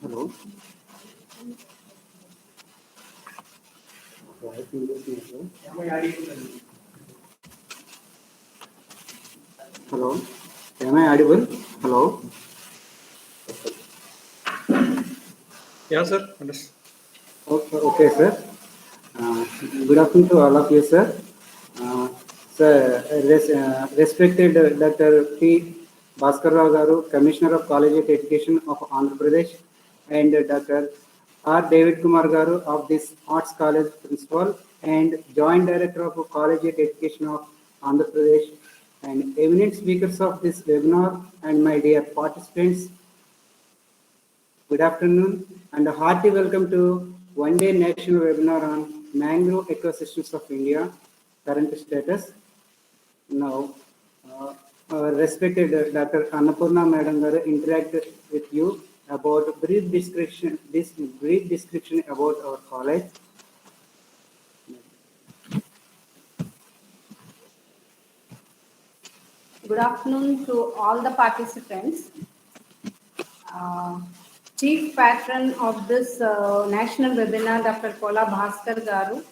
Hello. Hello. Am I audible? Hello. Yeah, sir. Okay, sir. Good afternoon to all of you, sir. Sir, respected Dr. P. Bhaskar Rao Garu, Commissioner of Collegiate Education of Andhra Pradesh, and Dr. R. David Kumar Garu of this Arts College Principal and Joint Director of Collegiate Education of Andhra Pradesh, and eminent speakers of this webinar, and my dear participants, good afternoon and a hearty welcome to one-day national webinar on mangrove ecosystems of India, current status. Now, our respected Dr. Annapurna Madam will interact with you about brief description about our college. Good afternoon to all the participants. Chief patron of this national webinar, Dr. Kola Bhaskar Garu,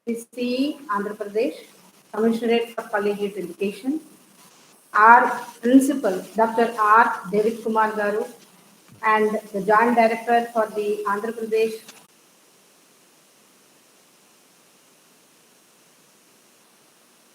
CE, Andhra Pradesh, Commissionerate for Collegiate Education. Our principal, Dr. R. David Kumar Garu, and the Joint Director for the Andhra Pradesh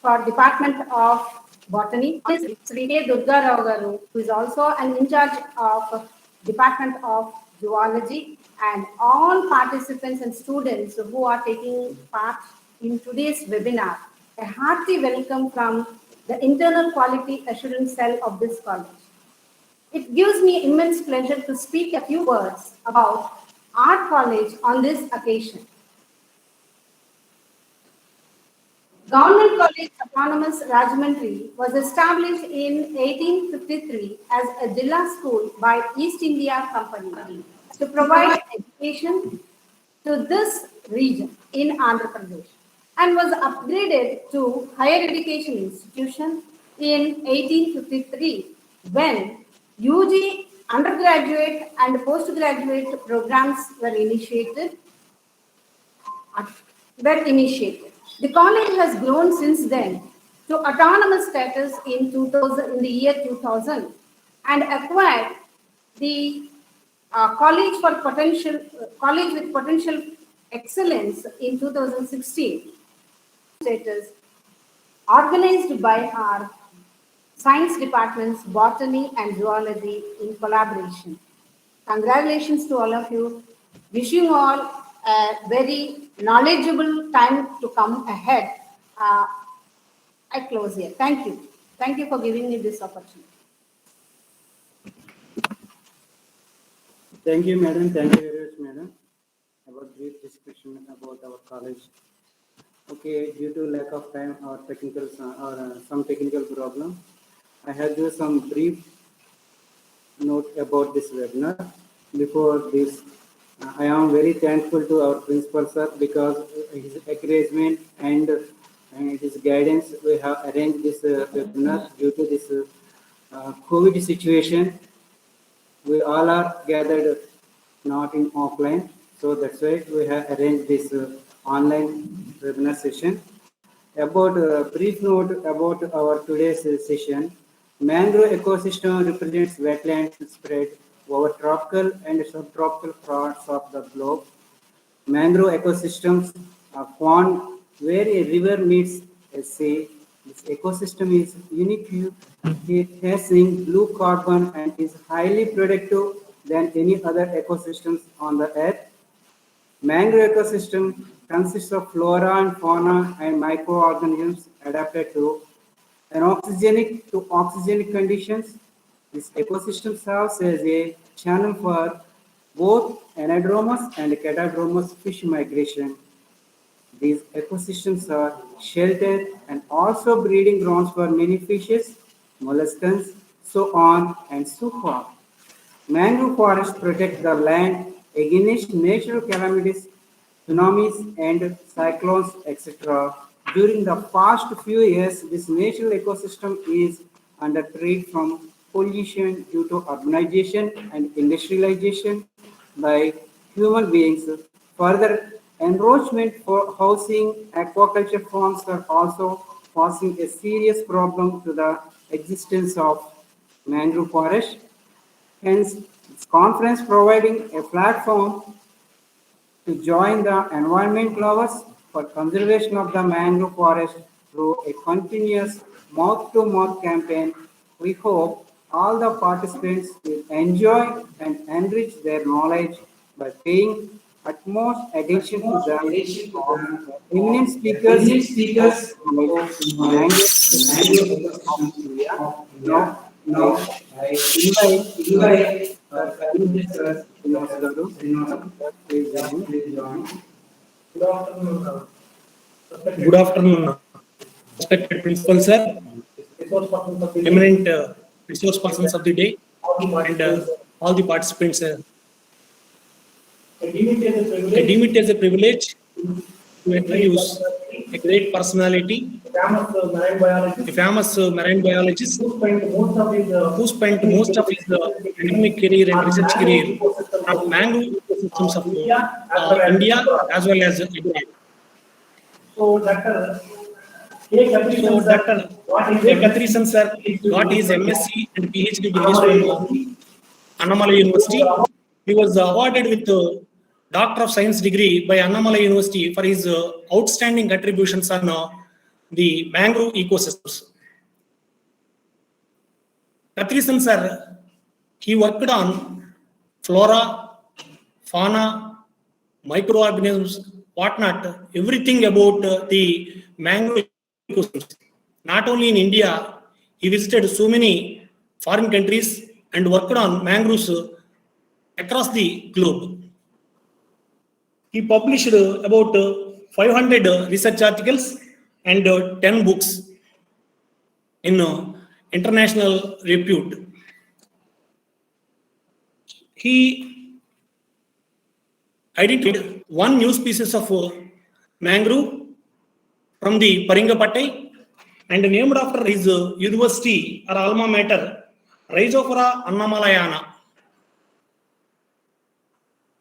for Department of Botany, Sri K. Durga Rao Garu, who is also an in charge of Department of Zoology, and all participants and students who are taking part in today's webinar. A hearty welcome from the Internal Quality Assurance Cell of this college. It gives me immense pleasure to speak a few words about our college on this occasion. Government College Autonomous Rajahmundry was established in 1853 as a Jilla school by East India Company to provide education to this region in Andhra Pradesh, and was upgraded to higher education institution in 1853 when UG undergraduate and postgraduate programs were initiated. The college has grown since then to autonomous status in the year 2000 and acquired the College with Potential Excellence in 2016 status, organized by our science departments, botany and zoology in collaboration. Congratulations to all of you. Wishing you all a very knowledgeable time to come ahead. I close here. Thank you. Thank you for giving me this opportunity. Thank you, madam. Thank you very much, madam, about brief description about our college. Okay, due to lack of time or some technical problem, I have just some brief note about this webinar. Before this, I am very thankful to our principal sir because his encouragement and his guidance we have arranged this webinar due to this COVID situation. We all are gathered not in offline, so that's why we have arranged this online webinar session. About a brief note about our today's session, mangrove ecosystem represents wetlands spread over tropical and subtropical parts of the globe. Mangrove ecosystems are found where a river meets a sea. This ecosystem is unique, having blue carbon and is highly productive than any other ecosystems on the earth. Mangrove ecosystem consists of flora and fauna and microorganisms adapted to oxygenic conditions. This ecosystem serves as a channel for both anadromous and catadromous fish migration. These ecosystems are shelter and also breeding grounds for many fishes, molluscs, so on and so forth. Mangrove forests protect the land against natural calamities, tsunamis, and cyclones, etc. During the past few years, this natural ecosystem is under threat from pollution due to urbanization and industrialization by human beings. Further, encroachment for housing, aquaculture farms are also posing a serious problem to the existence of mangrove forest. Hence, this conference providing a platform to join the environment lovers for conservation of the mangrove forest through a continuous mouth-to-mouth campaign. We hope all the participants will enjoy and enrich their knowledge by paying utmost attention to the eminent speakers of mangrove of India. Now, I invite Srinivas Garu. Please join. Good afternoon, respected principal sir, eminent resource persons of the day, and all the participants. I deem it as a privilege to introduce a great personality, a famous marine biologist who spent most of his academic career and research career on mangrove ecosystems of India as well as abroad. So, Dr. A. Kathrison sir got his MSc and PhD degrees from Annamalai University. He was awarded with Doctor of Science degree by Annamalai University for his outstanding contributions on the mangrove ecosystems. Kathrison sir, he worked on flora, fauna, microorganisms, whatnot, everything about the mangrove ecosystems. Not only in India, he visited so many foreign countries and worked on mangroves across the globe. He published about 500 research articles and 10 books in international repute. He identified one new species of mangrove from the Paringapattai and named after his university or alma mater, Rhizophora annamalayana.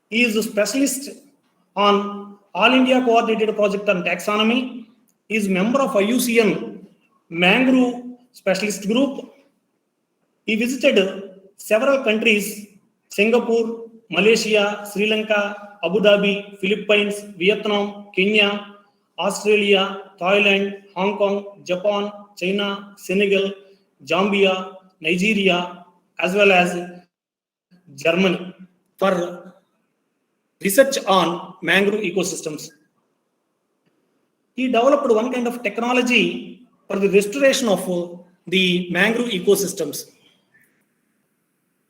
He is a specialist on All India Coordinated Project on Taxonomy. He is member of IUCN Mangrove Specialist Group. He visited several countries: Singapore, Malaysia, Sri Lanka, Abu Dhabi, Philippines, Vietnam, Kenya, Australia, Thailand, Hong Kong, Japan, China, Senegal, Zambia, Nigeria, as well as Germany for research on mangrove ecosystems. He developed one kind of technology for the restoration of the mangrove ecosystems.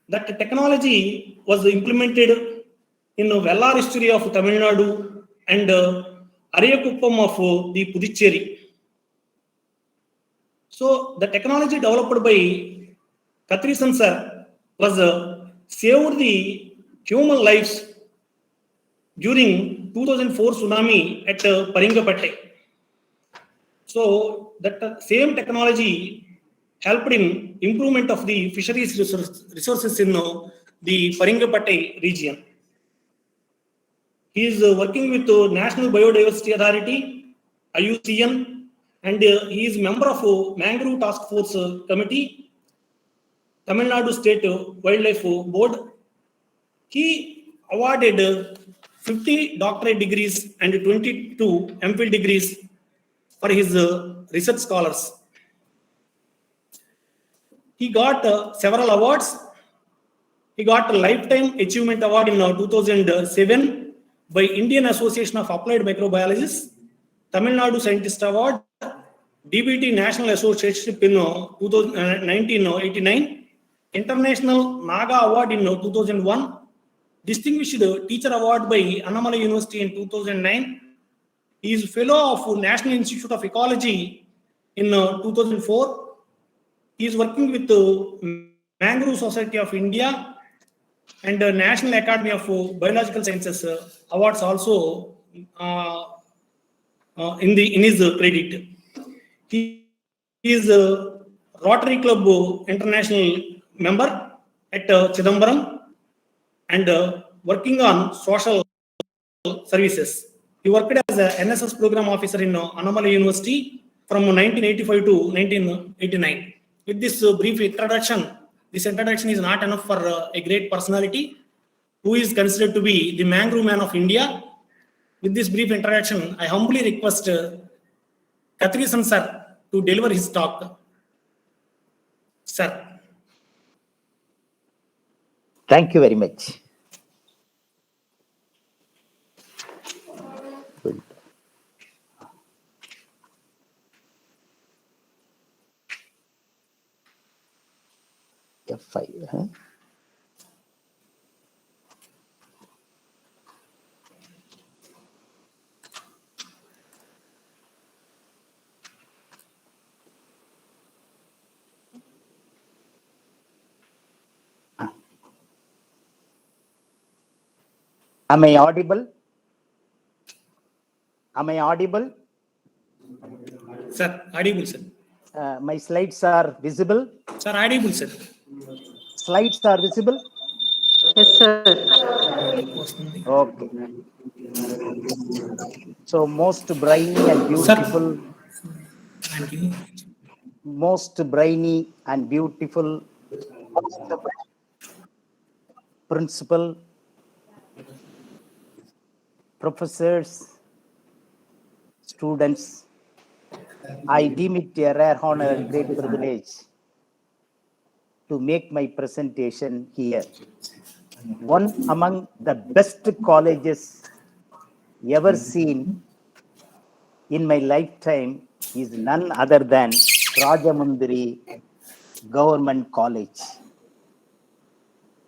That technology was implemented in Vellar history of Tamil Nadu and Ariyakuppam of the Puducherry. So the technology developed by Kathrison sir was saved the human lives during 2004 tsunami at Paringapattai. So that same technology helped in improvement of the fisheries resources in the Paringapattai region. He is working with the National Biodiversity Authority, IUCN, and he is member of Mangrove Task Force Committee, Tamil Nadu State Wildlife Board. He awarded 50 doctorate degrees and 22 MPhil degrees for his research scholars. He got several awards. He got a Lifetime Achievement Award in 2007 by Indian Association of Applied Microbiologists, Tamil Nadu Scientist Award, DBT National Association in 1989, International Naga Award in 2001, Distinguished Teacher Award by Annamalai University in 2009. He is Fellow of National Institute of Ecology in 2004. He is working with the Mangrove Society of India and the National Academy of Biological Sciences awards also in his credit. He is Rotary Club International member at Chidambaram and working on social services. He worked as a NSS program officer in Annamalai University from 1985 to 1989. With this brief introduction, this introduction is not enough for a great personality who is considered to be the Mangrove Man of India. With this brief introduction, I humbly request Kathrisan sir to deliver his talk. Sir. Thank you very much. F5. Huh? Am I audible? Am I audible? Sir, audible, sir. My slides are visible. Sir, audible, sir. Slides are visible. Yes, sir. Okay. So most briny and beautiful, most briny and beautiful principal, professors, students, I deem it a rare honor and great privilege to make my presentation here. One among the best colleges ever seen in my lifetime is none other than Rajamundri Government College.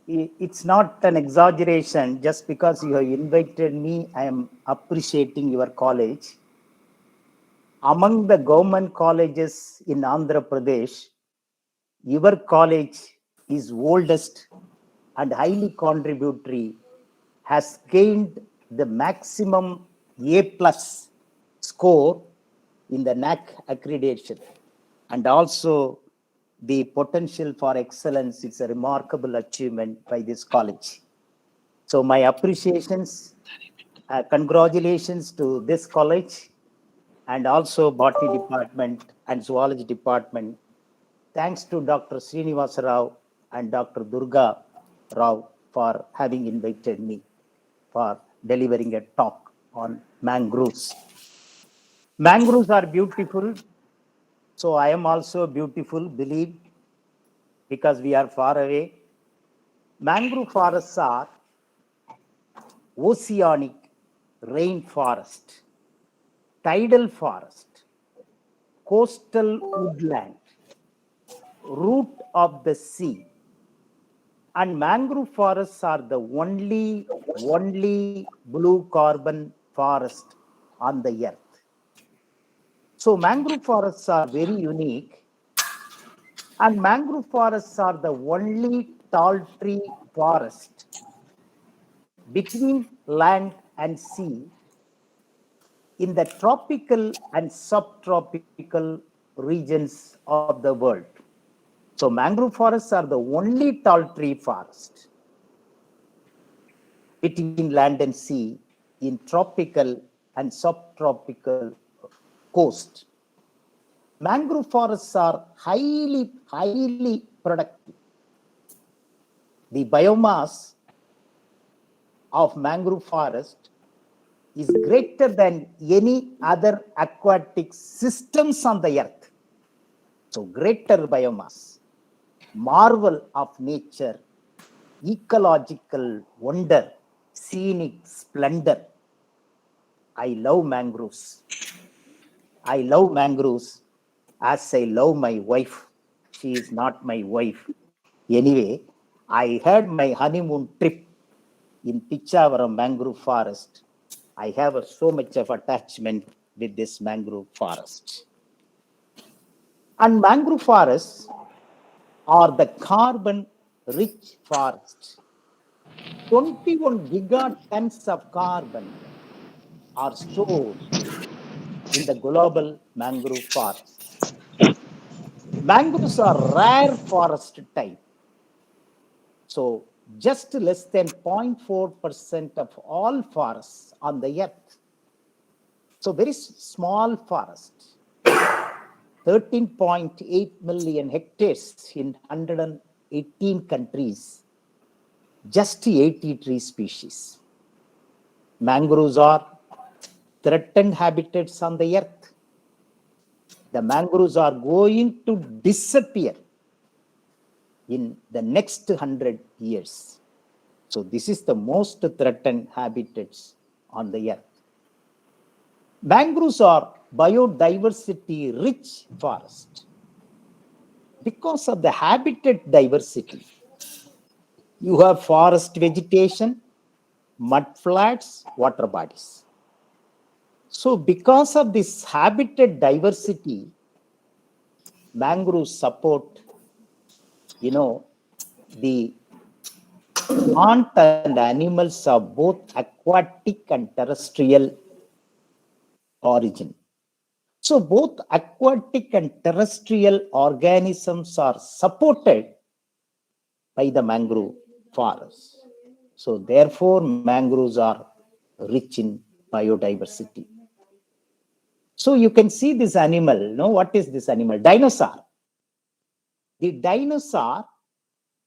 It's not an exaggeration. Just because you have invited me, I am appreciating your college. Among the government colleges in Andhra Pradesh, your college is oldest and highly contributory, has gained the maximum A plus score in the NAC accreditation, and also the potential for excellence. It's a remarkable achievement by this college. So my appreciations, congratulations to this college and also botany department and zoology department. Thanks to Dr. Srinivasa Rao and Dr. Durga Rao for having invited me for delivering a talk on mangroves. Mangroves are beautiful. So I am also beautiful, believe, because we are far away. Mangrove forests are oceanic rainforest, tidal forest, coastal woodland, root of the sea. And mangrove forests are the only blue carbon forest on the earth. So mangrove forests are very unique. And mangrove forests are the only tall tree forest between land and sea in the tropical and subtropical regions of the world. So mangrove forests are the only tall tree forest between land and sea in tropical and subtropical coast. Mangrove forests are highly productive. The biomass of mangrove forest is greater than any other aquatic systems on the earth. So greater biomass, marvel of nature, ecological wonder, scenic splendor. I love mangroves. I love mangroves as I love my wife. She is not my wife. Anyway, I had my honeymoon trip in Pichavaram mangrove forest. I have so much of attachment with this mangrove forest. And mangrove forests are the carbon-rich forests. 21 gigatons of carbon are stored in the global mangrove forests. Mangroves are rare forest type. So just less than 0.4% of all forests on the earth. So very small forest. 13.8 million hectares in 118 countries. Just 80 tree species. Mangroves are threatened habitats on the earth. The mangroves are going to disappear in the next 100 years. So this is the most threatened habitats on the earth. Mangroves are biodiversity rich forest. Because of the habitat diversity, you have forest vegetation, mud flats, water bodies. So because of this habitat diversity, mangroves support, the plant and animals of both aquatic and terrestrial origin. So both aquatic and terrestrial organisms are supported by the mangrove forest. So therefore, mangroves are rich in biodiversity. So you can see this animal. What is this animal? Dinosaur. The dinosaur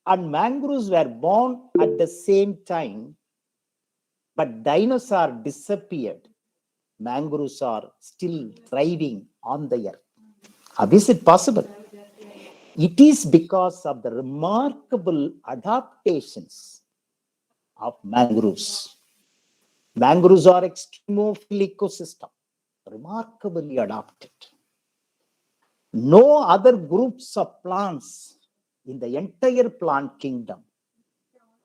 and mangroves were born at the same time, but dinosaur disappeared. Mangroves are still thriving on the earth. How is it possible? It is because of the remarkable adaptations of mangroves. Mangroves are extremophile ecosystem, remarkably adapted. No other groups of plants in the entire plant kingdom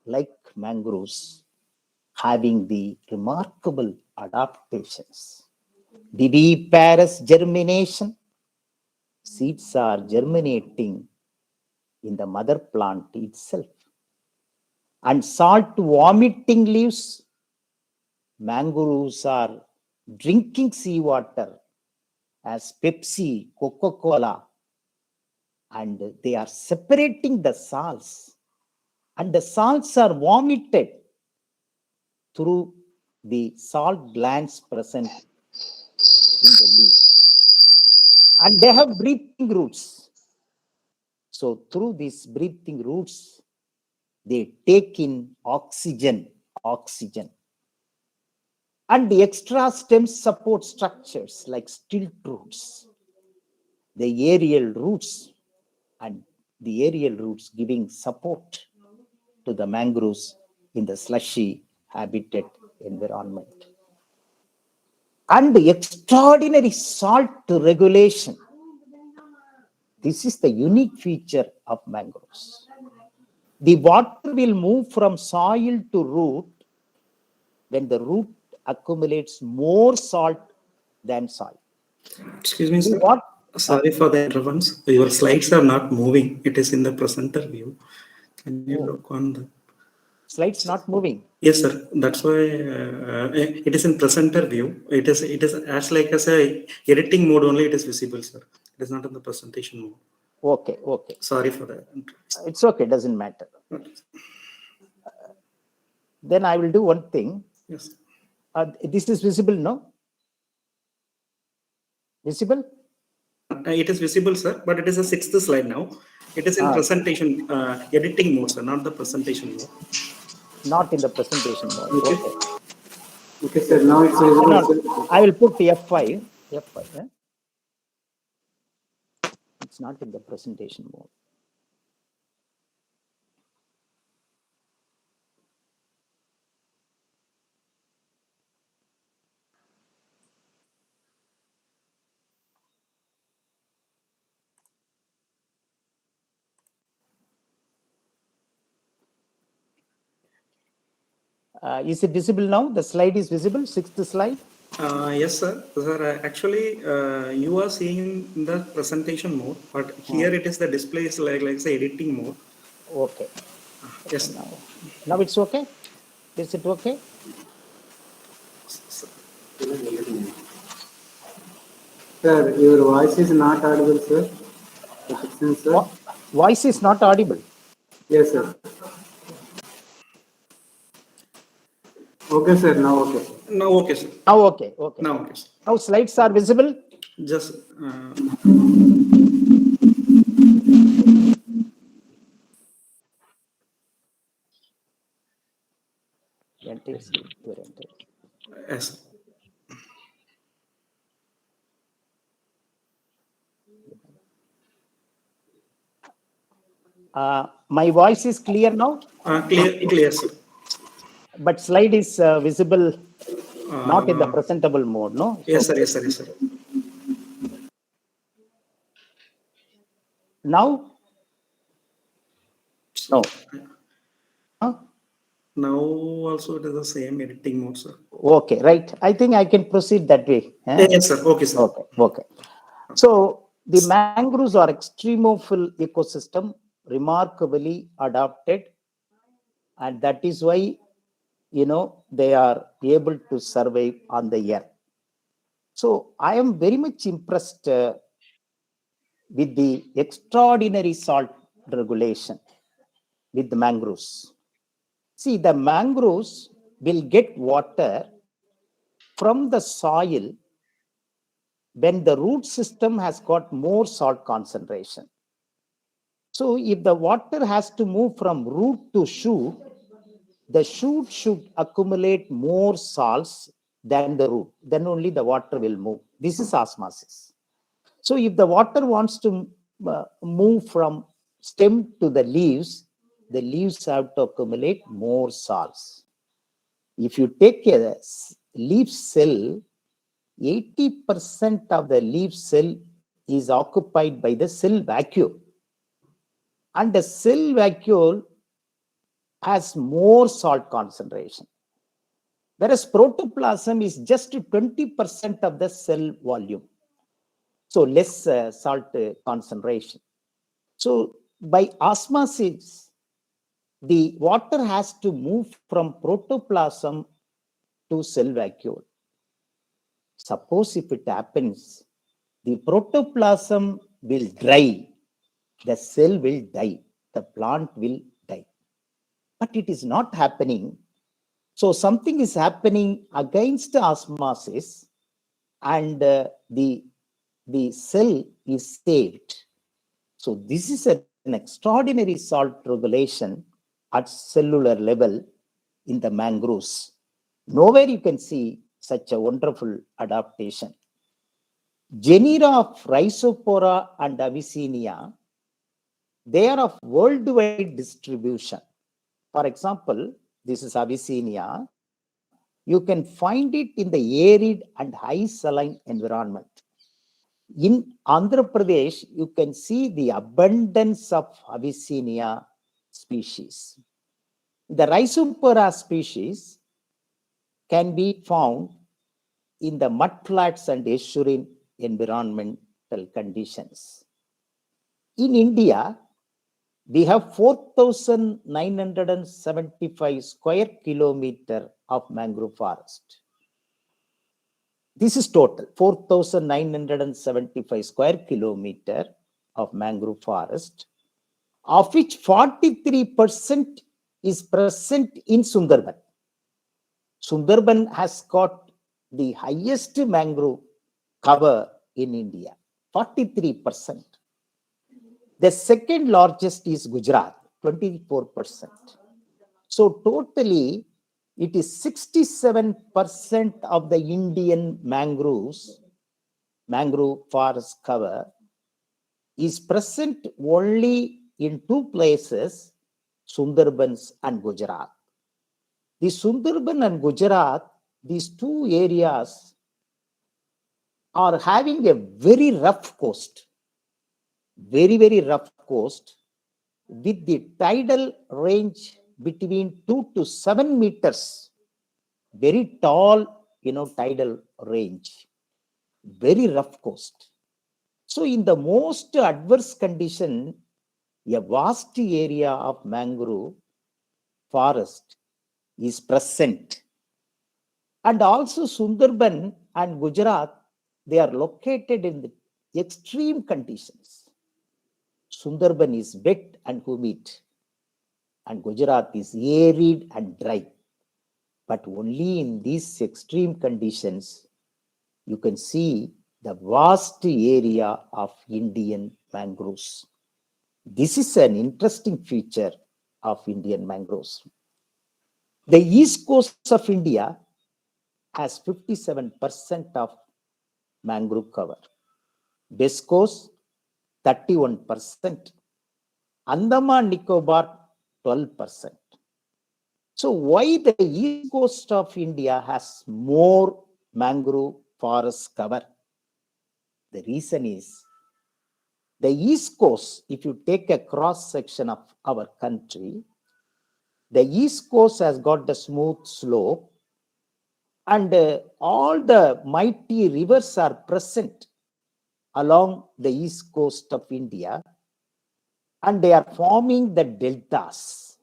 like mangroves having the remarkable adaptations. Viviparous germination. Seeds are germinating in the mother plant itself. And salt vomiting leaves. Mangroves are drinking seawater as Pepsi, Coca-Cola, and they are separating the salts. And the salts are vomited through the salt glands present in the leaf. And they have breathing roots. So through these breathing roots, they take in oxygen. And the extra stem support structures like stilt roots, the aerial roots, and the aerial roots giving support to the mangroves in the slushy habitat environment. And the extraordinary salt regulation. This is the unique feature of mangroves. The water will move from soil to root when the root accumulates more salt than soil. Excuse me, sir. Sorry for the interruptions. Your slides are not moving. It is in the presenter view. Can you look on the slides not moving? Yes, sir. That's why it is in presenter view. It is as like as a editing mode only. It is visible, sir. It is not in the presentation mode. Okay. Sorry for that. It's okay. Doesn't matter. Okay. Then I will do one thing. Yes. This is visible, no? Visible? It is visible, sir. But it is a 6th slide now. It is in presentation editing mode, sir, not the presentation mode. Not in the presentation mode. Okay, sir. Now it's visible. I will put F5. Yeah? It's not in the presentation mode. Is it visible now? The slide is visible, 6th slide? Yes, sir. Sir, actually, you are seeing in the presentation mode, but here it is the display is like say editing mode. Okay. Yes. Now it's okay? Is it okay? Sir, your voice is not audible, sir. Sir. Voice is not audible. Yes, sir. Okay, sir. Now, okay. Now, okay, sir. Now, okay, okay. Now, okay, sir. Now slides are visible. Just yes. My voice is clear now, Clear, sir. but slide is visible, not in the presentable mode, no? Yes, So sir. Yes, sir. Yes, sir. now, no. Huh? Now also it is the same editing mode, sir. Okay, right. I think I can proceed that way. Yes, sir. Okay, sir. Okay, okay. So the mangroves are extremophile ecosystem, remarkably adapted, and that is why they are able to survive on the earth. So I am very much impressed with the extraordinary salt regulation with the mangroves. See, the mangroves will get water from the soil when the root system has got more salt concentration. So if the water has to move from root to shoot, the shoot should accumulate more salts than the root. Then only the water will move. This is osmosis. So if the water wants to move from stem to the leaves have to accumulate more salts. If you take a leaf cell, 80% of the leaf cell is occupied by the cell vacuole. And the cell vacuole has more salt concentration. Whereas protoplasm is just 20% of the cell volume. So less salt concentration. So by osmosis, the water has to move from protoplasm to cell vacuole. Suppose if it happens, the protoplasm will dry, the cell will die, the plant will die. But it is not happening. So something is happening against osmosis, and the cell is saved. So this is an extraordinary salt regulation at cellular level in the mangroves. Nowhere you can see such a wonderful adaptation. Genera of Rhizopora and Avicennia, they are of worldwide distribution. For example, this is Avicennia. You can find it in the arid and high saline environment. In Andhra Pradesh, you can see the abundance of Avicennia species. The Rhizopora species can be found in the mudflats and estuarine environmental conditions. In India, we have 4,975 square kilometer of mangrove forest. This is total 4,975 square kilometer of mangrove forest, of which 43% is present in Sundarban. Sundarban has got the highest mangrove cover in India, 43%. The second largest is Gujarat, 24%. So totally, it is 67% of the Indian mangrove forest cover is present only in two places, Sundarbans and Gujarat. The Sundarban and Gujarat, these two areas are having a very rough coast, very, very rough coast, with the tidal range between 2 to 7 meters, very tall, tidal range, very rough coast. So in the most adverse condition, a vast area of mangrove forest is present. And also Sundarban and Gujarat, they are located in the extreme conditions. Sundarban is wet and humid, and Gujarat is arid and dry. But only in these extreme conditions, you can see the vast area of Indian mangroves. This is an interesting feature of Indian mangroves. The east coast of India has 57% of mangrove cover. West coast, 31%. Andaman Nicobar, 12%. So why the east coast of India has more mangrove forest cover? The reason is the east coast, if you take a cross section of our country, the east coast has got the smooth slope, and all the mighty rivers are present along the east coast of India, and they are forming the deltas.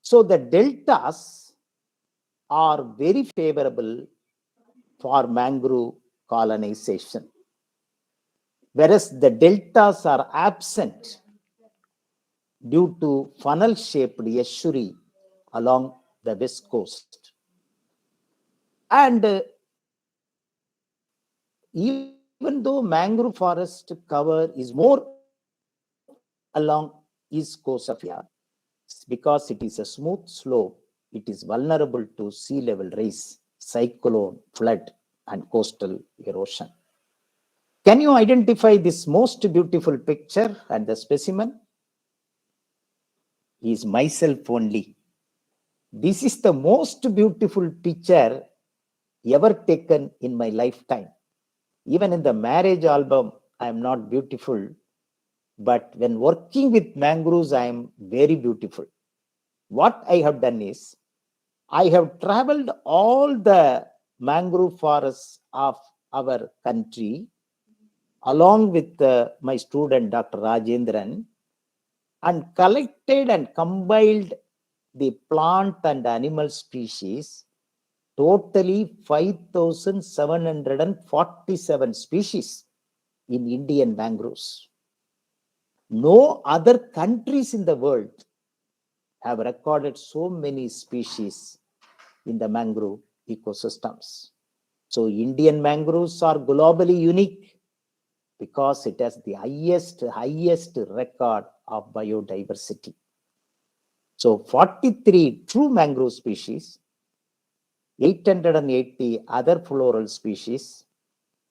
So the deltas are very favorable for mangrove colonization, whereas the deltas are absent due to funnel-shaped estuary along the west coast. And even though mangrove forest cover is more along east coast of India, because it is a smooth slope, it is vulnerable to sea level rise, cyclone, flood, and coastal erosion. Can you identify this most beautiful picture and the specimen? Is myself only. This is the most beautiful picture ever taken in my lifetime. Even in the marriage album, I am not beautiful, but when working with mangroves, I am very beautiful. What I have done is, I have traveled all the mangrove forests of our country along with my student Dr. Rajendran, and collected and compiled the plant and animal species, totally 5,747 species in Indian mangroves. No other countries in the world have recorded so many species in the mangrove ecosystems. So Indian mangroves are globally unique because it has the highest record of biodiversity. So 43 true mangrove species, 880 other floral species,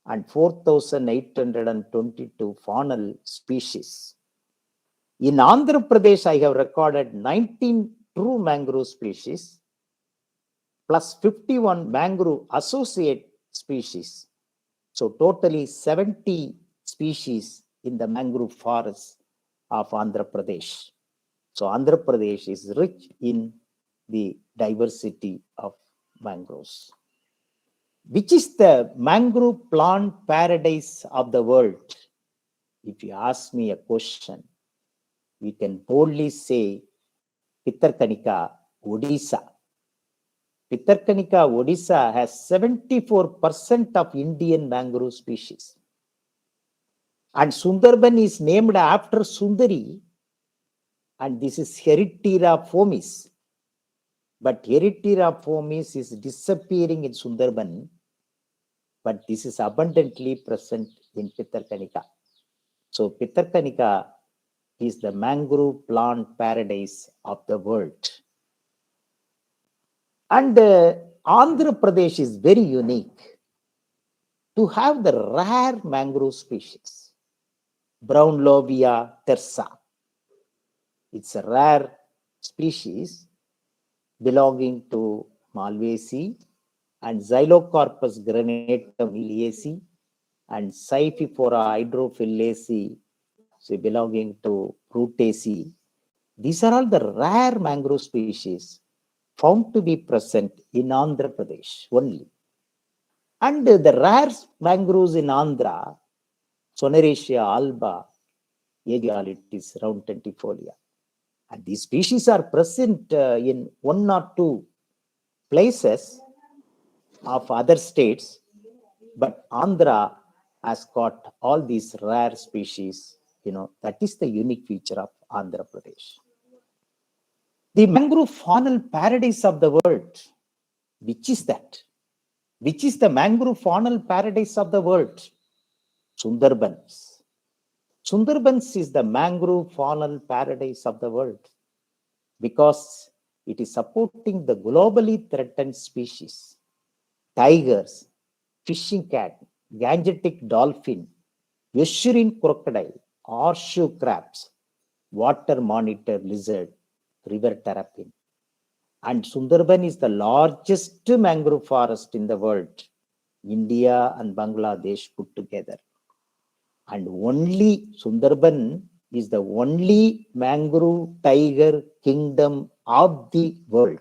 and 4,822 faunal species. In Andhra Pradesh, I have recorded 19 true mangrove species, plus 51 mangrove associate species. So totally 70 species in the mangrove forests of Andhra Pradesh. So Andhra Pradesh is rich in the diversity of mangroves. Which is the mangrove plant paradise of the world? If you ask me a question, we can boldly say Pittarkanika, Odisha. Pittarkanika, Odisha has 74% of Indian mangrove species. And Sundarban is named after Sundari, and this is Heritira fomis. But Heritira fomis is disappearing in Sundarban, but this is abundantly present in Pittarkanika. So Pittarkanika is the mangrove plant paradise of the world. And Andhra Pradesh is very unique to have the rare mangrove species, brown Lobia tersa. It's a rare species belonging to Malvaceae, and Xylocorpus granatum iliaceae, and Scyphiphora hydrophyllaceae, so belonging to Rutaceae. These are all the rare mangrove species found to be present in Andhra Pradesh only. And the rare mangroves in Andhra, Soneraceae alba, Aegialitis roundtentifolia. And these species are present in one or two places of other states, but Andhra has got all these rare species. That is the unique feature of Andhra Pradesh. The mangrove faunal paradise of the world. Which is that? Which is the mangrove faunal paradise of the world? Sundarbans. Sundarbans is the mangrove faunal paradise of the world because it is supporting the globally threatened species. Tigers, fishing cat, gangetic dolphin, estuarine crocodile, horseshoe crabs, water monitor lizard, river terrapin. And Sundarban is the largest mangrove forest in the world, India and Bangladesh put together. And only Sundarban is the only mangrove tiger kingdom of the world.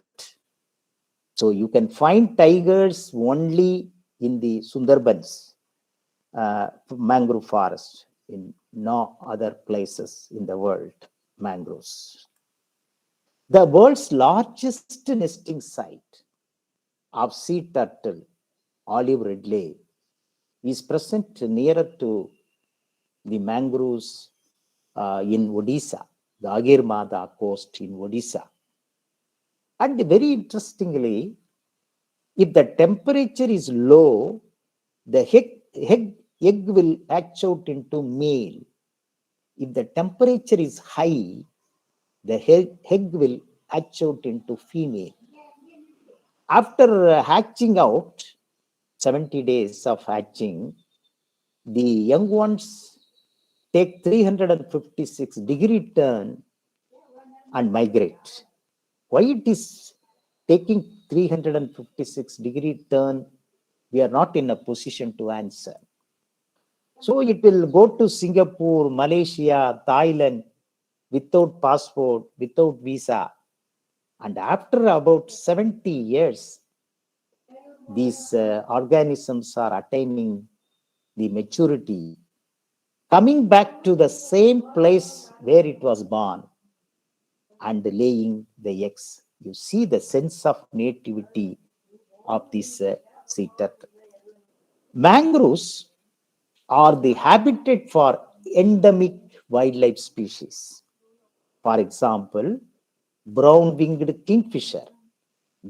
So you can find tigers only in the Sundarbans mangrove forest, in no other places in the world, mangroves. The world's largest nesting site of sea turtle, olive ridley, is present nearer to the mangroves in Odisha, the Agirmada coast in Odisha. And very interestingly, if the temperature is low, the egg will hatch out into male. If the temperature is high, the egg will hatch out into female. After hatching out, 70 days of hatching, the young ones take 356-degree turn and migrate. Why it is taking 356-degree turn, we are not in a position to answer. So it will go to Singapore, Malaysia, Thailand without passport, without visa. And after about 70 years, these organisms are attaining the maturity, coming back to the same place where it was born and laying the eggs. You see the sense of nativity of this sea turtle. Mangroves are the habitat for endemic wildlife species. For example, brown-winged kingfisher,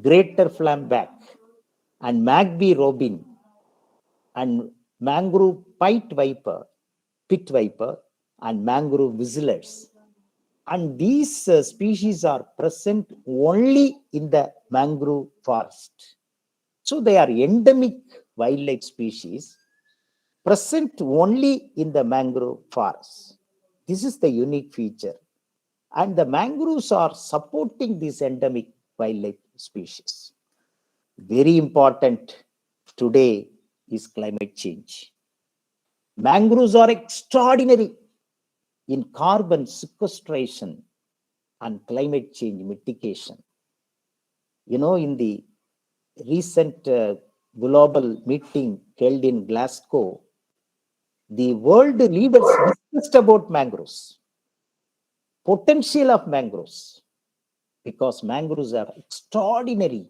greater flamback, and magpie robin, and mangrove pit viper, and mangrove whistlers. And these species are present only in the mangrove forest. So they are endemic wildlife species present only in the mangrove forest. This is the unique feature. And the mangroves are supporting these endemic wildlife species. Very important today is climate change. Mangroves are extraordinary in carbon sequestration and climate change mitigation. You know, in the recent global meeting held in Glasgow, the world leaders discussed about mangroves, potential of mangroves, because mangroves have extraordinary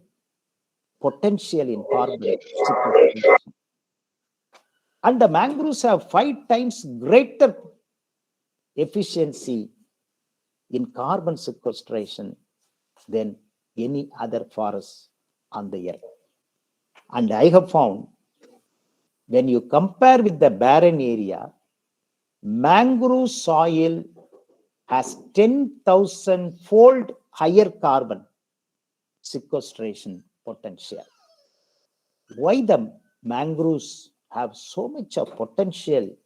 potential in carbon sequestration. And the mangroves have 5 times greater efficiency in carbon sequestration than any other forest on the earth. And I have found when you compare with the barren area, mangrove soil has 10,000-fold higher carbon sequestration potential. Why the mangroves have so much of potential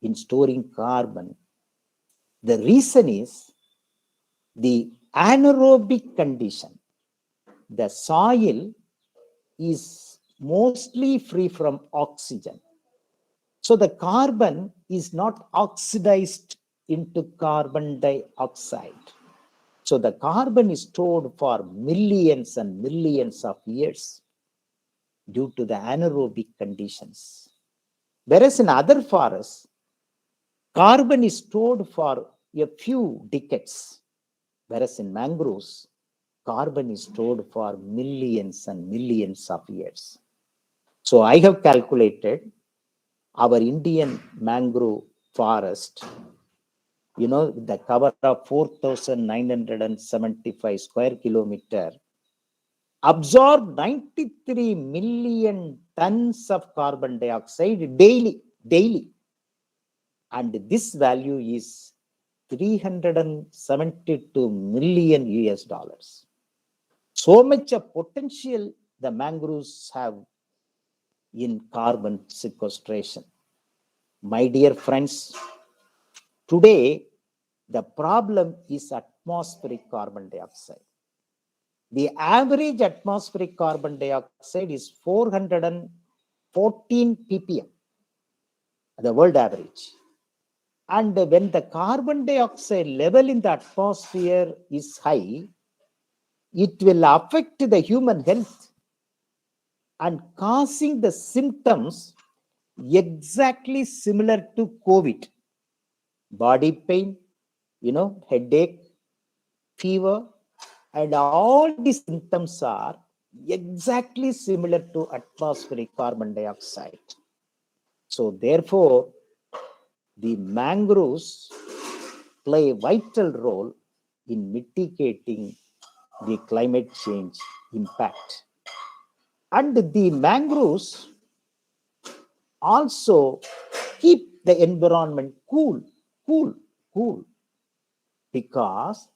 in storing carbon? The reason is the anaerobic condition. The soil is mostly free from oxygen. So the carbon is not oxidized into carbon dioxide. So the carbon is stored for millions and millions of years due to the anaerobic conditions. Whereas in other forests, carbon is stored for a few decades. Whereas in mangroves, carbon is stored for millions and millions of years. So I have calculated our Indian mangrove forest, you know, the cover of 4,975 square kilometer, absorb 93 million tons of carbon dioxide daily. And this value is 372 million US dollars. So much of potential the mangroves have in carbon sequestration. My dear friends, today the problem is atmospheric carbon dioxide. The average atmospheric carbon dioxide is 414 ppm, the world average. And when the carbon dioxide level in the atmosphere is high, it will affect the human health and causing the symptoms exactly similar to COVID. Body pain, headache, fever, and all these symptoms are exactly similar to atmospheric carbon dioxide. So therefore, the mangroves play a vital role in mitigating the climate change impact. And the mangroves also keep the environment cool, because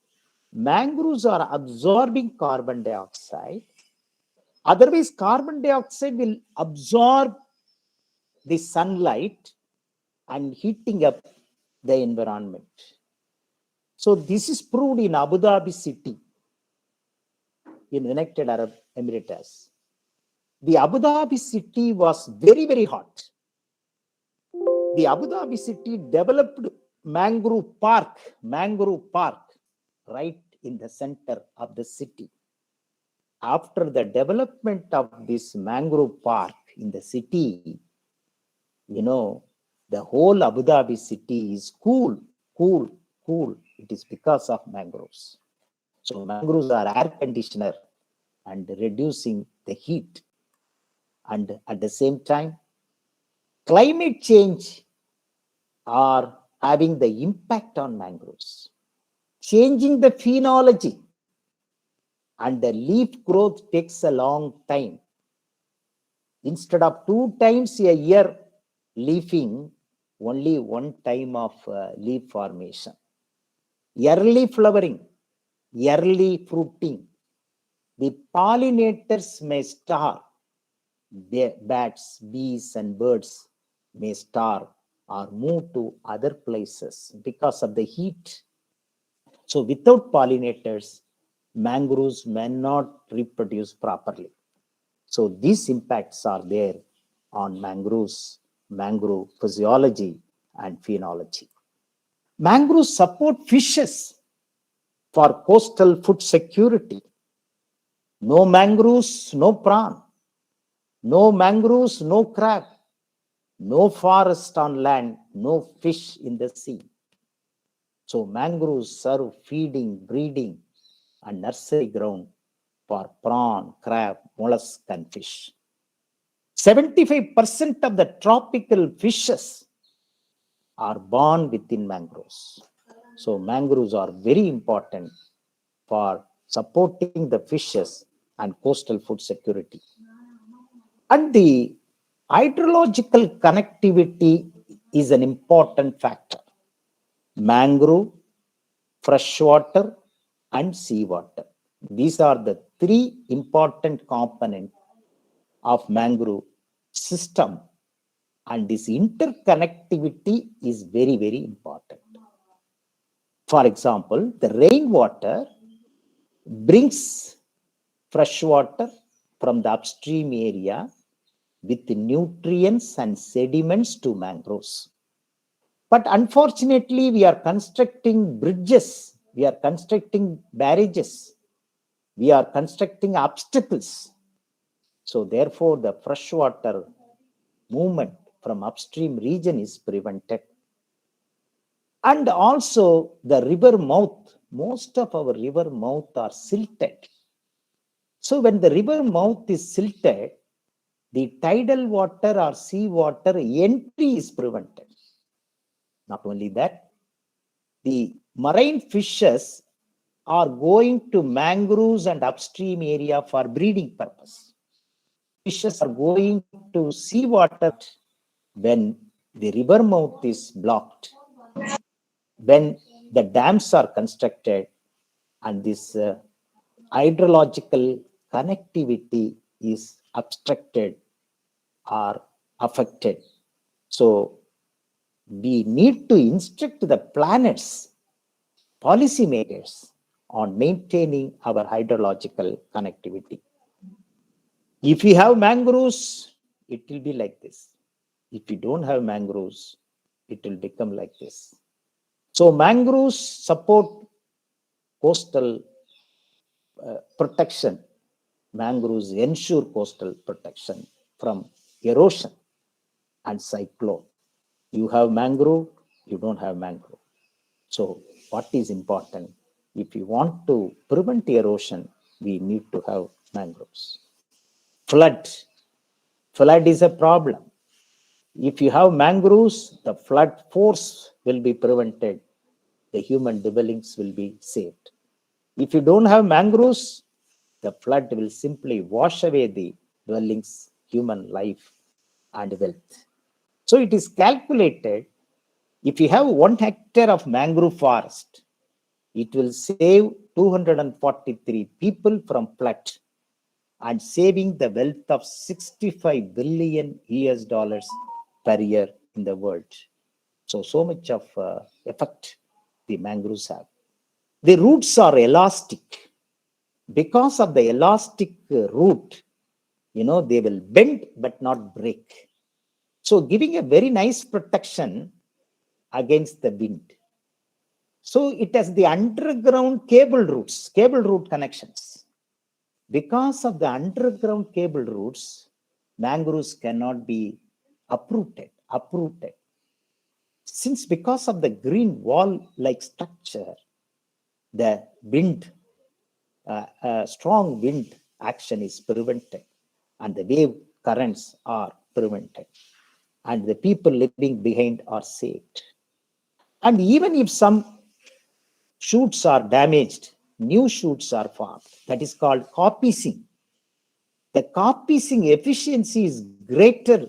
mangroves are absorbing carbon dioxide. Otherwise, carbon dioxide will absorb the sunlight and heating up the environment. So this is proved in Abu Dhabi city, in United Arab Emirates. The Abu Dhabi city was very, very hot. The Abu Dhabi city developed mangrove park, right in the center of the city. After the development of this mangrove park in the city, the whole Abu Dhabi city is cool. It is because of mangroves. So mangroves are air conditioner and reducing the heat. And at the same time, climate change are having the impact on mangroves, changing the phenology, and the leaf growth takes a long time. Instead of 2 times a year leafing, only 1 time of leaf formation. Early flowering, early fruiting. The pollinators may starve. The bats, bees, and birds may starve or move to other places because of the heat. So without pollinators, mangroves may not reproduce properly. So these impacts are there on mangroves, mangrove physiology and phenology. Mangroves support fishes for coastal food security. No mangroves, no prawn. No mangroves, no crab. No forest on land, no fish in the sea. So mangroves serve feeding, breeding, and nursery ground for prawn, crab, mollusk, and fish. 75% of the tropical fishes are born within mangroves. So mangroves are very important for supporting the fishes and coastal food security. And the hydrological connectivity is an important factor. Mangrove, freshwater, and seawater. These are the 3 important components of mangrove system, and this interconnectivity is very, very important. For example, the rainwater brings fresh water from the upstream area with nutrients and sediments to mangroves. But unfortunately, we are constructing bridges, we are constructing barrages, we are constructing obstacles. So therefore, the freshwater movement from upstream region is prevented. And also the river mouth, most of our river mouth are silted. So when the river mouth is silted, the tidal water or sea water entry is prevented. Not only that, the marine fishes are going to mangroves and upstream area for breeding purpose. Fishes are going to seawater when the river mouth is blocked, when the dams are constructed, and this hydrological connectivity is obstructed or affected. So we need to instruct the planet's policymakers on maintaining our hydrological connectivity. If we have mangroves, it will be like this. If we don't have mangroves, it will become like this. So mangroves support coastal protection. Mangroves ensure coastal protection from erosion and cyclone. You have mangrove, you don't have mangrove. So what is important? If you want to prevent erosion, we need to have mangroves. Flood. Flood is a problem. If you have mangroves, the flood force will be prevented. The human dwellings will be saved. If you don't have mangroves, the flood will simply wash away the dwellings, human life, and wealth. So it is calculated, if you have 1 hectare of mangrove forest, it will save 243 people from flood and saving the wealth of 65 billion US dollars per year in the world. So much of effect the mangroves have. The roots are elastic. Because of the elastic root, they will bend but not break. So giving a very nice protection against the wind. So it has the underground cable root connections. Because of the underground cable roots, mangroves cannot be uprooted. Since because of the green wall-like structure, the wind, strong wind action is prevented and the wave currents are prevented and the people living behind are saved. And even if some shoots are damaged, new shoots are formed. That is called coppiecing. The coppiecing efficiency is greater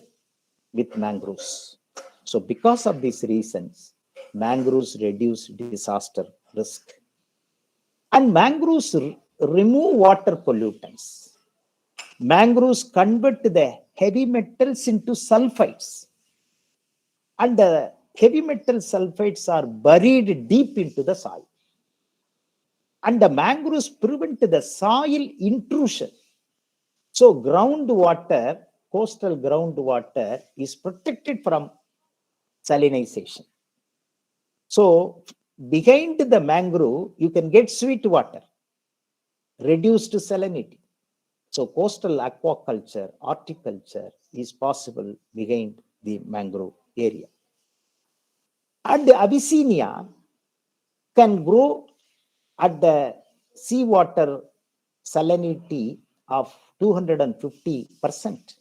with mangroves. So because of these reasons, mangroves reduce disaster risk. And mangroves remove water pollutants. Mangroves convert the heavy metals into sulfides. And the heavy metal sulfides are buried deep into the soil. And the mangroves prevent the soil intrusion. So groundwater, coastal groundwater is protected from salinization. So behind the mangrove, you can get sweet water, reduced salinity. So coastal aquaculture, horticulture is possible behind the mangrove area. And the Abyssinia can grow at the seawater salinity of 250%.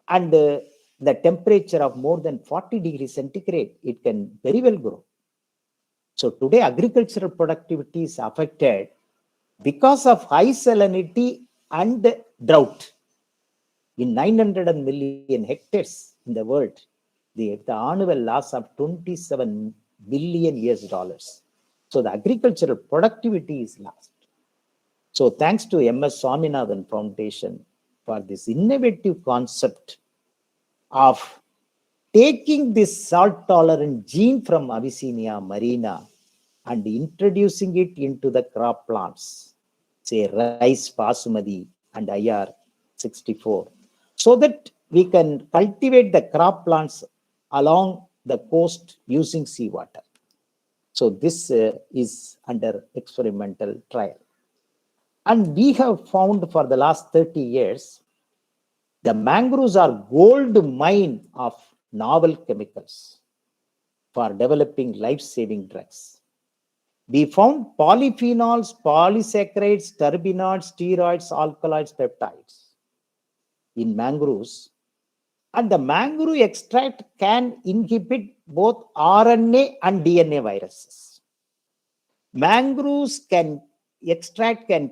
And the temperature of more than 40 degrees centigrade, it can very well grow. So today agricultural productivity is affected because of high salinity and drought. In 900 million hectares in the world, the annual loss of 27 billion US dollars. So the agricultural productivity is lost. So thanks to MS Swaminathan Foundation for this innovative concept of taking this salt-tolerant gene from Abyssinia marina and introducing it into the crop plants, say rice basmati and IR 64, so that we can cultivate the crop plants along the coast using seawater. So this is under experimental trial. And we have found for the last 30 years, the mangroves are gold mine of novel chemicals for developing life-saving drugs. We found polyphenols, polysaccharides, turbinoids, steroids, alkaloids, peptides in mangroves. And the mangrove extract can inhibit both RNA and DNA viruses. Mangroves can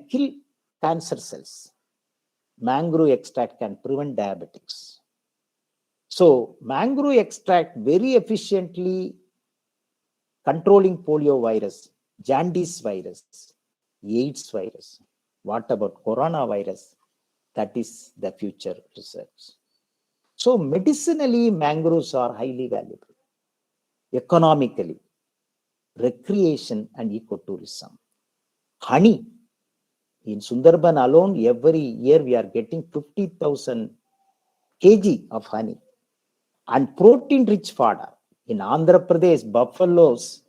kill cancer cells. Mangrove extract can prevent diabetics. So mangrove extract very efficiently controlling polio virus, jaundice virus, AIDS virus. What about coronavirus? That is the future research. So medicinally, mangroves are highly valuable. Economically, recreation and ecotourism. Honey. In Sundarban alone, every year we are getting 50,000 kg of honey. And protein-rich fodder. In Andhra Pradesh, buffaloes,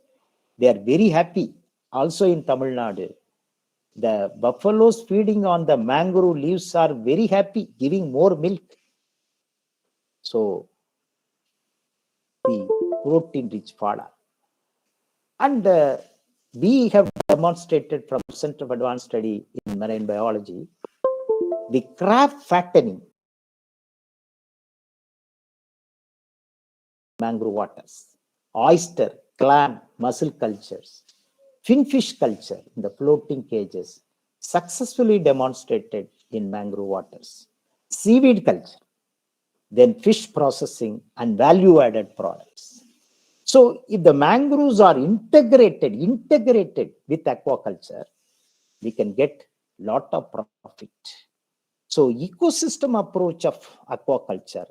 they are very happy. Also in Tamil Nadu, the buffaloes feeding on the mangrove leaves are very happy, giving more milk. So, the protein-rich fodder. And we have demonstrated from Center of Advanced Study in Marine Biology, the crab fattening mangrove waters, oyster, clam, mussel cultures, finfish culture in the floating cages successfully demonstrated in mangrove waters, seaweed culture, then fish processing and value-added products. So if the mangroves are integrated with aquaculture, we can get lot of profit. So ecosystem approach of aquaculture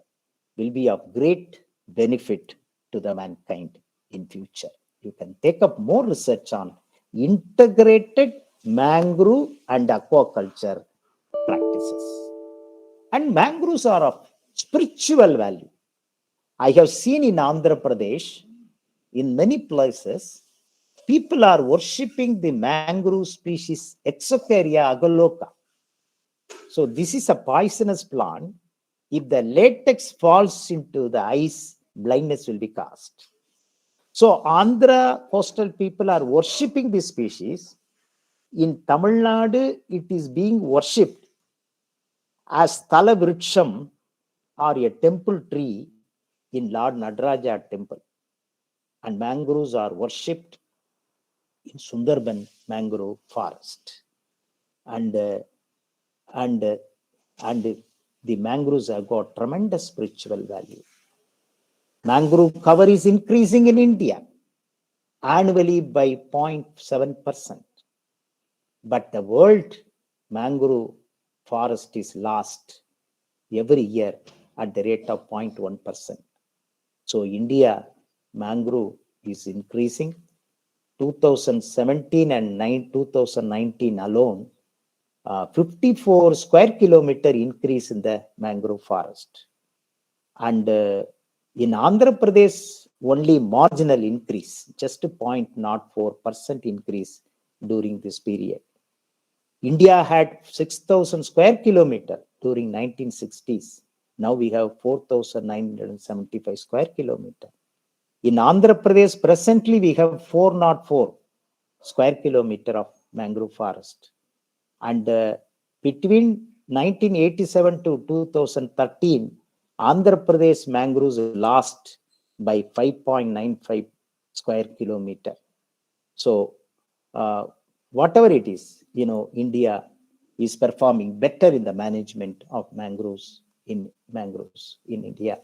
will be of great benefit to the mankind in future. You can take up more research on integrated mangrove and aquaculture practices. And mangroves are of spiritual value. I have seen in Andhra Pradesh, in many places, people are worshipping the mangrove species Exocaria agaloka. So this is a poisonous plant. If the latex falls into the eyes, blindness will be caused. So Andhra coastal people are worshipping this species. In Tamil Nadu, it is being worshipped as Thala Vriksham or a temple tree in Lord Nadaraja temple. And mangroves are worshipped in Sundarban mangrove forest. And the mangroves have got tremendous spiritual value. Mangrove cover is increasing in India annually by 0.7%. But the world mangrove forest is lost every year at the rate of 0.1%. So India mangrove is increasing. 2017 and 2019 alone, 54 square kilometer increase in the mangrove forest. And in Andhra Pradesh, only marginal increase, just 0.04% increase during this period. India had 6,000 square kilometer during 1960s. Now we have 4,975 square kilometer. In Andhra Pradesh, presently we have 404 square kilometer of mangrove forest. And between 1987 to 2013, Andhra Pradesh mangroves lost by 5.95 square kilometer. So whatever it is, India is performing better in the management of mangroves in India.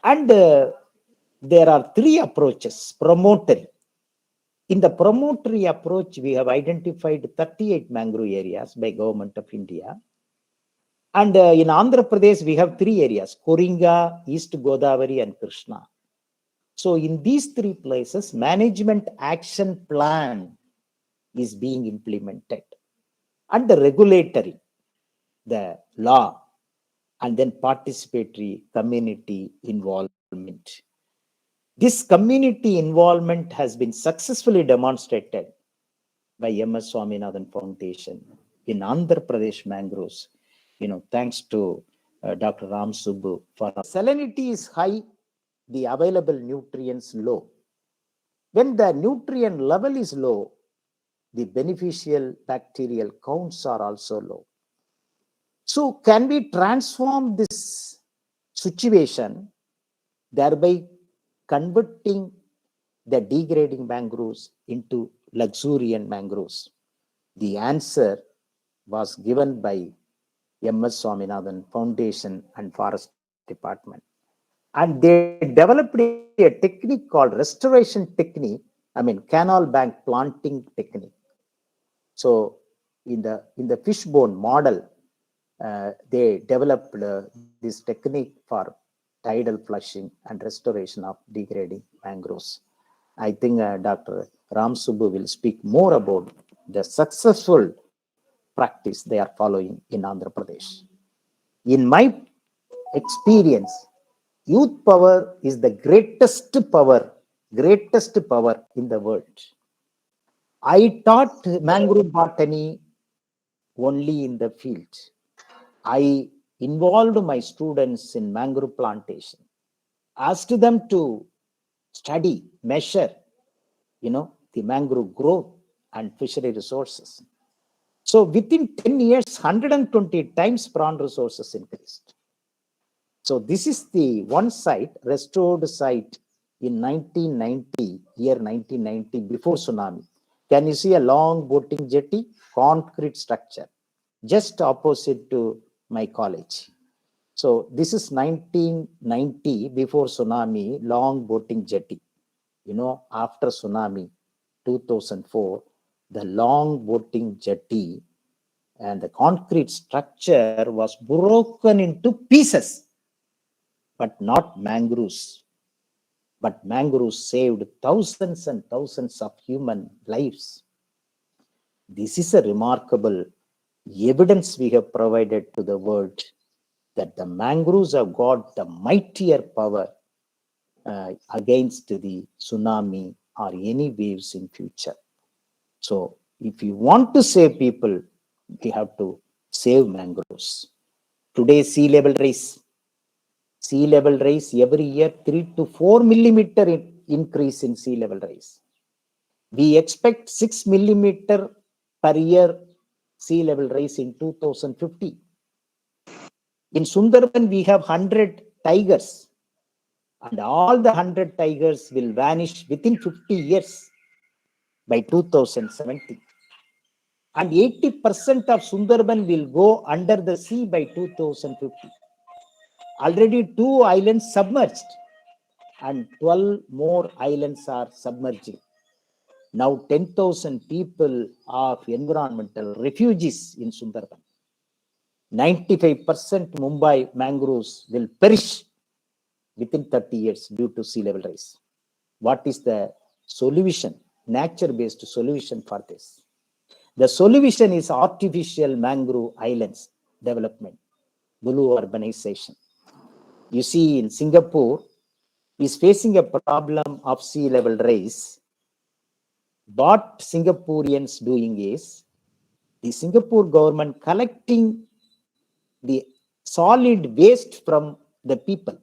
And there are three approaches, promotory. In the promotory approach, we have identified 38 mangrove areas by Government of India. And in Andhra Pradesh, we have three areas, Koringa, East Godavari and Krishna. So in these three places, management action plan is being implemented. And the regulatory, the law, and then participatory community involvement. This community involvement has been successfully demonstrated by MS Swaminathan Foundation in Andhra Pradesh mangroves, thanks to Dr. Ram Subbu. For salinity is high, the available nutrients low. When the nutrient level is low, the beneficial bacterial counts are also low. So can we transform this situation, thereby converting the degrading mangroves into luxuriant mangroves? The answer was given by M.S. Swaminathan Foundation and Forest Department. And they developed a technique called restoration technique, canal bank planting technique. So in the fishbone model, they developed this technique for tidal flushing and restoration of degrading mangroves. I think Dr. Ram Subbu will speak more about the successful practice they are following in Andhra Pradesh. In my experience, youth power is the greatest power in the world. I taught mangrove botany only in the field. I involved my students in mangrove plantation, asked them to study, measure, the mangrove growth and fishery resources. So within 10 years, 120 times prawn resources increased. So this is the one site, restored site in 1990, before tsunami. Can you see a long boating jetty, concrete structure, just opposite to my college? So this is 1990, before tsunami, long boating jetty. After tsunami, 2004, the long boating jetty and the concrete structure was broken into pieces, but not mangroves. But mangroves saved thousands and thousands of human lives. This is a remarkable evidence we have provided to the world that the mangroves have got the mightier power against the tsunami or any waves in future. So if you want to save people, we have to save mangroves. Today, sea level rise every year, 3 to 4 millimeter increase in sea level rise. We expect 6 millimeter per year sea level rise in 2050. In Sundarbans, we have 100 tigers, and all the 100 tigers will vanish within 50 years by 2070. And 80% of Sundarban will go under the sea by 2050. Already 2 islands submerged, and 12 more islands are submerging. Now 10,000 people are environmental refugees in Sundarban. 95% Mumbai mangroves will perish within 30 years due to sea level rise. What is the solution, nature-based solution for this? The solution is artificial mangrove islands development, blue urbanization. You see, in Singapore is facing a problem of sea level rise. What Singaporeans doing is, the Singapore government collecting the solid waste from the people.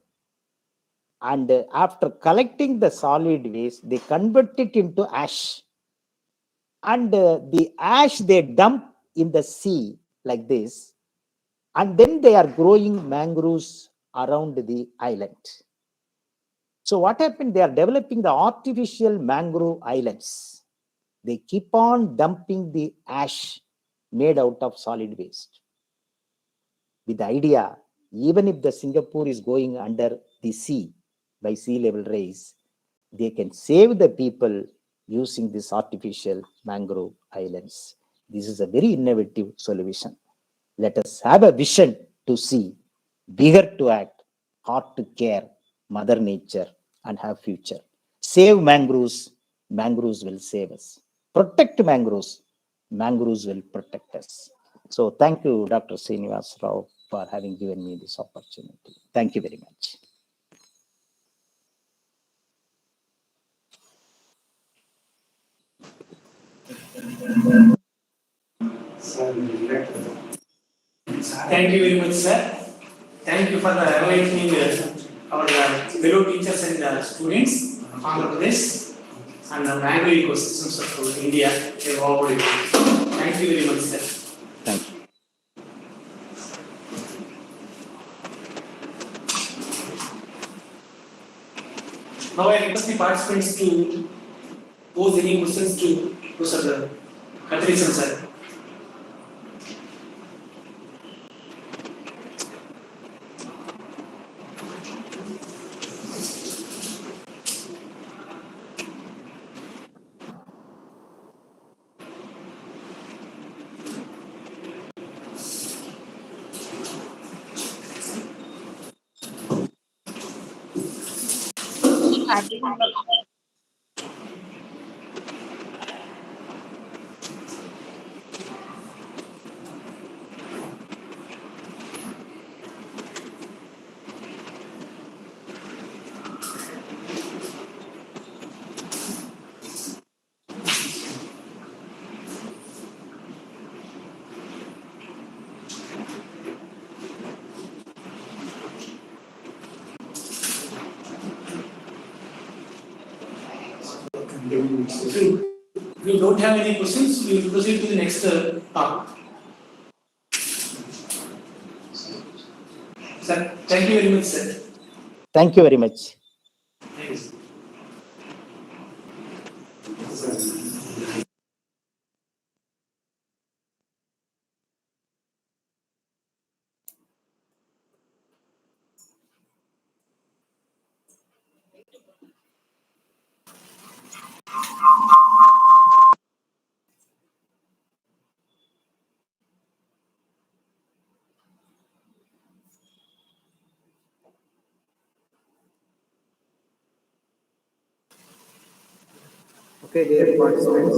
And after collecting the solid waste, they convert it into ash. And the ash they dump in the sea like this. And then they are growing mangroves around the island. So what happened? They are developing the artificial mangrove islands. They keep on dumping the ash made out of solid waste. With the idea, even if the Singapore is going under the sea by sea level rise, they can save the people using this artificial mangrove islands. This is a very innovative solution. Let us have a vision to see, bigger to act, heart to care, Mother Nature, and have future. Save mangroves, mangroves will save us. Protect mangroves, mangroves will protect us. So thank you, Dr. Srinivas Rao, for having given me this opportunity. Thank you very much. Thank you very much, sir. Thank you for the enlightening our fellow teachers and students of Andhra Pradesh and the mangrove ecosystems of India. Thank you very much, sir. Thank you. Now I request the participants to pose any questions to Professor Kathirison sir. If you don't have any questions, we will proceed to the next talk. Sir, thank you very much, sir. Thank you very much. Thanks. Okay, dear participants.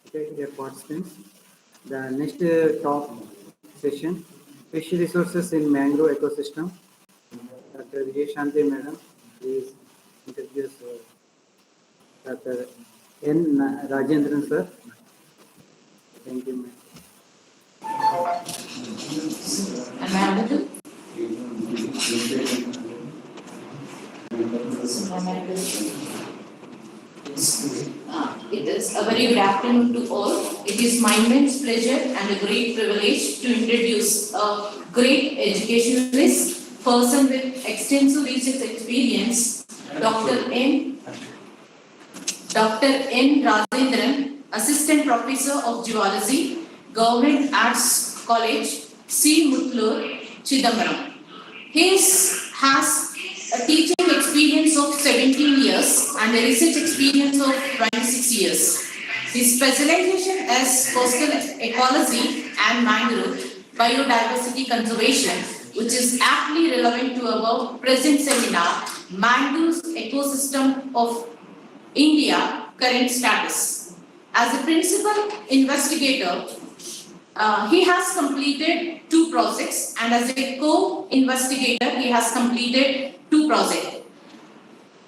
Okay, dear participants. The next talk session, fish resources in mangrove ecosystem. Dr. Vijay Shanti Madam, please introduce Dr. N. Rajendran sir. Thank you, ma'am. Am I audible? Am I audible? It is a very good afternoon to all. It is my immense pleasure and a great privilege to introduce a great educationalist, person with extensive research experience, Dr. N. Rajendran, Assistant Professor of Geology, Government Arts College, C. Mutlur, Chidambaram. He has a teaching experience of 17 years and a research experience of 26 years. His specialization is coastal ecology and mangrove biodiversity conservation, which is aptly relevant to our present seminar, Mangroves Ecosystem of India Current Status. As a principal investigator, he has completed 2 projects, and as a co-investigator, he has completed 2 projects.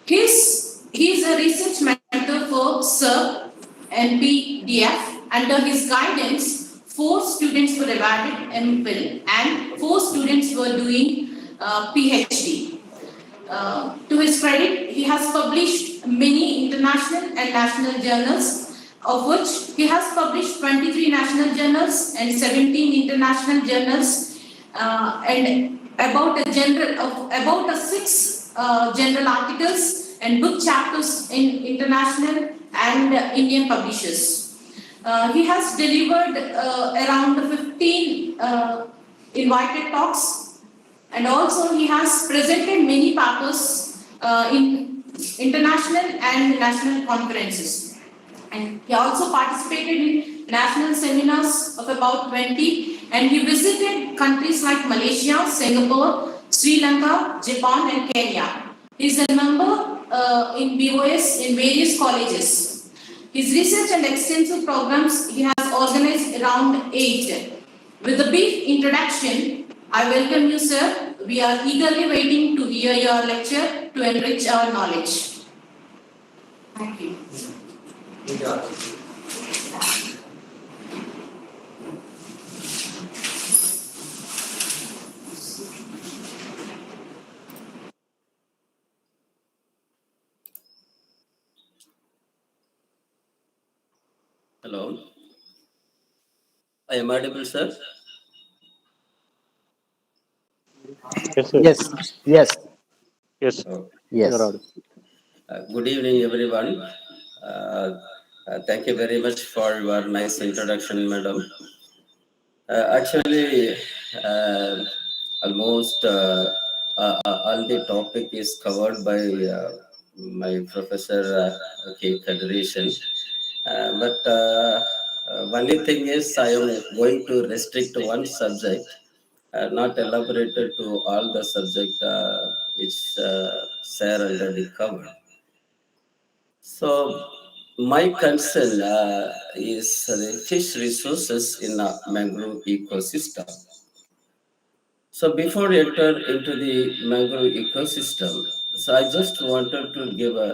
He is a research mentor for SIR NPDF. Under his guidance, 4 students were awarded MPhil and 4 students were doing PhD. To his credit, he has published many international and national journals, of which he has published 23 national journals and 17 international journals, and about a 6 general articles and book chapters in international and Indian publishers. He has delivered around 15 invited talks, and also he has presented many papers in international and national conferences. And he also participated in national seminars of about 20, and he visited countries like Malaysia, Singapore, Sri Lanka, Japan and Kenya. He is a member in BOS in various colleges. His research and extensive programs he has organized around 8. With a brief introduction, I welcome you, sir. We are eagerly waiting to hear your lecture to enrich our knowledge. Thank you. Hello. I am audible, sir. Yes, sir. Yes, yes, Yes, Oh. yes. you're audible. Good evening, everyone. Thank you very much for your nice introduction, madam. Actually, almost all the topic is covered by my professor Federation. But only thing is, I am going to restrict to one subject, not elaborated to all the subject which Sir already covered. So my concern is the fish resources in a mangrove ecosystem. So before enter into the mangrove ecosystem, so I just wanted to give a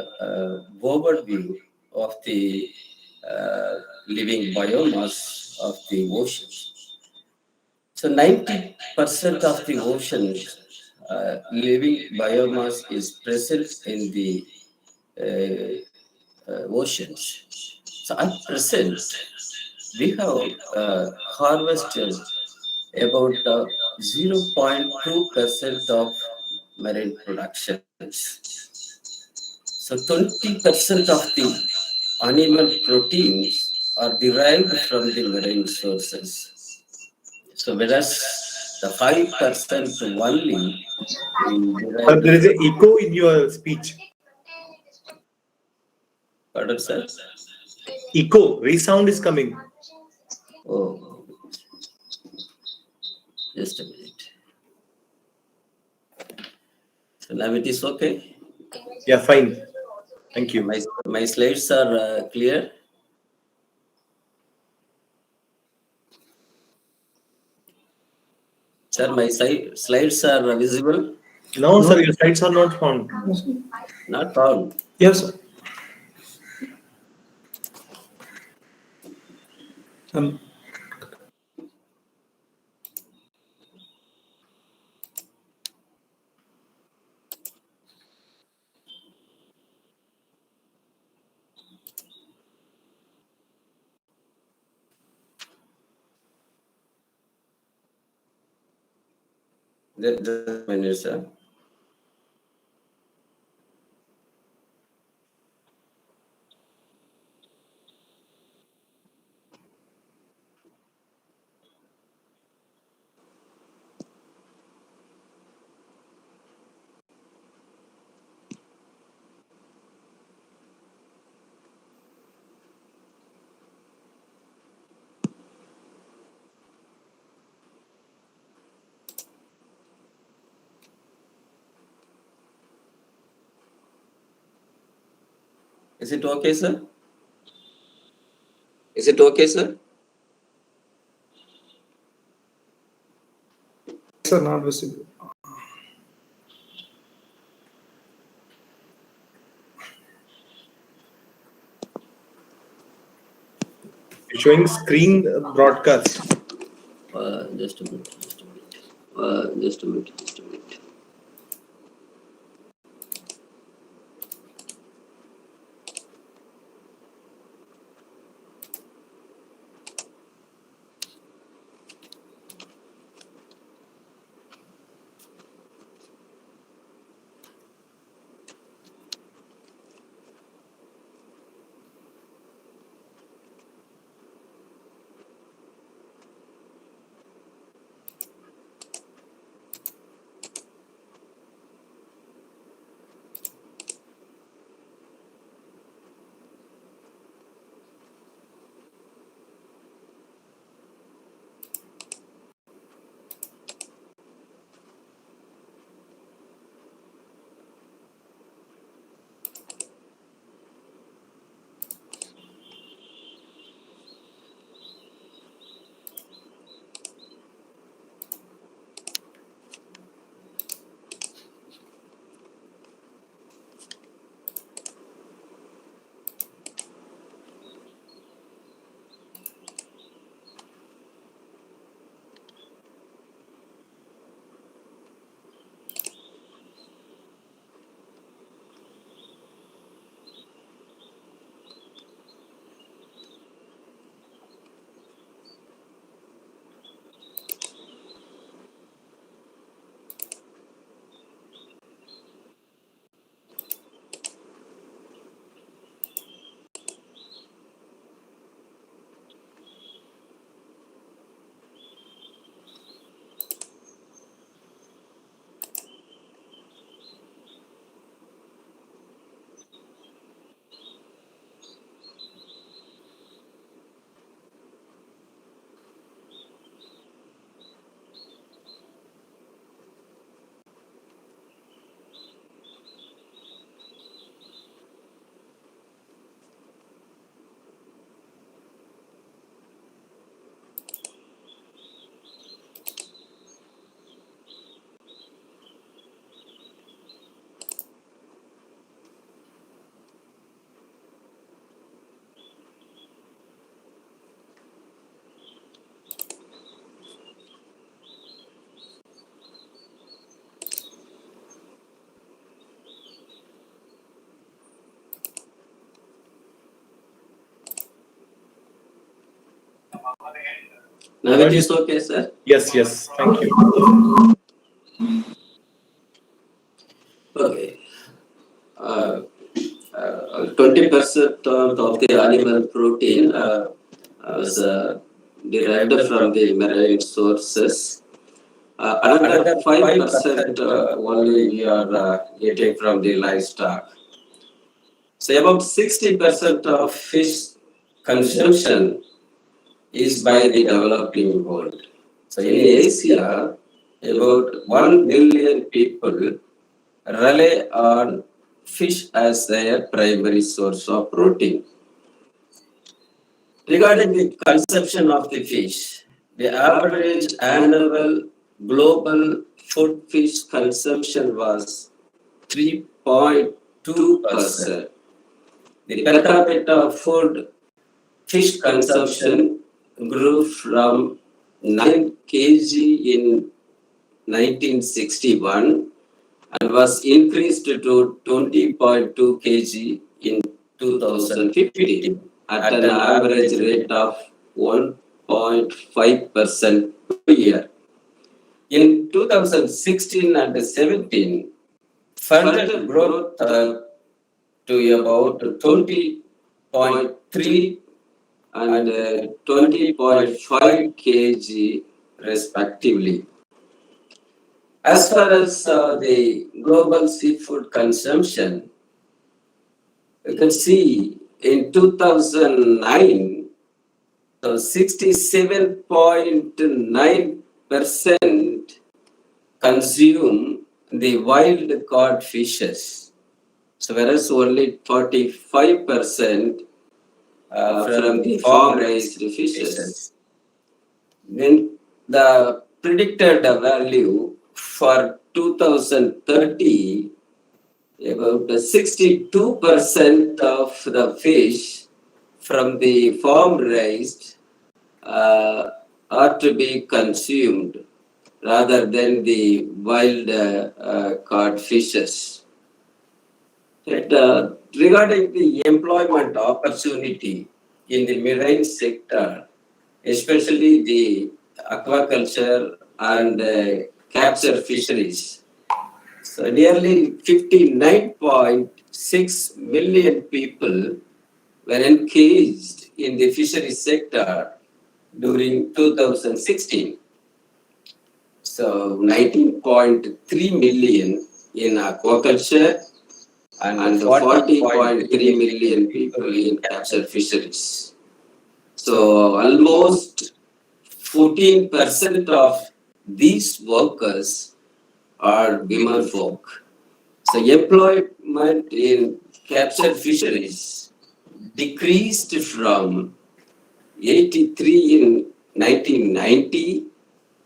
overview of the living biomass of the oceans. So 90% of the oceans living biomass is present in the oceans. So at present, we have harvested about 0.2% of marine productions. So 20% of the animal proteins are derived from the marine sources. So whereas the 5% only derived. There is an echo in your speech. Pardon, sir? Echo, resound is coming. Oh, just a minute. So now it is okay. Yeah, fine. Thank you. My slides are clear. Sir, my slides are visible. No, sir, your slides are not found. Not found. Yes, sir. Um, Just a minute, sir. Is it okay, sir? Is it okay, sir? sir, not visible. You're showing screen broadcast. Just a minute. Just a minute. Now it is okay, sir? Yes, yes. Thank you. Okay. 20% of the animal protein was derived from the marine sources. Another 5% only we are getting from the livestock. So about 60% of fish consumption is by the developing world. So in Asia, about 1 billion people rely on fish as their primary source of protein. Regarding the consumption of the fish, the average annual global food fish consumption was 3.2%. The per capita food fish consumption grew from 9 kg in 1961 and was increased to 20.2 kg in 2015 at an average rate of 1.5% per year. In 2016 and 17, further growth to about 20.3 and 20.5 kg respectively. As far as the global seafood consumption, you can see in 2009, so 67.9% consume the wild caught fishes. So whereas only 45% from the farm-raised fishes. Then the predicted value for 2030, about 62% of the fish from the farm-raised are to be consumed rather than the wild caught fishes. Regarding the employment opportunity in the marine sector, especially the aquaculture and capture fisheries, so nearly 59.6 million people were engaged in the fishery sector during 2016. So 19.3 million in aquaculture and 40.3 million people in capture fisheries. So almost 14% of these workers are women folk. So employment in capture fisheries decreased from 83 in 1990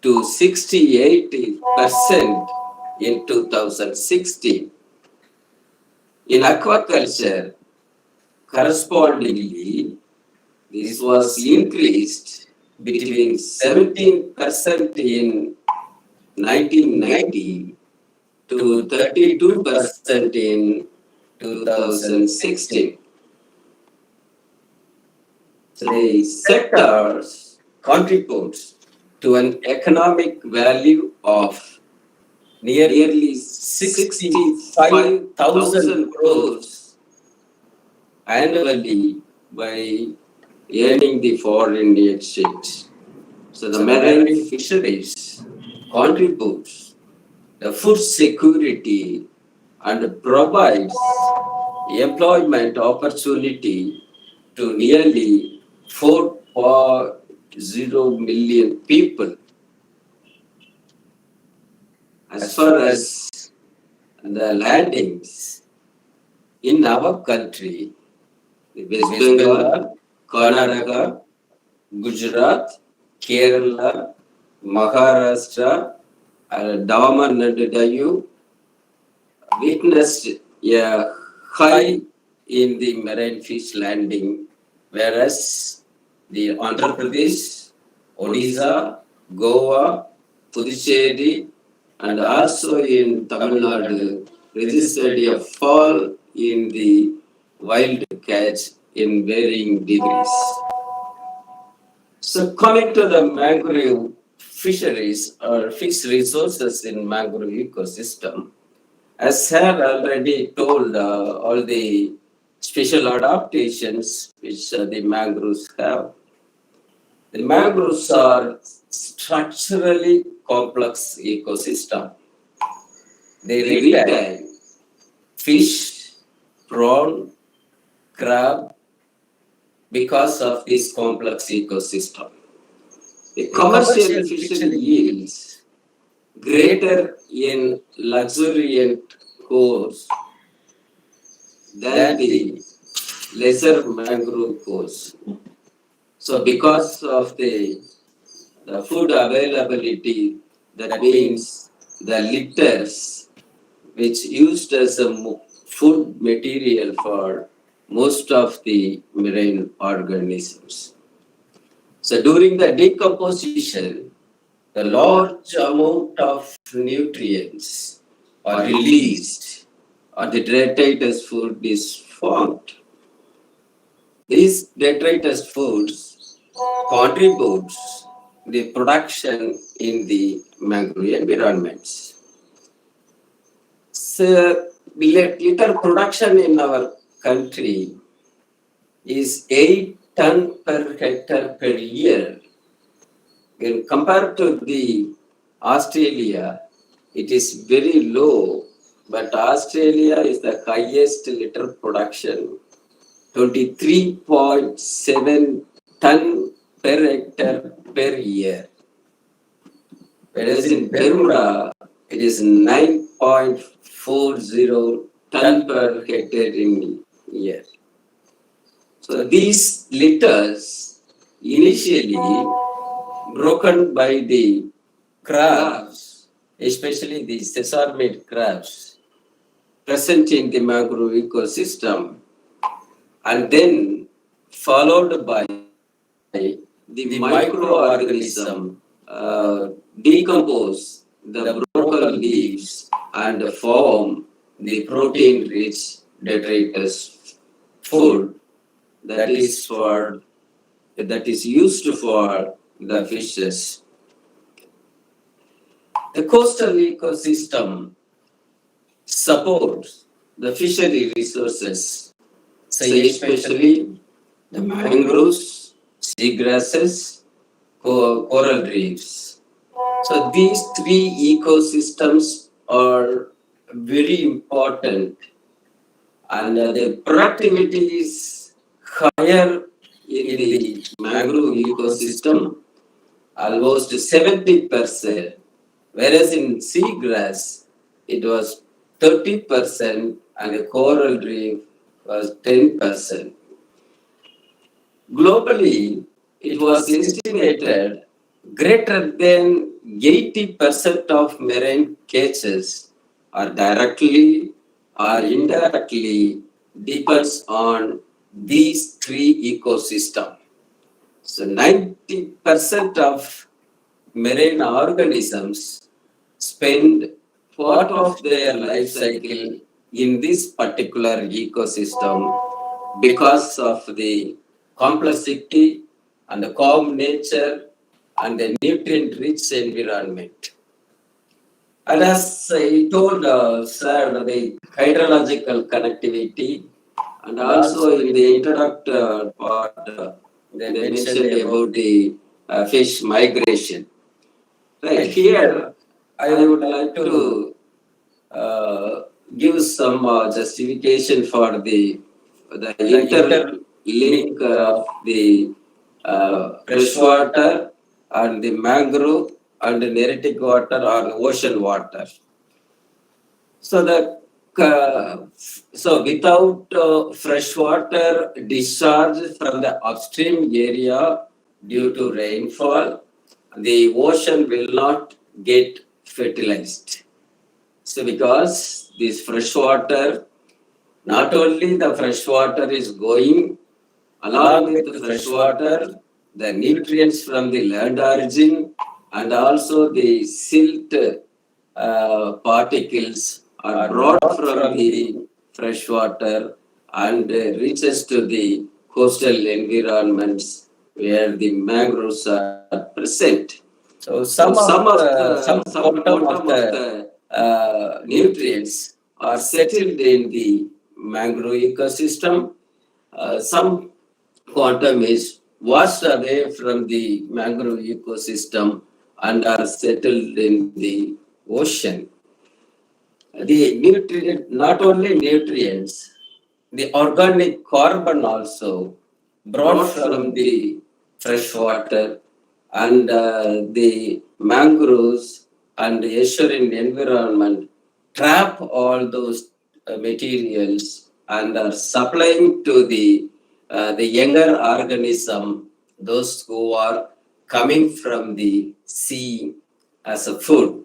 to 68% in 2016. In aquaculture, correspondingly, this was increased between 17% in 1990 to 32% in 2016. So the sectors contributes to an economic value of nearly 65,000 crores annually by earning the foreign exchange. So the marine fisheries contributes the food security and provides employment opportunity to nearly 4.0 million people. As far as the landings in our country, West Bengal, Karnataka, Gujarat, Kerala, Maharashtra, Daman and Dayu witnessed a high in the marine fish landing, whereas the Andhra Pradesh, Odisha, Goa, Puducherry, and also in Tamil Nadu registered a fall in the wild catch in varying degrees. So coming to the mangrove fisheries or fish resources in mangrove ecosystem, as Sir already told, all the special adaptations which the mangroves have. The mangroves are structurally complex ecosystem. They retain fish, prawn, crab because of this complex ecosystem. The commercial fishery yields greater in luxuriant cores than the lesser mangrove cores. So because of the food availability, that means the litters which used as a food material for most of the marine organisms. So during the decomposition, the large amount of nutrients are released or the detritus food is formed. These detritus foods contributes the production in the mangrove environments. So litter production in our country is 8 ton per hectare per year. When compared to the Australia, it is very low, but Australia is the highest litter production, 23.7 ton per hectare per year. Whereas in Bermuda, it is 9.40 ton per hectare in year. So these litters initially broken by the crabs, especially the sesame crabs present in the mangrove ecosystem, and then followed by the microorganism decompose the broken leaves and form the protein-rich detritus food that is used for the fishes. The coastal ecosystem supports the fishery resources, say especially the mangroves, seagrasses, coral reefs. So these three ecosystems are very important, and the productivity is higher in the mangrove ecosystem, almost 70%, whereas in seagrass it was 30% and the coral reef was 10%. Globally, it was estimated greater than 80% of marine catches are directly or indirectly depends on these three ecosystems. So 90% of marine organisms spend part of their life cycle in this particular ecosystem because of the complexity and the calm nature and the nutrient-rich environment. And as I told Sir, the hydrological connectivity, and also in the introductory part, they mentioned about the fish migration. Right here, I would like to give some justification for the interlink of the freshwater and the mangrove and the neritic water or the ocean water. So so without freshwater discharge from the upstream area due to rainfall, the ocean will not get fertilized. So because this freshwater, not only the freshwater is going, along with the freshwater, the nutrients from the land origin and also the silt particles are brought from the freshwater and reaches to the coastal environments where the mangroves are present. So some quantum of the nutrients are settled in the mangrove ecosystem. Some quantum is washed away from the mangrove ecosystem and are settled in the ocean. The nutrient, not only nutrients, the organic carbon also brought from the freshwater and the mangroves and the estuarine environment trap all those materials and are supplying to the younger organism, those who are coming from the sea as a food.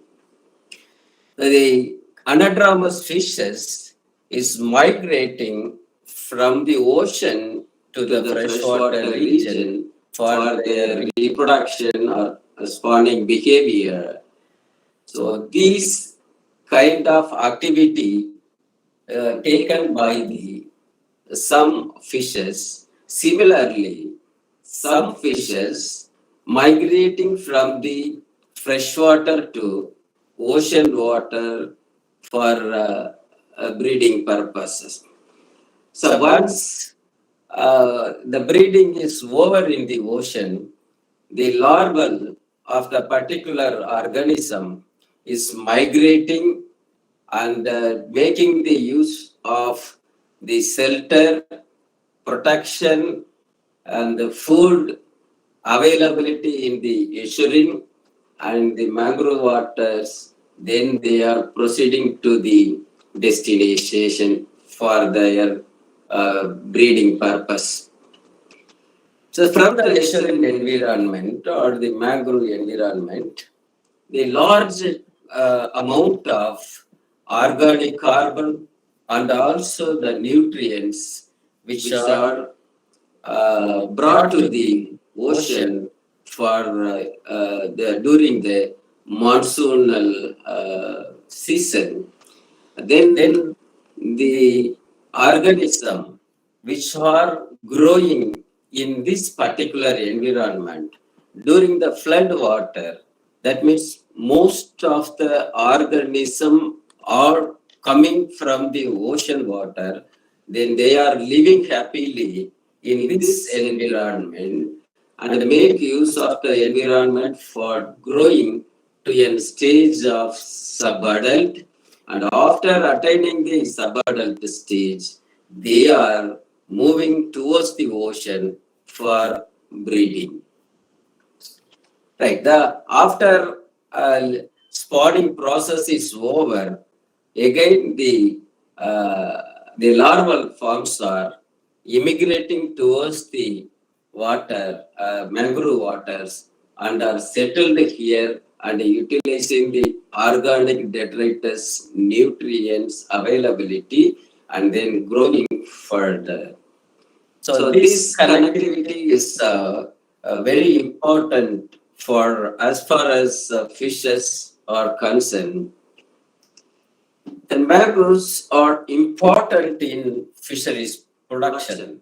The anadromous fishes is migrating from the ocean to the freshwater region for their reproduction or spawning behavior. So these kind of activity taken by the some fishes. Similarly, some fishes migrating from the freshwater to ocean water for breeding purposes. So once the breeding is over in the ocean, the larval of the particular organism is migrating and making the use of the shelter, protection, and the food availability in the estuarine and the mangrove waters. Then they are proceeding to the destination for their breeding purpose. So from the estuarine environment or the mangrove environment, the large amount of organic carbon and also the nutrients which are brought to the ocean for during the monsoonal season. Then the organism which are growing in this particular environment during the flood water, that means most of the organism are coming from the ocean water, then they are living happily in this environment and make use of the environment for growing to a stage of subadult. And after attaining the subadult stage, they are moving towards the ocean for breeding. Right. After spawning process is over, again the larval forms are immigrating towards the water, mangrove waters, and are settled here and utilizing the organic detritus nutrients availability and then growing further. So this connectivity is very important for as far as fishes are concerned. The mangroves are important in fisheries production.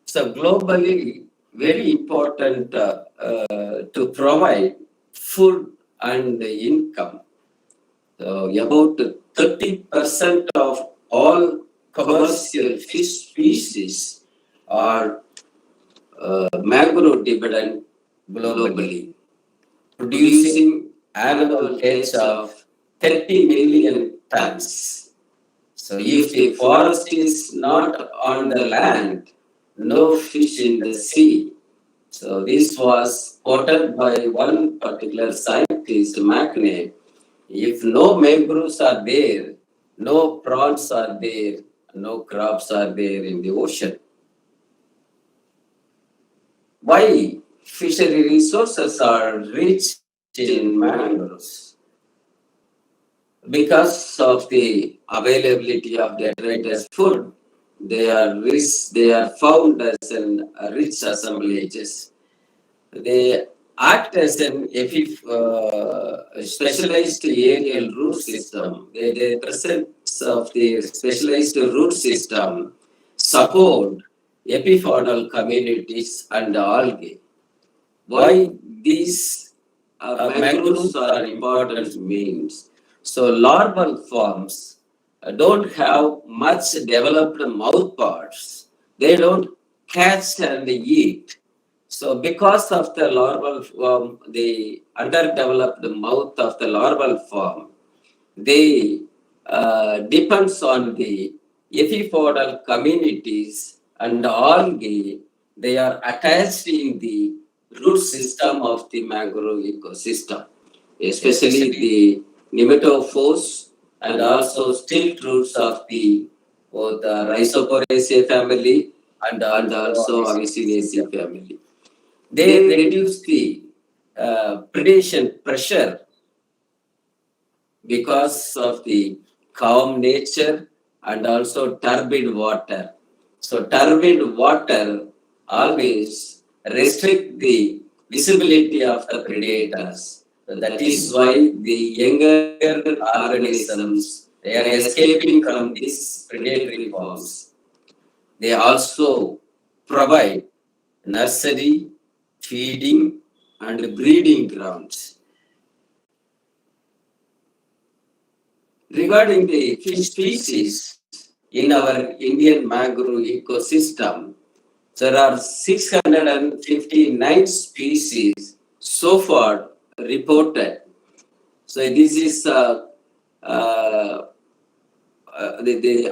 So globally, very important to provide food and income. So about 30% of all commercial fish species are mangrove dependent globally, producing annual catch of 30 million tons. So if the forest is not on the land, no fish in the sea. So this was quoted by one particular scientist, McNay. If no mangroves are there, no prawns are there, no crabs are there in the ocean. Why fishery resources are rich in mangroves? Because of the availability of detritus food, they are rich, they are found as an rich assemblages. They act as an specialized aerial root system. The presence of the specialized root system support epifaunal communities and algae. why these mangroves are important means, so larval forms don't have much developed mouth parts. They don't catch and eat. So because of the larval form, the underdeveloped mouth of the larval form, they depends on the epipodal communities and algae. They are attached in the root system of the mangrove ecosystem, especially the nematophores and also stilt roots of the both the Rhizoporaceae family and also Avicennaceae family. They reduce the predation pressure because of the calm nature and also turbid water. So turbid water always restrict the visibility of the predators. So that is why the younger organisms, they are escaping from these predatory forms. They also provide nursery, feeding, and breeding grounds. Regarding the fish species in our Indian mangrove ecosystem, there are 659 species so far reported. So this is the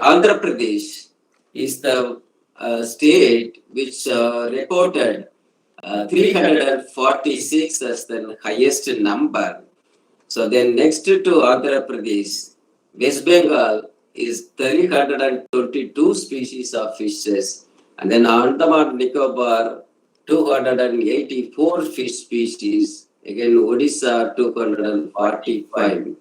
Andhra Pradesh is the state which reported 346 as the highest number. So then next to Andhra Pradesh, West Bengal is 322 species of fishes, and then Andaman Nicobar 284 fish species, again Odisha 245.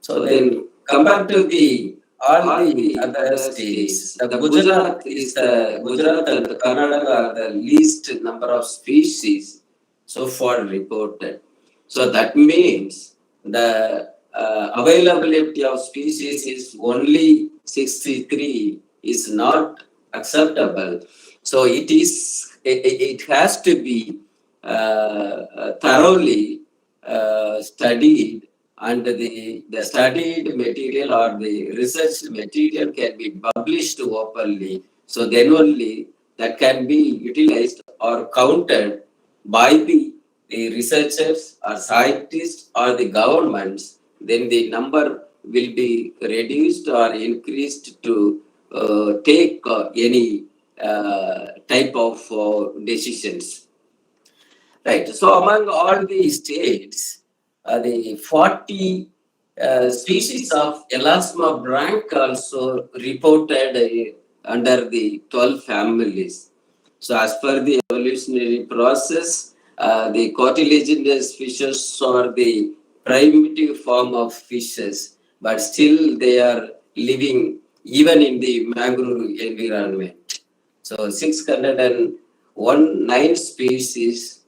So then compared to the all the other states, the Gujarat and Karnataka are the least number of species so far reported. So that means the availability of species is only 63 is not acceptable. So it has to be thoroughly studied, and the studied material or the research material can be published openly. So then only that can be utilized or counted by the researchers or scientists or the governments. Then the number will be reduced or increased to take any type of decisions. Right. So among all the states, the 40 species of Elasma branch also reported under the 12 families. So as per the evolutionary process, the cartilaginous fishes are the primitive form of fishes, but still they are living even in the mangrove environment. So 619 species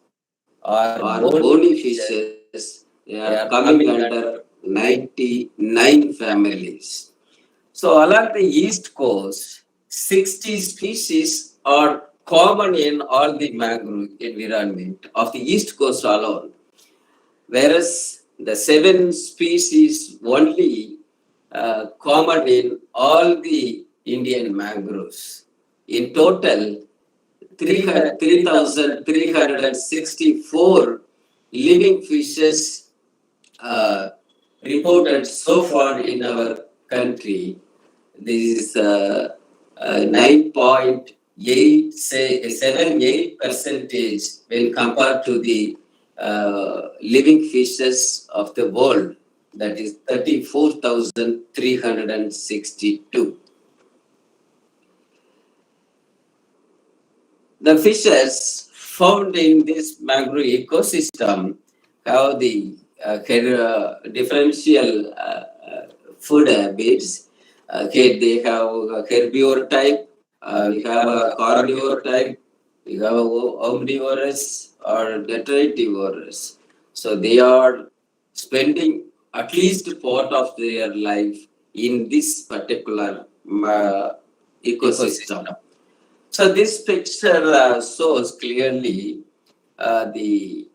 are bony fishes. They are coming under 99 families. So along the east coast, 60 species are common in all the mangrove environment of the east coast alone, whereas the 7 species only common in all the Indian mangroves. In total, 3,364 living fishes reported so far in our country. This is 9.78% when compared to the living fishes of the world, that is 34,362. The fishes found in this mangrove ecosystem have the differential food habits. They have a herbivore type, we have a carnivore type, we have a omnivorous or detritivorous. So they are spending at least part of their life in this particular ecosystem. So this picture shows clearly the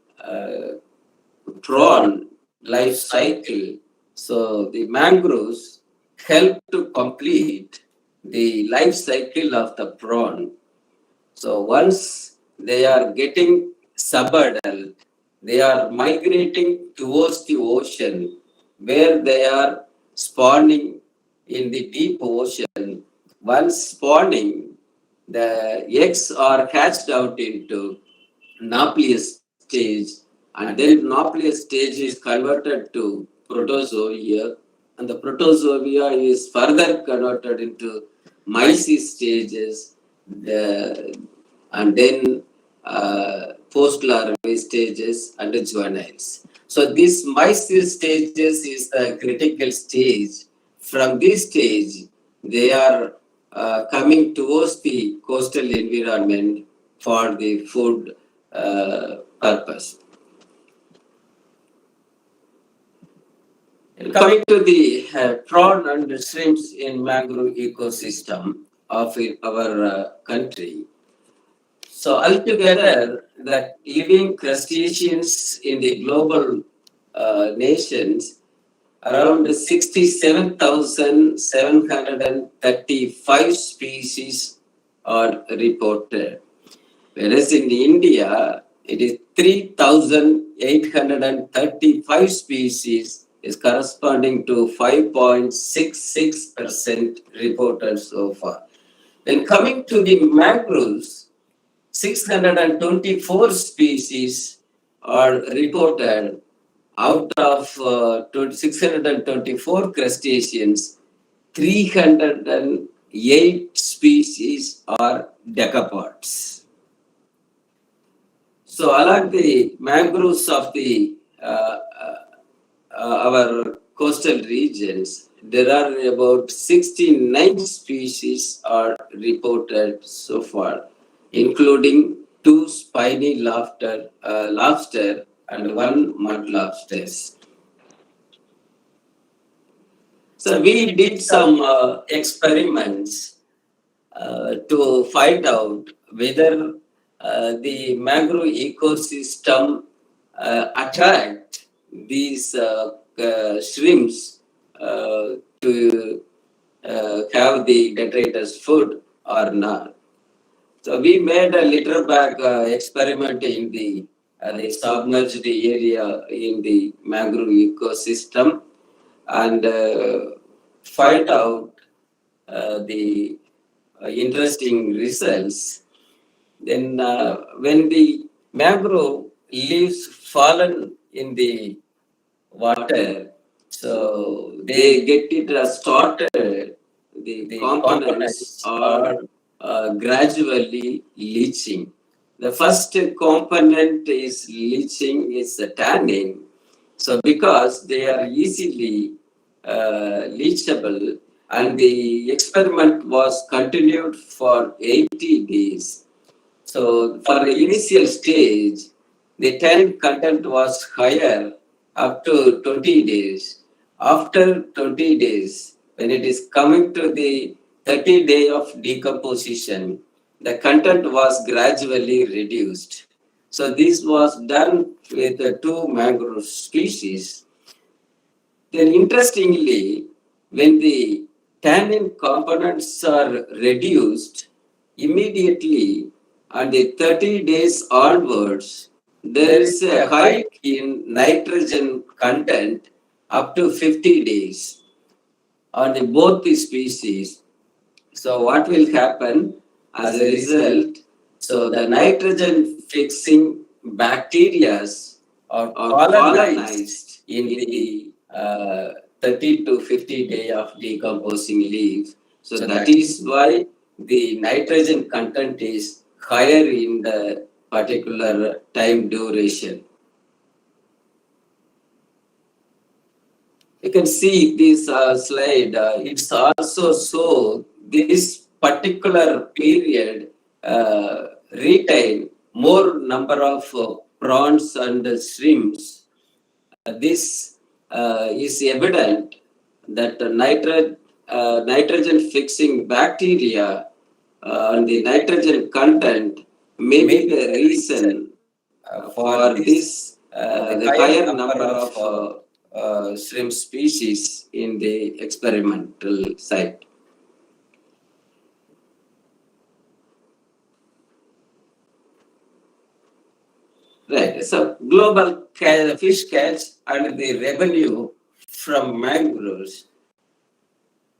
prawn life cycle. So the mangroves help to complete the life cycle of the prawn. So once they are getting subadult, they are migrating towards the ocean where they are spawning in the deep ocean. Once spawning, the eggs are hatched out into nauplius stage, and then nauplius stage is converted to protozoa, and the protozoa is further converted into mysis stages, and then post-larvae stages and juveniles. So this mysis stages is the critical stage. From this stage, they are coming towards the coastal environment for the food purpose. Coming to the prawn and shrimps in mangrove ecosystem of our country. So altogether, the living crustaceans in the global nations, around 67,735 species are reported. Whereas in India, it is 3,835 species, is corresponding to 5.66% reported so far. When coming to the mangroves, 624 species are reported. Out of 624 crustaceans, 308 species are decapods. So along the mangroves of the our coastal regions, there are about 69 species are reported so far, including 2 spiny lobster and 1 mud lobsters. So we did some experiments to find out whether the mangrove ecosystem attract these shrimps to have the detritus food or not. So we made a litter bag experiment in the submerged area in the mangrove ecosystem and find out the interesting results. Then when the mangrove leaves fallen in the water, so they get it started, the components are gradually leaching. The first component is leaching is tannin. So because they are easily leachable, and the experiment was continued for 80 days. So for the initial stage, the tannin content was higher up to 20 days. After 20 days, when it is coming to the 30 day of decomposition, the content was gradually reduced. So this was done with the 2 mangrove species. Then interestingly, when the tannin components are reduced, immediately on the 30 days onwards, there is a hike in nitrogen content up to 50 days on both the species. So what will happen as a result? So the nitrogen fixing bacteria are colonized in the 30 to 50 day of decomposing leaf. So that is why the nitrogen content is higher in the particular time duration. You can see this slide, it's also so this particular period retain more number of prawns and shrimps. This is evident that nitrogen fixing bacteria and the nitrogen content may be the reason for this, the higher number of shrimp species in the experimental site. Right. So global fish catch and the revenue from mangroves.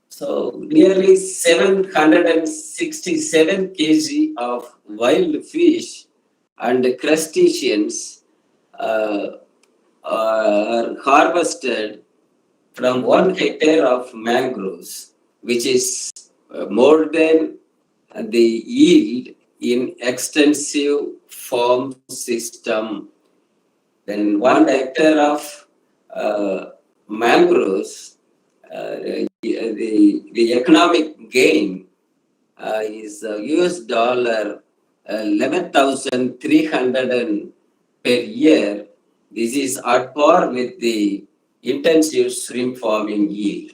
So nearly 767 kg of wild fish and crustaceans are harvested from 1 hectare of mangroves, which is more than the yield in extensive farm system. Then 1 hectare of mangroves, the economic gain is US dollar 11,300 per year. This is at par with the intensive shrimp farming yield,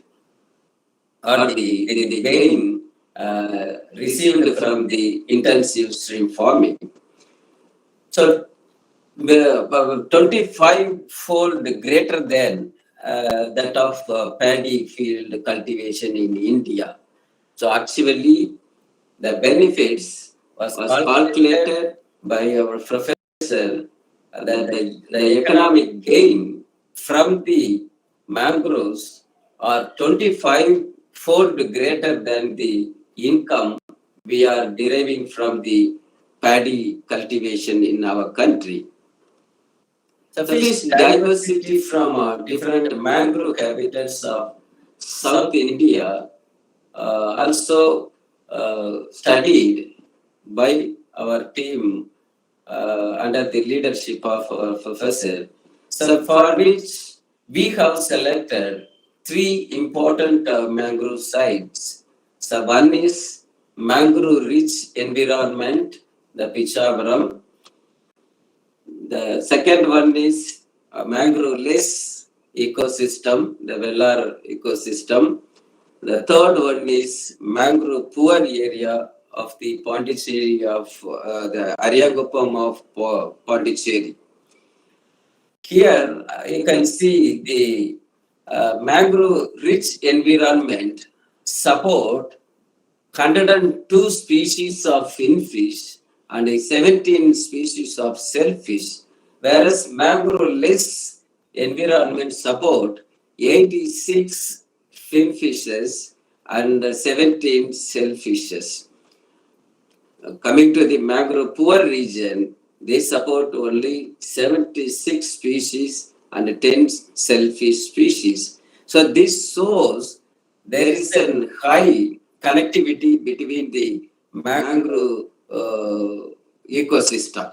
or the gain received from the intensive shrimp farming. So, 25-fold greater than that of paddy field cultivation in India. So, actually, the benefits was calculated by our professor that the economic gain from the mangroves are 25-fold greater than the income we are deriving from the paddy cultivation in our country. The fish diversity from different mangrove habitats of South India also studied by our team under the leadership of our professor. So for which we have selected 3 important mangrove sites. So one is mangrove rich environment, the Pichavaram. The second one is mangrove-less ecosystem, the Velar ecosystem. The third one is mangrove poor area of the Pondicherry of the Ariagopam of Pondicherry. Here you can see the mangrove-rich environment support 102 species of finfish and 17 species of shellfish, whereas mangrove-less environment support 86 finfishes and 17 shellfishes. Coming to the mangrove poor region, they support only 76 species and 10 shellfish species. So this shows there is a high connectivity between the mangrove ecosystem.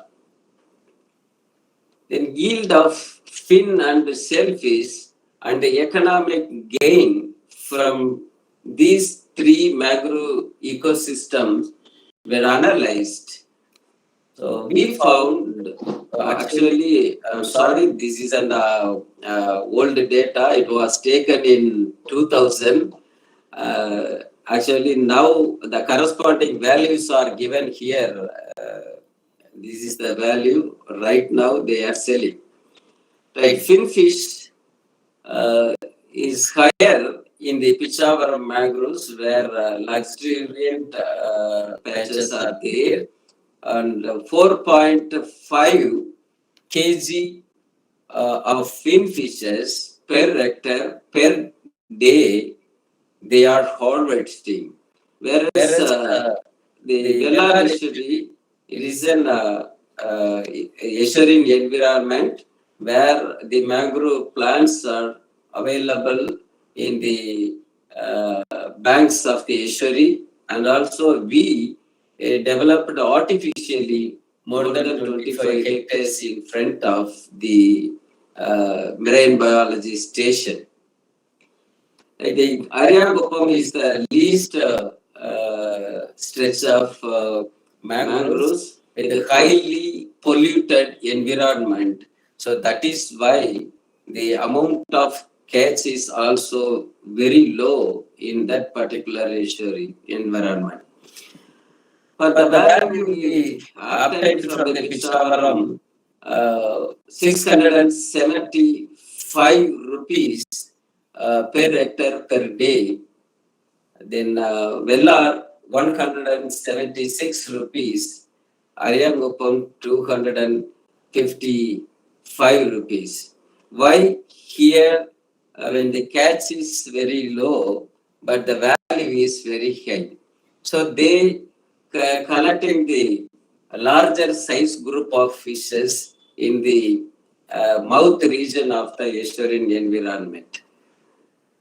Then yield of fin and shellfish and the economic gain from these 3 mangrove ecosystems were analyzed. So we found, actually, I'm sorry, this is an old data. It was taken in 2000. Actually, now the corresponding values are given here. This is the value right now they are selling. Right, finfish is higher in the Pichavaram mangroves where luxuriant patches are there, and 4.5 kg of finfishes per hectare per day they are harvesting. Whereas the Velar estuary, it is an estuarine environment where the mangrove plants are available in the banks of the estuary, and also we developed artificially more than 25 hectares in front of the marine biology station. The Ariagopam is the least stretch of mangroves with a highly polluted environment. So that is why the amount of catch is also very low in that particular estuary environment. But the value we obtained from the Pichavaram 675 rupees per hectare per day. Then Vellar 176 rupees, Ariangupam 255 rupees. Why here when the catch is very low, but the value is very high? So they collecting the larger size group of fishes in the mouth region of the estuarine environment.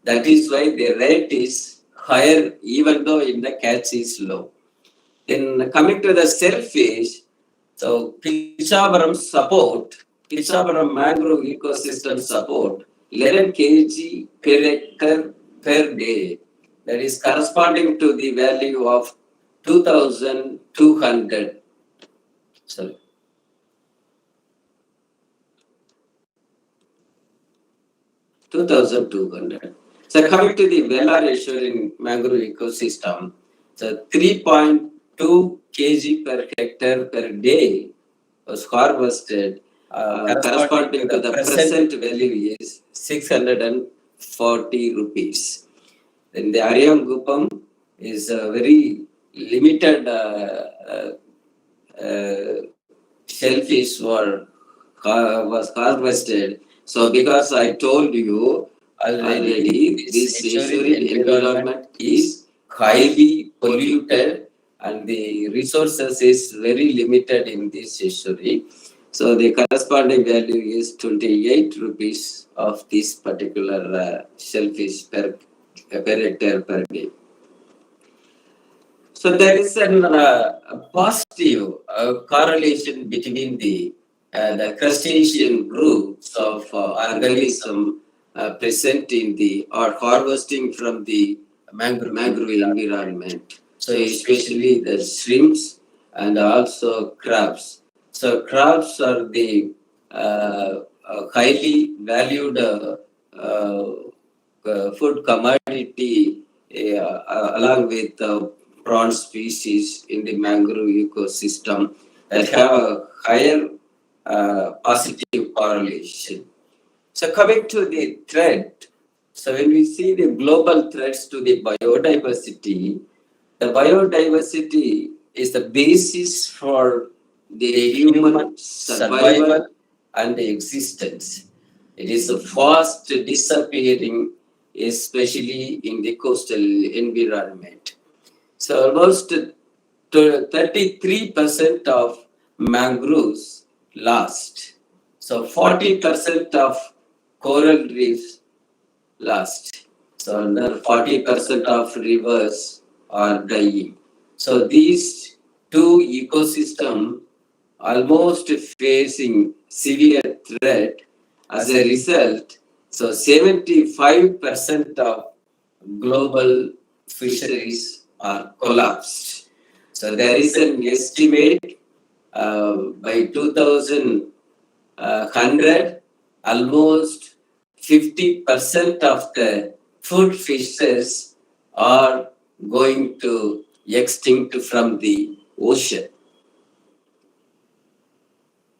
That is why the rate is higher even though in the catch is low. Then coming to the shellfish, so Pichavaram mangrove ecosystem support 11 kg per hectare per day. That is corresponding to the value of 2,200. Sorry. 2,200. So coming to the Vellar estuarine mangrove ecosystem, so 3.2 kg per hectare per day was harvested, corresponding to the present value is 640 rupees. Then the Ariangupam is a very limited shellfish was harvested. So because I told you already, this estuarine environment is highly polluted and the resources is very limited in this estuary. So the corresponding value is 28 rupees of this particular shellfish per hectare per day. So there is a positive correlation between the crustacean groups of organism present in the or harvesting from the mangrove environment. So especially the shrimps and also crabs. So crabs are the highly valued food commodity along with prawn species in the mangrove ecosystem that have a higher positive correlation. So coming to the threat, so when we see the global threats to the biodiversity is the basis for the human survival and existence. It is fast disappearing, especially in the coastal environment. So almost 33% of mangroves lost. So 40% of coral reefs lost. So another 40% of rivers are dying. So these two ecosystems almost facing severe threat. As a result, so 75% of global fisheries are collapsed. So there is an estimate by 2100, almost 50% of the food fishes are going to extinct from the ocean.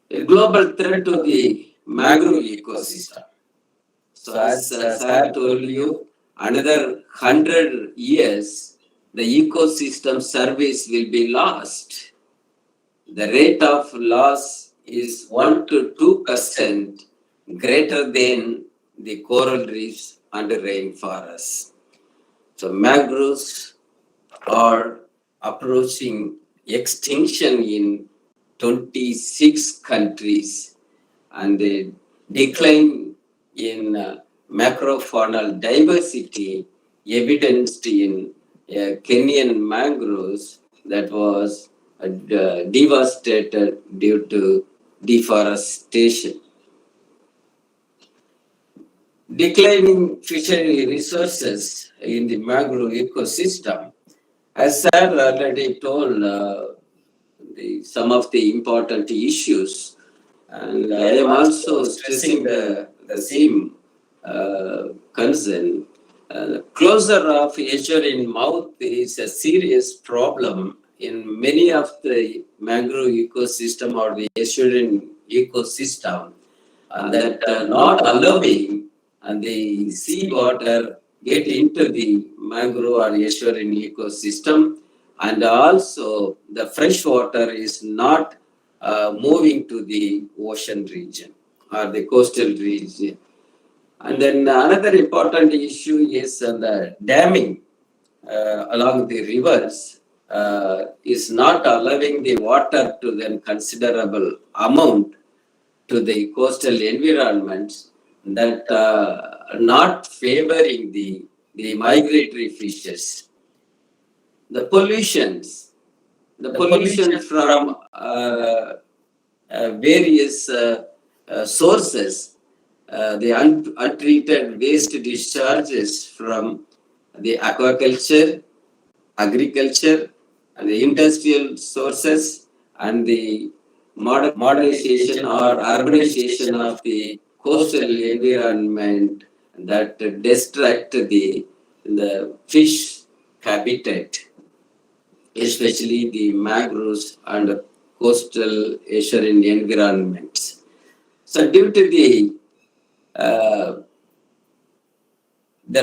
A global threat to the mangrove ecosystem. So as I told you, another 100 years, the ecosystem service will be lost. The rate of loss is 1 to 2% greater than the coral reefs and rainforests. So mangroves are approaching extinction in 26 countries, and the decline in macrofaunal diversity evidenced in Kenyan mangroves that was devastated due to deforestation. Declining fishery resources in the mangrove ecosystem, as Sir already told, some of the important issues, and I am also stressing the same concern. Closure of estuarine mouth is a serious problem in many of the mangrove ecosystem or the estuarine ecosystem, and that not allowing the seawater get into the mangrove or estuarine ecosystem, and also the fresh water is not moving to the ocean region or the coastal region. And then another important issue is the damming along the rivers is not allowing the water to then considerable amount to the coastal environments, that not favoring the migratory fishes. The pollution from various sources, the untreated waste discharges from the aquaculture, agriculture, and the industrial sources, and the modernization or urbanization of the coastal environment that destruct the fish habitat, especially the mangroves and coastal estuarine environments. So due to the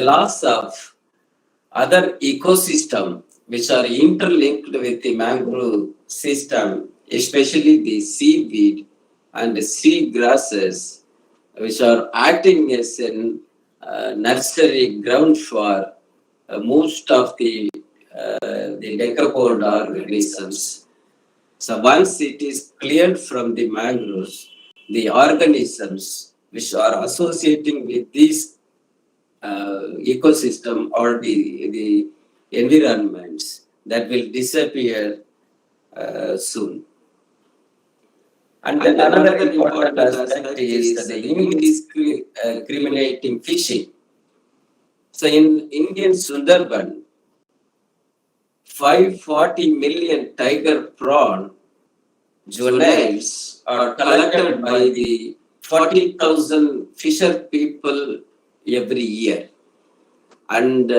loss of other ecosystem which are interlinked with the mangrove system, especially the seaweed and the sea grasses, which are acting as a nursery ground for most of the decapod organisms. So once it is cleared from the mangroves, the organisms which are associating with these ecosystem or the environments, that will disappear soon. And then another important aspect is the indiscriminating fishing. So in Indian Sundarban, 540 million tiger prawn juveniles are collected by the 40,000 fisher people every year, and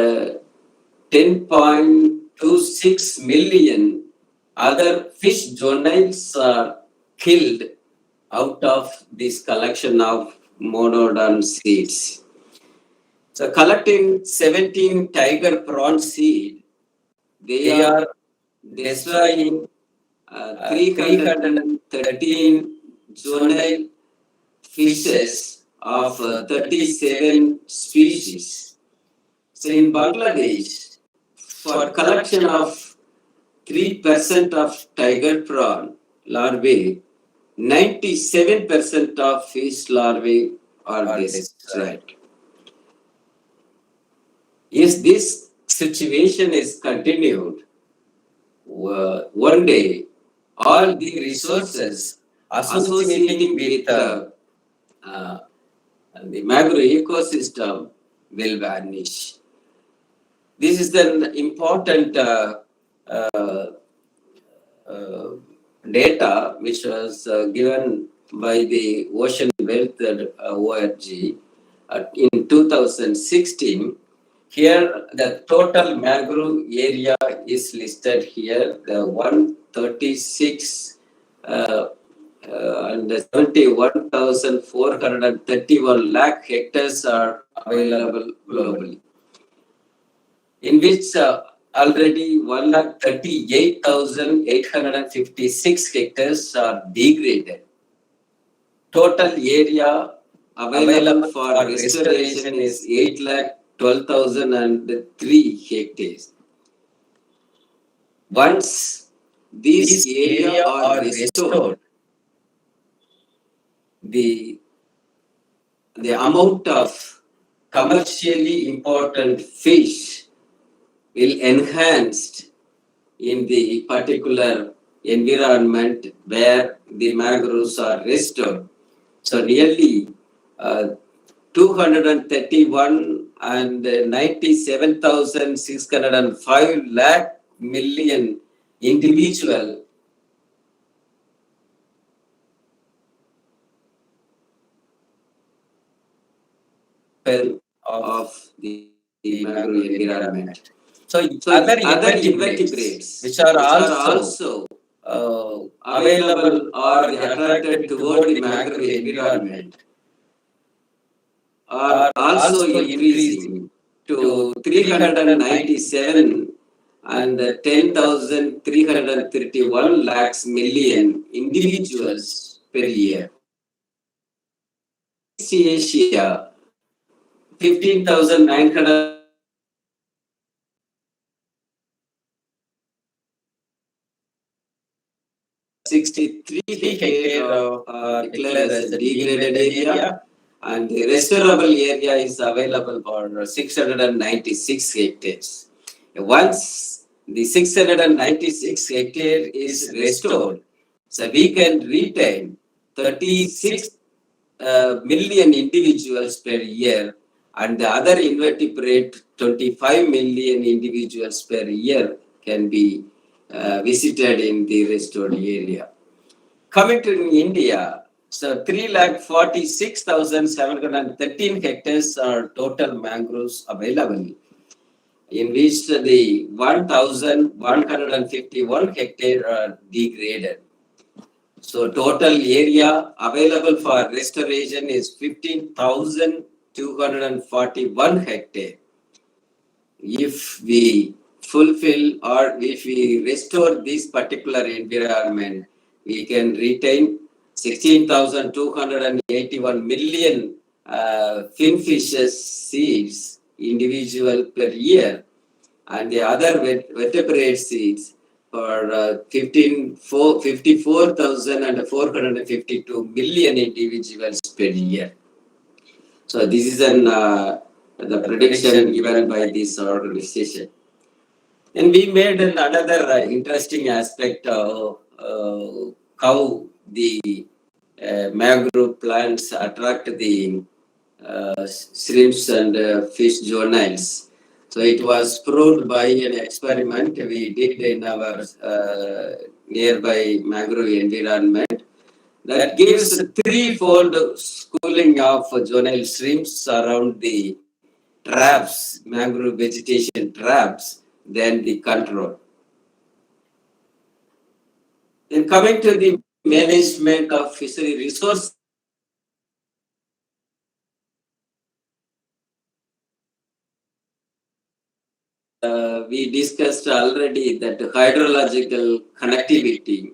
10.26 million other fish juveniles are killed out of this collection of monodon seeds. So collecting 17 tiger prawn seed, they are destroying 313 juvenile fishes of 37 species. So in Bangladesh, for collection of 3% of tiger prawn larvae, 97% of fish larvae are destroyed. If this situation is continued, one day all the resources associating with the mangrove ecosystem will vanish. This is an important data which was given by the Ocean Wealth org in 2016. Here, the total mangrove area is listed here, the 136 and 71,431 lakh hectares are available globally, in which already 138,856 hectares are degraded. Total area available for restoration is 8,12,003 hectares. Once these areas are restored, the amount of commercially important fish will enhanced in the particular environment where the mangroves are restored. So nearly 231 and 97,605 lakh million individual of the mangrove environment. So other invertebrates which are also available or attracted toward the mangrove environment are also increasing to 397 and 10,331 lakhs million individuals per year. East Asia, 15,900 63 hectares declared as a degraded area, and the restorable area is available for 696 hectares. Once the 696 hectare is restored, so we can retain 36 million individuals per year, and the other invertebrate 25 million individuals per year can be visited in the restored area. Coming to India, so 346,713 hectares are total mangroves available, in which the 1,151 hectares are degraded. So total area available for restoration is 15,241 hectares. If we fulfill or if we restore this particular environment, we can retain 16,281 million finfishes seeds individual per year, and the other vertebrate seeds for 54,452 million individuals per year. So this is the prediction given by this organization. And we made another interesting aspect of how the mangrove plants attract the shrimps and fish juveniles. So it was proved by an experiment we did in our nearby mangrove environment that gives threefold schooling of juvenile shrimps around the traps, mangrove vegetation traps, than the control. Then coming to the management of fishery resources, we discussed already that hydrological connectivity,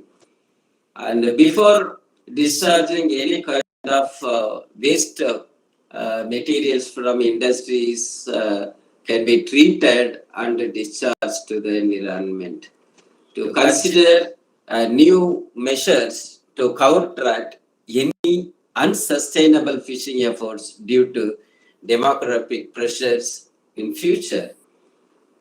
and before discharging any kind of waste materials from industries can be treated and discharged to the environment. To consider new measures to counteract any unsustainable fishing efforts due to demographic pressures in future.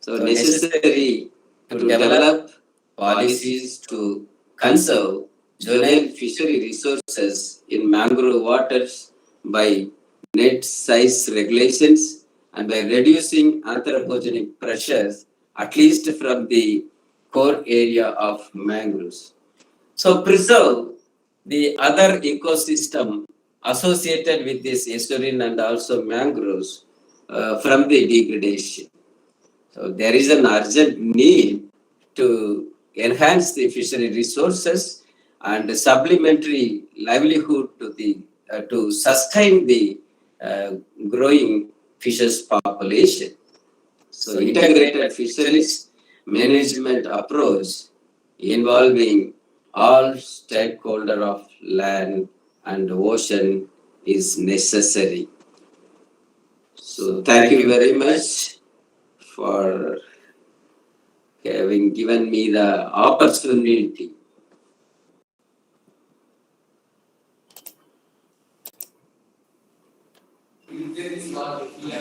So necessary to develop policies to conserve juvenile fishery resources in mangrove waters by net size regulations and by reducing anthropogenic pressures, at least from the core area of mangroves. So preserve the other ecosystem associated with this estuarine and also mangroves from the degradation. So there is an urgent need to enhance the fishery resources and supplementary livelihood to the to sustain the growing fishes population. So integrated fisheries management approach involving all stakeholders of land and ocean is necessary. So thank you very much for having given me the opportunity.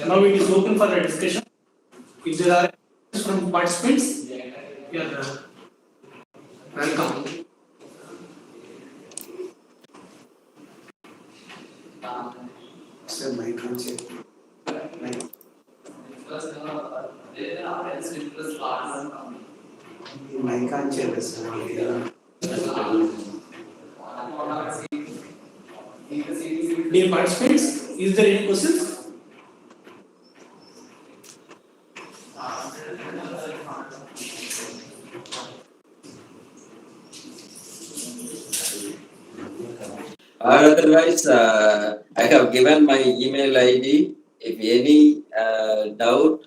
Now it is open for a discussion. If there are questions from participants, you are welcome. Sir, mic on check. Mic on check, sir. Dear participants, is there any questions? Otherwise, I have given my email ID. If any doubt,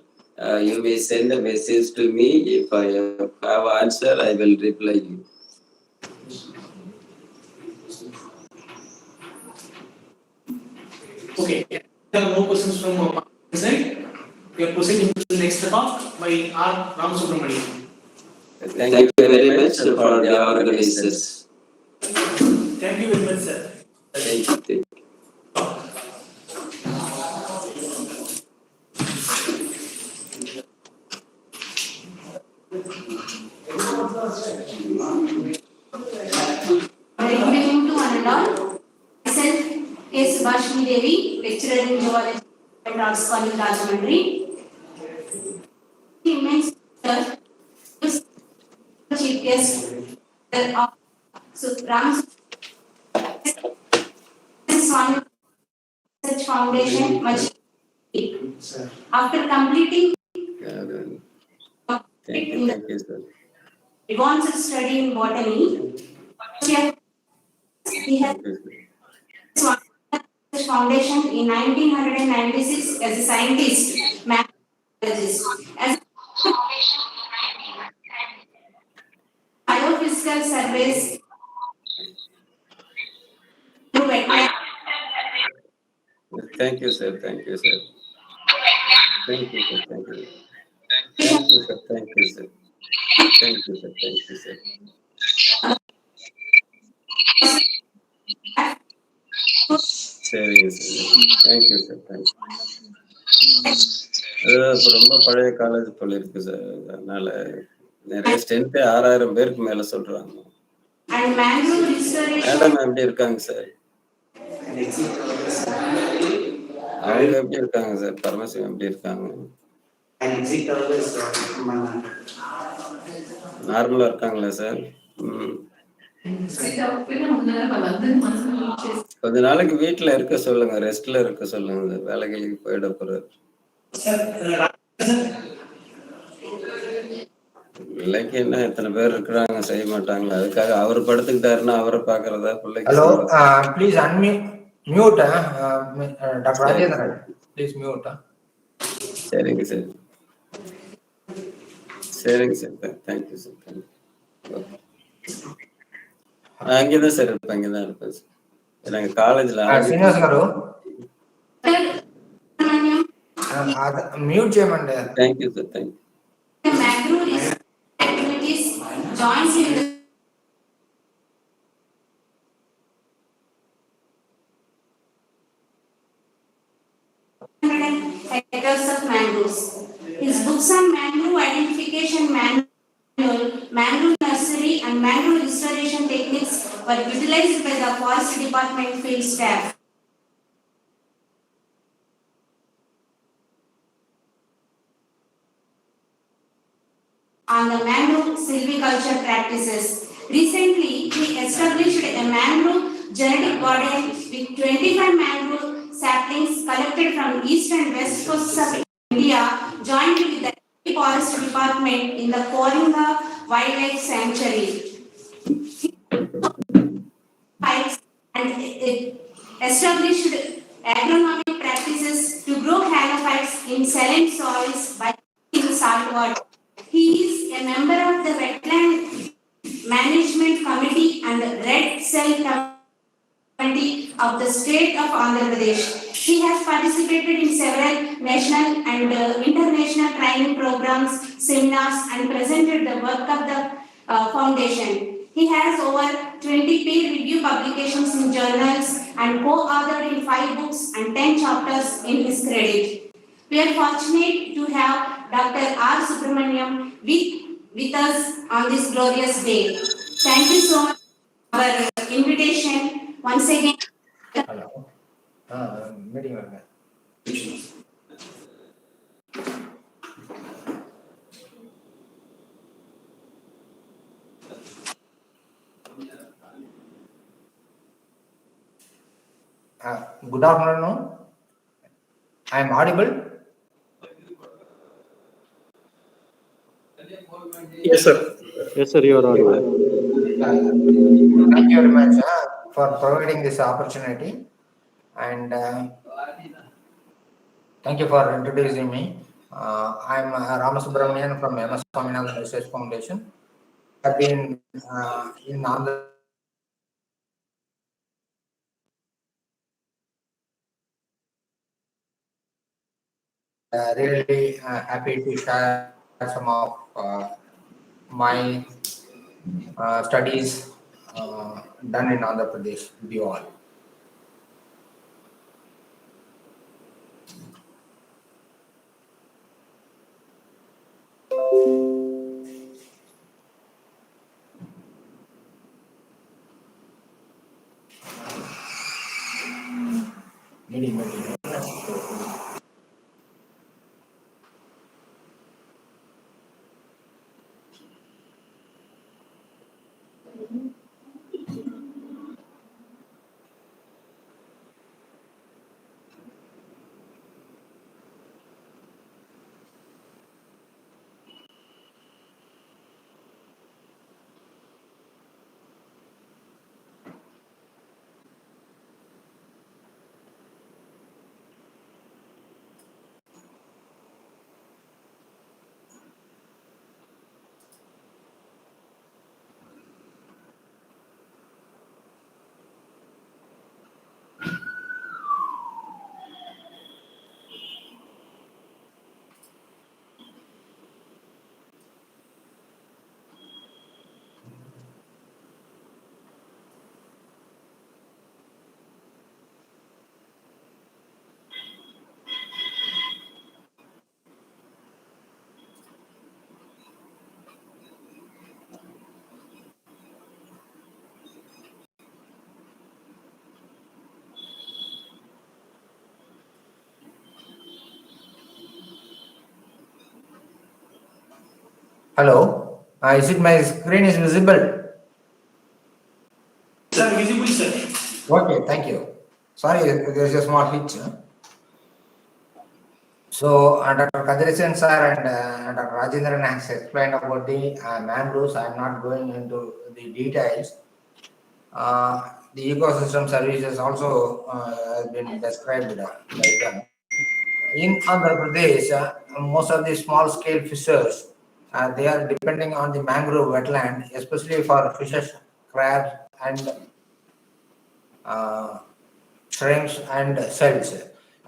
you may send a message to me. If I have answer, I will reply you. Okay, there are no questions from our side. We are proceeding to the next talk by R. Ram Subramanian. Thank you very much for the organizers. Thank you very much, sir. Thank you. Good evening to one and all. Myself, K. Subhashini Devi, lecturer in Zoology at Arts College, Rajahmundry. Immense pleasure to chief guest Ram Swami Research Foundation, Machi. After completing Thank you, sir. advanced study in botany, he has Foundation in 1996 as a scientist, biologist. As biophysical surveys to wetland. Thank you, sir. Thank you, sir. Thank you, sir. Thank you. Thank you, sir. Thank you, sir. Thank you, sir. Thank you, sir. சரிங்க sir. Thank you sir. Thank you. அது ரொம்ப பழைய college போல இருக்கு sir. அதனால நிறைய strength 6000 பேருக்கு மேல சொல்றாங்க. மேடம் எப்படி இருக்காங்க சார்? அவங்க எப்படி இருக்காங்க சார்? பரமசிவம் எப்படி இருக்காங்க? நார்மலா இருக்காங்களா சார்? கொஞ்ச நாளைக்கு வீட்டுல இருக்க சொல்லுங்க, ரெஸ்ட்ல இருக்க சொல்லுங்க. வேலைகளுக்கு போயிட போறாரு. பிள்ளைக்கு என்ன எத்தனை பேர் இருக்கிறாங்க, செய்ய மாட்டாங்களா? அதுக்காக அவர் படுத்துக்கிட்டாருன்னா அவரை பாக்குறதா பிள்ளைக்கு? Hello, please unmute, Dr. Rajendran. Please mute. சரிங்க சார். சரிங்க சார். Thank you sir. தேங்க்யூ. அங்கேதான் சார் இருப்பேன். அங்கேதான் இருப்பேன் சார். நாங்க காலேஜ்ல Srinivas garu. Mute cheyamandi. Thank you sir. Thank you. Mangrove activities joins in the hectares of mangroves. His books on mangrove identification manual, mangrove nursery and mangrove restoration techniques were utilized by the forest department field staff. On the mangrove silviculture practices. Recently, we established a mangrove genetic garden with 25 mangrove saplings collected from east and west coasts of India, joined with the forest department in the Koringa Wildlife Sanctuary. And established agronomic practices to grow halophytes in saline soils by using salt water. He is a member of the Wetland Management Committee and the Red Cell Committee of the state of Andhra Pradesh. He has participated in several national and international training programs, seminars, and presented the work of the foundation. He has over 20 peer review publications in journals and co-authored in 5 books and 10 chapters in his credit. We are fortunate to have Dr. R. Subramaniam with us on this glorious day. Thank you so much for our invitation. Once again. Hello. Meeting வருங்க. Good afternoon. I am audible. Yes, sir. Yes, sir, you are audible. Thank you very much for providing this opportunity. and thank you for introducing me. I'm Ramasubramanian from MS Swaminathan Research Foundation. I've been in Andhra. Really happy to share some of my studies done in Andhra Pradesh with you all. Hello, is it my screen is visible? Sir, visible, sir. Okay, thank you. Sorry, there's a small hitch. So, Dr. Kadrisan sir and Dr. Rajendran has explained about the mangroves. I'm not going into the details. The ecosystem services also has been described by them. In Andhra Pradesh, most of the small-scale fishers, they are depending on the mangrove wetland, especially for fishes, crabs, and shrimps and shells.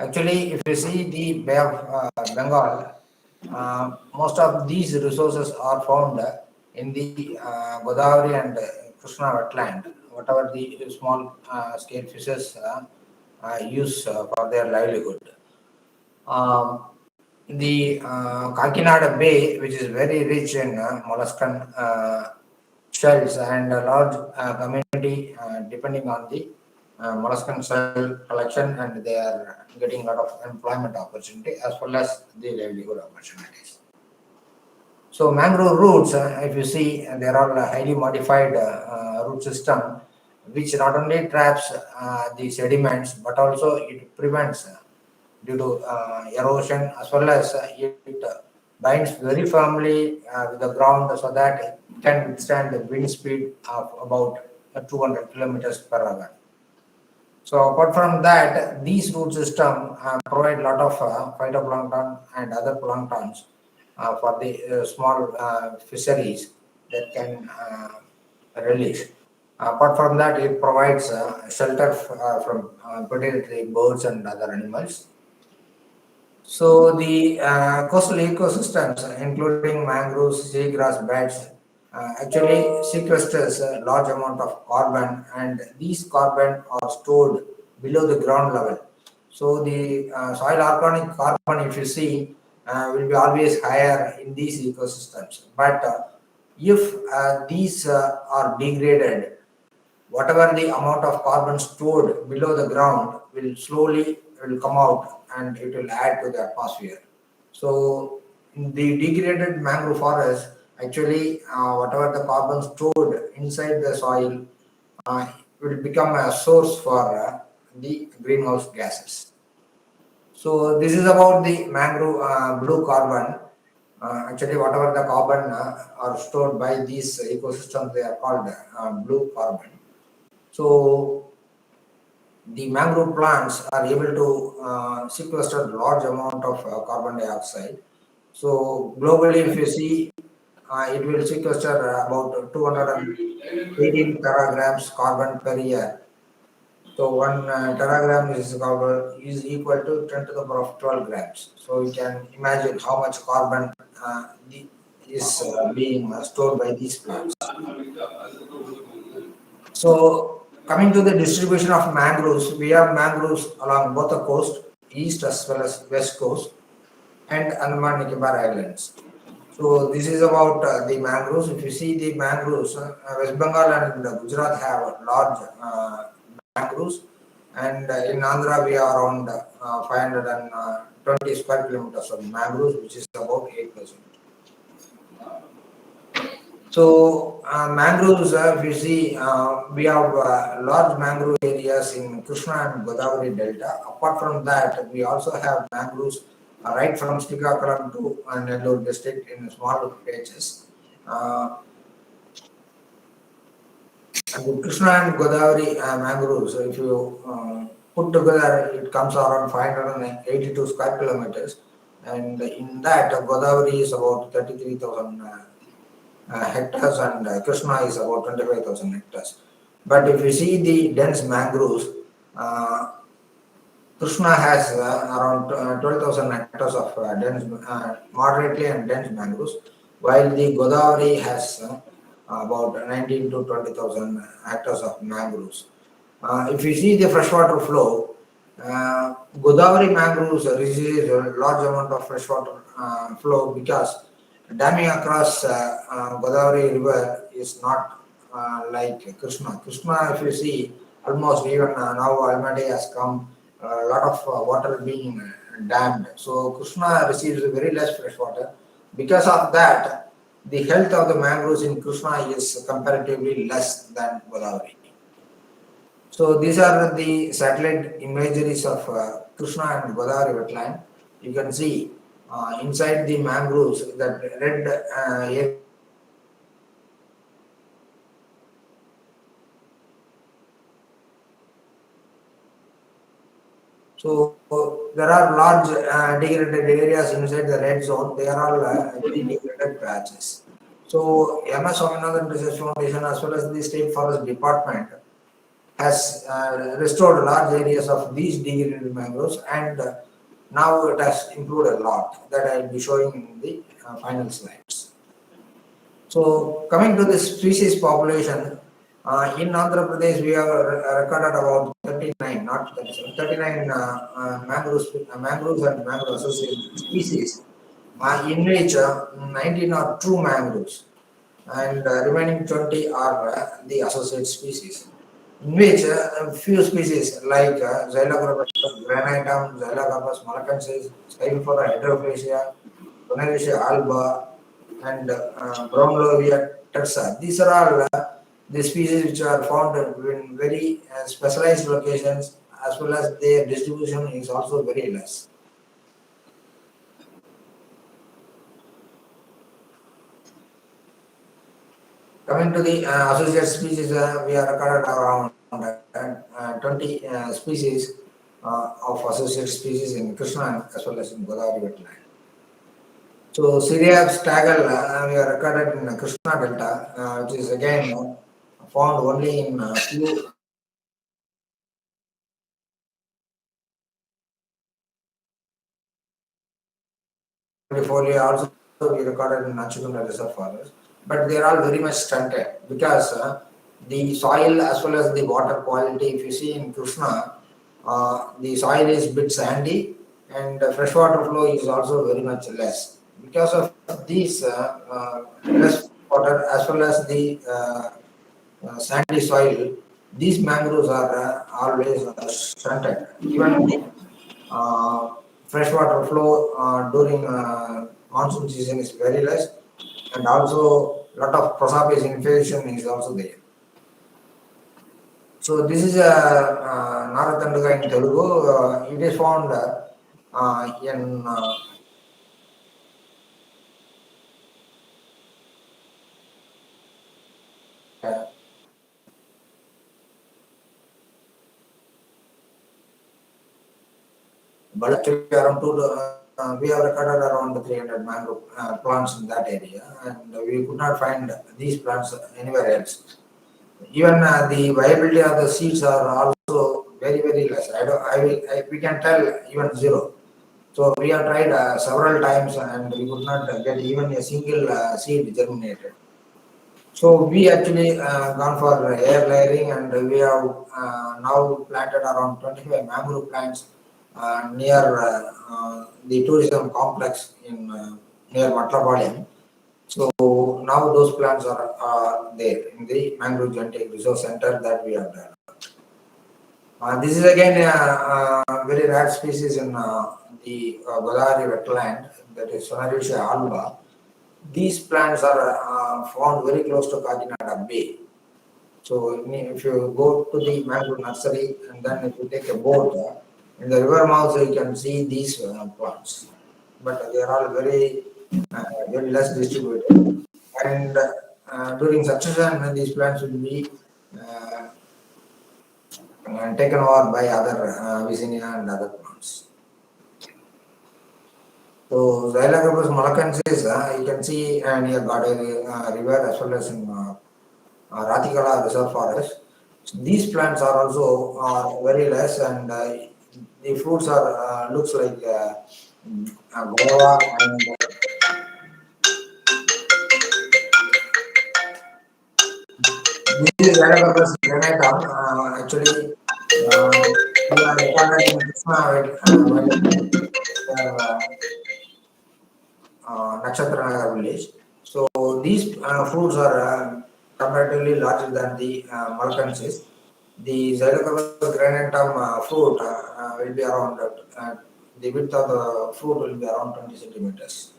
Actually, if you see the Bay of Bengal, most of these resources are found in the Godavari and Krishna wetland, whatever the small scale fishes use for their livelihood. The Kakinada Bay, which is very rich in molluscan shells, and a large community depending on the molluscan shell collection, and they are getting a lot of employment opportunity as well as the livelihood opportunities. So mangrove roots, if you see, they are all highly modified root system, which not only traps the sediments, but also it prevents due to erosion, as well as it binds very firmly with the ground so that it can withstand the wind speed of about 200 kilometers per hour. So apart from that, these root system provide a lot of phytoplankton and other planktons for the small fisheries that can release. Apart from that, it provides shelter from predatory birds and other animals. So the coastal ecosystems, including mangroves, seagrass beds, actually sequesters a large amount of carbon, and these carbon are stored below the ground level. So the soil organic carbon, if you see, will be always higher in these ecosystems. But if these are degraded, whatever the amount of carbon stored below the ground will slowly will come out and it will add to the atmosphere. So the degraded mangrove forest, actually whatever the carbon stored inside the soil will become a source for the greenhouse gases. So this is about the mangrove blue carbon. Actually, whatever the carbon are stored by these ecosystems, they are called blue carbon. So the mangrove plants are able to sequester large amount of carbon dioxide. So globally, if you see, it will sequester about 218 teragrams carbon per year. So one teragram is equal to 10 to the power of 12 grams. So you can imagine how much carbon is being stored by these plants. So coming to the distribution of mangroves, we have mangroves along both the coast, east as well as west coast, and Andaman Nicobar Islands. So this is about the mangroves. If you see the mangroves, West Bengal and Gujarat have large mangroves, and in Andhra we are around 520 square kilometers of mangroves, which is about 8%. So mangroves, if you see, we have large mangrove areas in Krishna and Godavari Delta. Apart from that, we also have mangroves right from Srikakulam to Nellore district in small patches. And the Krishna and Godavari mangroves, if you put together, it comes around 582 square kilometers. And in that, Godavari is about 33,000 hectares, and Krishna is about 25,000 hectares. But if you see the dense mangroves, Krishna has around 12,000 hectares of dense, moderately and dense mangroves, while the Godavari has about 19 to 20,000 hectares of mangroves. If you see the freshwater flow, Godavari mangroves receive a large amount of freshwater flow because damming across Godavari river is not like Krishna. Krishna, if you see, almost even now Almaty has come, a lot of water being dammed. So Krishna receives very less fresh water. Because of that, the health of the mangroves in Krishna is comparatively less than Godavari. So these are the satellite imageries of Krishna and Godavari wetland. You can see inside the mangroves that red area. So there are large degraded areas inside the red zone. They are all very degraded patches. So MS Swaminathan Research Foundation as well as the State Forest Department has restored large areas of these degraded mangroves, and now it has improved a lot. That I will be showing in the final slides. So coming to the species population, in Andhra Pradesh we have recorded about 39, not 37, 39 mangroves and mangrove associated species, in which 19 are true mangroves, and remaining 20 are the associate species, in which a few species like Xylocarpus granitum, Xylocarpus malacensis, Scyphora hydroplasia, Bonavitia alba, and Brownlovia tersa. These are all the species which are found in very specialized locations, as well as their distribution is also very less. Coming to the associate species, we are recorded around 20 species of associate species in Krishna as well as in Godavari wetland. So Syria staggle we are recorded in Krishna Delta, which is again found only in few. Folia also we recorded in Nachikunda Reserve Forest, but they are all very much stunted because the soil as well as the water quality, if you see in Krishna, the soil is bit sandy and freshwater flow is also very much less. Because of these less water as well as the sandy soil, these mangroves are always stunted. Even the freshwater flow during monsoon season is very less, and also a lot of prosopis infiltration is also there. So this is a Naratanduga in Telugu. It is found in but actually around we have recorded around 300 mangrove plants in that area, and we could not find these plants anywhere else. Even the viability of the seeds are also very, very less. We can tell even zero. So we have tried several times and we could not get even a single seed germinated. So we actually gone for air layering, and we have now planted around 25 mangrove plants near the tourism complex in near Matlapalem. So now those plants are there in the Mangrove Genetic Resource Center that we have done. This is again a very rare species in the Godavari wetland, that is Sonarisha alba. These plants are found very close to Kakinada Bay. So if you go to the mangrove nursery and then if you take a boat in the river mouth, you can see these plants. But they are all very less distributed. And during succession, these plants will be taken over by other Visinia and other plants. So Xylogabus malacensis, you can see near Gadari river as well as in Ratikala Reserve Forest. So these plants are also very less, and the fruits are looks like guava and this is Xylogabus granatum. Actually, we are recorded in Krishna Nakshatra Nagar village. So these fruits are comparatively larger than the Malkensis. The Xylogabus granatum fruit will be around, the width of the fruit will be around 20 centimeters.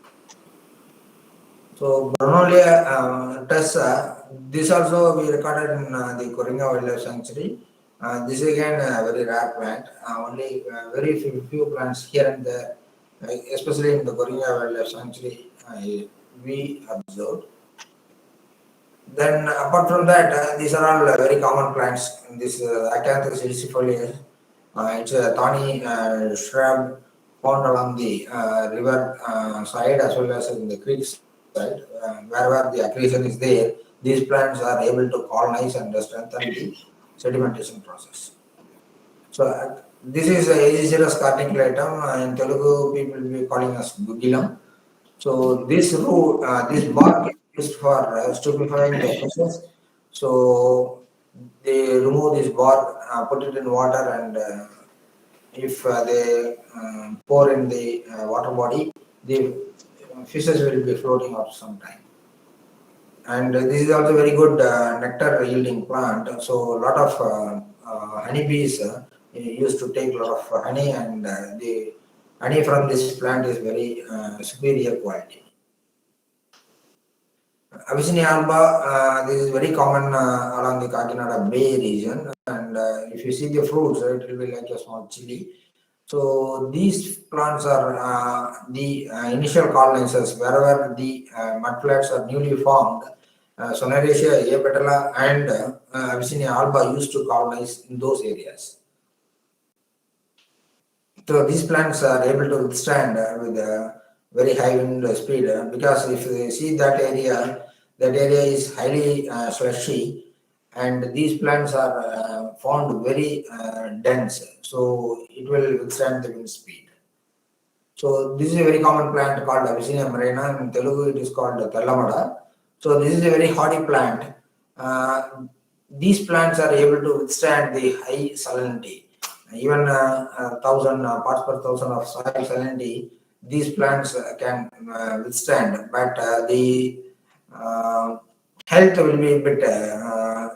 So Brunolia tessa, this also we recorded in the Koringa Wildlife Sanctuary. This is again a very rare plant. Only very few plants here and there, especially in the Koringa Wildlife Sanctuary, we observed. Then apart from that, these are all very common plants. This Acanthus illicifolius, it's a thorny shrub found along the river side as well as in the creek side. Wherever the accretion is there, these plants are able to colonize and strengthen the sedimentation process. So this is Aegiceras carniculatum. In Telugu, people will be calling us Gugilam. So this root, this bark is used for stupefying the fishes. So they remove this bark, put it in water, and if they pour in the water body, the fishes will be floating out sometime. And this is also very good nectar yielding plant. So a lot of honeybees used to take a lot of honey, and the honey from this plant is very superior quality. Abyssinia alba, this is very common along the Kakinada Bay region, and if you see the fruits, it will be like a small chili. So these plants are the initial colonizers wherever the mudflats are newly formed. Sonaraceae, Apetala, and Abyssinia alba used to colonize in those areas. So these plants are able to withstand with very high wind speed because if you see that area is highly slushy, and these plants are found very dense, so it will withstand the wind speed. So this is a very common plant called Abyssinia marina. In Telugu, it is called Tellamada. So this is a very hardy plant. These plants are able to withstand the high salinity. Even 1,000 parts per thousand of soil salinity, these plants can withstand, but the health will be a bit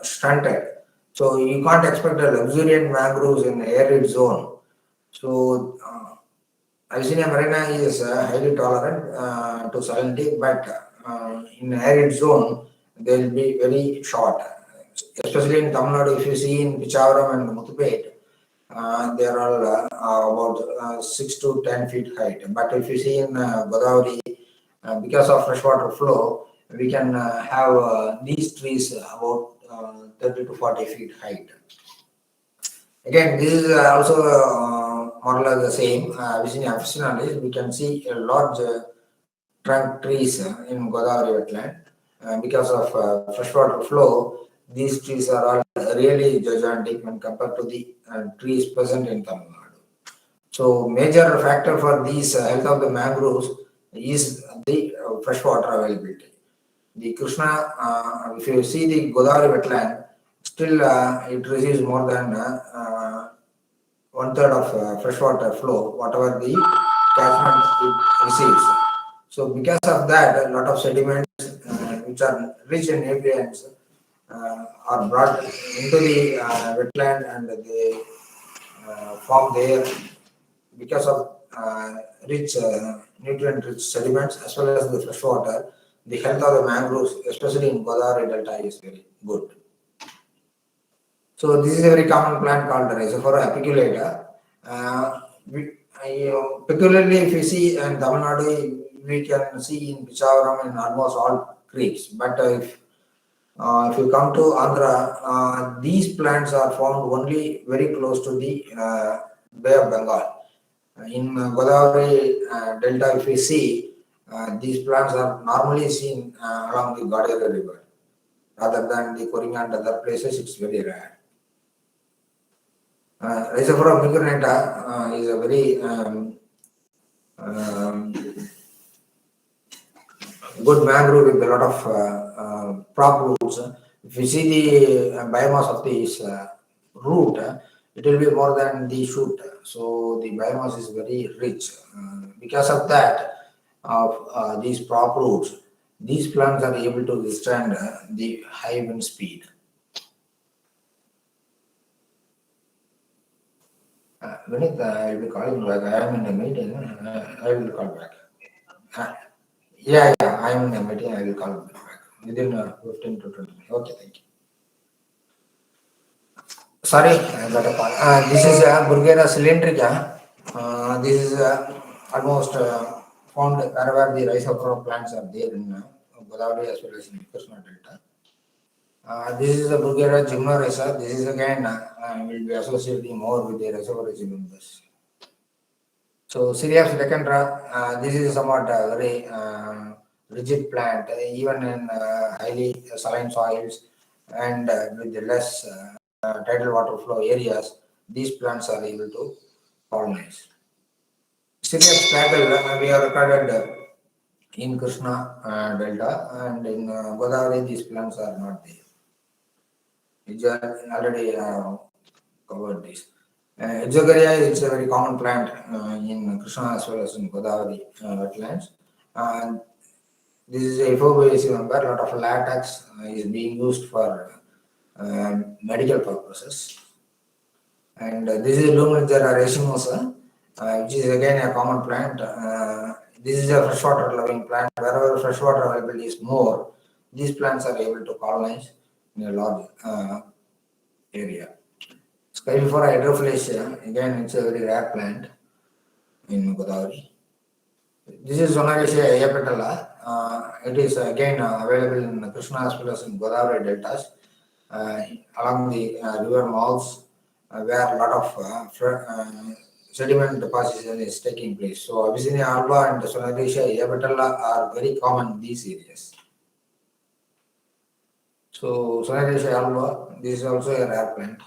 stunted. So you can't expect a luxuriant mangroves in arid zone. So Abyssinia marina is highly tolerant to salinity, but in arid zone they will be very short. Especially in Tamil Nadu, if you see in Pichavaram and Muthupet, they are all about 6 to 10 feet height. But if you see in Godavari, because of freshwater flow, we can have these trees about 30 to 40 feet height. Again, this is also more or less the same. Abyssinia officinalis, we can see a large trunk trees in Godavari wetland. Because of freshwater flow, these trees are all really gigantic when compared to the trees present in Tamil Nadu. So, major factor for these health of the mangroves is the freshwater availability. The Krishna, if you see the Godavari wetland, still it receives more than 1/3 of freshwater flow, whatever the catchment it receives. So because of that, a lot of sediments which are rich in nutrients are brought into the wetland and they form there because of rich nutrient-rich sediments as well as the fresh water. The health of the mangroves, especially in Godavari Delta, is very good. So this is a very common plant called Rhizophora apiculata. Peculiarly, if you see in Tamil Nadu, we can see in Pichavaram in almost all creeks. But if you come to Andhra, these plants are found only very close to the Bay of Bengal. In Godavari Delta, if you see, these plants are normally seen along the Godavari River. Rather than the Koringa and other places, it's very rare. Rhizophora micronata is a very good mangrove with a lot of prop roots. If you see the biomass of this root, it will be more than the shoot. So the biomass is very rich. Because of that, of these prop roots, these plants are able to withstand the high wind speed. Vinith, I will be calling back. I am in a meeting. I will call back. Yeah, I am in a meeting. I will call back within 15 to 20 minutes. Okay, thank you. Sorry, I got a call. This is Burgera cylindrica. This is almost found wherever the Rhizophora plants are there in Godavari as well as in Krishna Delta. This is the Burgera gymnorhiza. This is again will be associating more with the Rhizophora members. So Syriaps decandra, this is somewhat very rigid plant, even in highly saline soils and with the less tidal water flow areas, these plants are able to colonize. Syriaps craggle, we have recorded in Krishna Delta, and in Godavari, these plants are not there. We already covered this. Exogaria is a very common plant in Krishna as well as in Godavari wetlands. And this is a euphorbacea member. A lot of latex is being used for medical purposes. And this is Luminigera racemosa, which is again a common plant. This is a freshwater loving plant. Wherever freshwater availability is more, these plants are able to colonize in a large area. Skyphora hydrophyllaceae, again it's a very rare plant in Godavari. This is Zonariaceae ayapetala. It is again available in Krishna as well as in Godavari deltas along the river mouths where a lot of sediment deposition is taking place. So Abyssinia alba and Zonariaceae ayapetala are very common in these areas. So Zonariaceae alba, this is also a rare plant.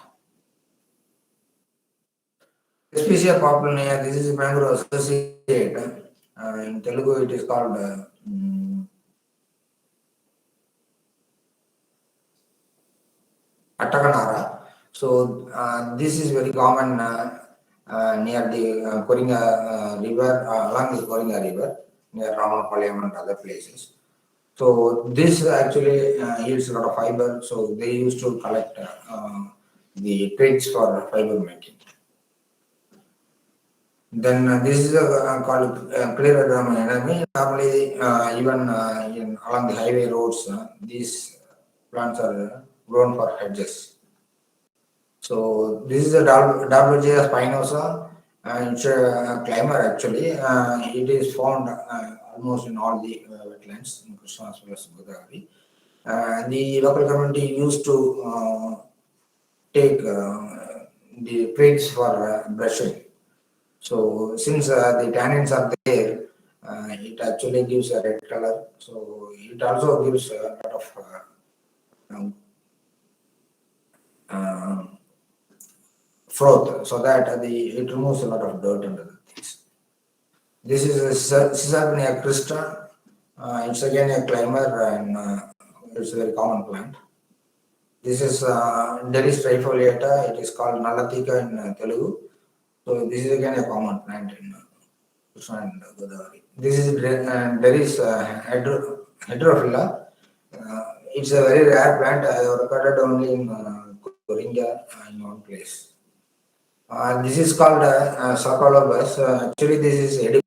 Species popular, this is mangrove associate. In Telugu, it is called Attakanara. So, this is very common near the Koringa river, along the Koringa river, near Ramapalayam and other places. So, this actually yields a lot of fiber. So, they used to collect the twigs for fiber making. Then this is called Clerodroma enemy. Normally, even along the highway roads, these plants are grown for hedges. So this is a WJ spinosa, and it's a climber actually. It is found almost in all the wetlands in Krishna as well as Godavari. The local community used to take the twigs for brushing. So since the tannins are there, it actually gives a red color. So it also gives a lot of um, uh, froth, so that it removes a lot of dirt and other things. This is a Cicernia crista. It's again a climber, and it's a very common plant. This is Delis trifoliata. It is called Nalatika in Telugu. So this is again a common plant in Krishna and Godavari. This is Delis hydrophila. It's a very rare plant. I have recorded only in Coringa in one place. This is called Sarcolobus. Actually, this is edible.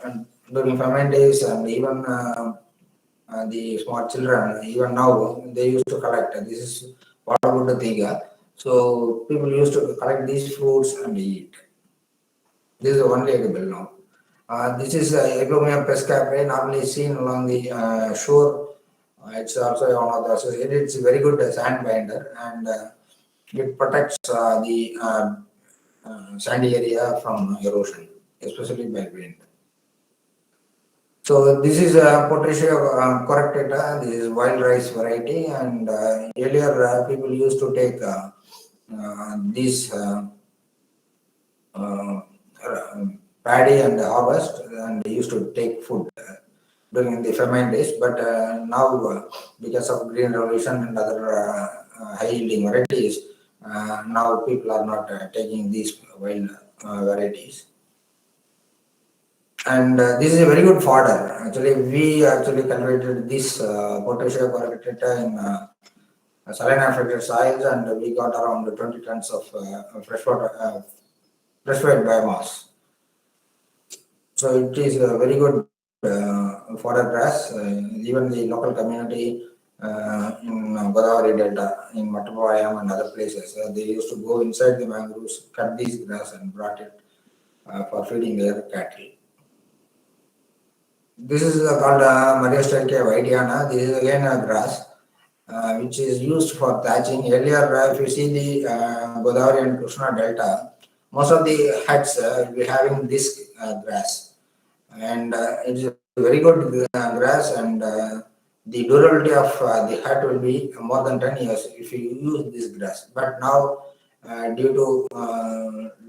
And during famine days, and even the small children, even now, they used to collect. This is waterwood tiga. So people used to collect these fruits and eat. This is only edible now. This is Eglomia pescape, normally seen along the shore. It's also one of the associated. It's a very good sand binder, and it protects the sandy area from erosion, especially by wind. So this is Potatia correctata. This is wild rice variety, and earlier people used to take these paddy and harvest, and they used to take food during the famine days. But now, because of green revolution and other high yielding varieties, now people are not taking these wild varieties. And this is a very good fodder. Actually, we actually cultivated this Potatia correctata in saline affected soils, and we got around 20 tons of freshwater freshwater biomass. So it is a very good fodder grass. Even the local community in Godavari Delta, in Mattapayam and other places, they used to go inside the mangroves, cut these grass and brought it for feeding their cattle. This is called Mariostelkia whitiana. This is again a grass which is used for thatching. Earlier, if you see the Godavari and Krishna Delta, most of the huts will be having this grass, and it is a very good grass, and the durability of the hut will be more than 10 years if you use this grass. But now, due to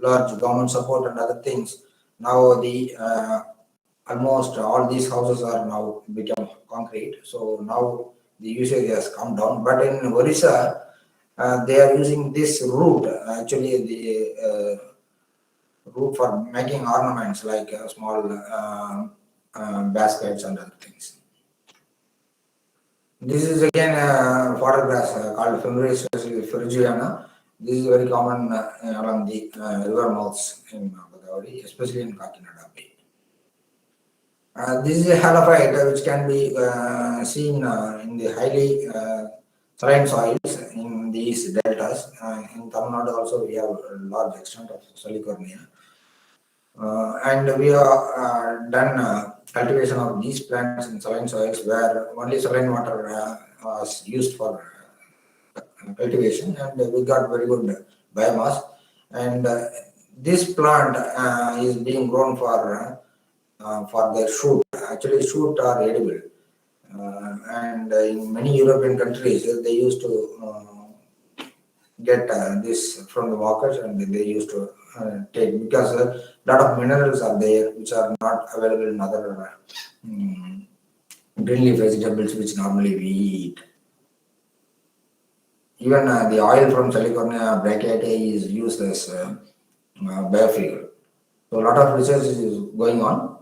large government support and other things, now the almost all these houses are now become concrete. So now the usage has come down. But in Orissa, they are using this root, actually the root for making ornaments like small baskets and other things. This is again a fodder grass called Fimris ferrugiana. This is very common along the river mouths in Godavari, especially in Kakinada Bay. This is a halophyte which can be seen in the highly saline soils in these deltas. In Tamil Nadu also we have a large extent of Salicornia. And we have done cultivation of these plants in saline soils where only saline water was used for cultivation, and we got very good biomass. And this plant is being grown for their shoot. Actually, shoot are edible, and in many European countries they used to get this from the market, and they used to take, because a lot of minerals are there which are not available in other green leaf vegetables which normally we eat. Even the oil from Salicornia brachiata is used as biofuel. So a lot of research is going on.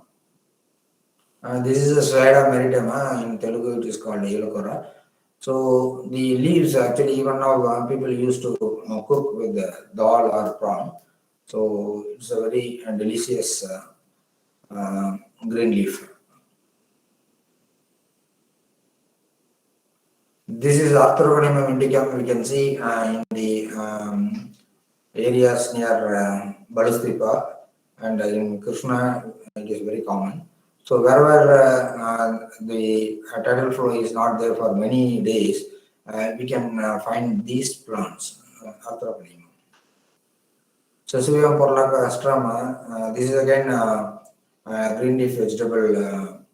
This is a Srida marittima. In Telugu, it is called Yelokora. So the leaves, actually, even now people used to cook with dal or prawn. So it's a very delicious green leaf. This is Arthrogonima indicum. We can see in the areas near Balustipa, and in Krishna it is very common. So wherever the tidal flow is not there for many days, we can find these plants, Arthrogonima. So Sesavium porlacastrum, this is again green leaf vegetable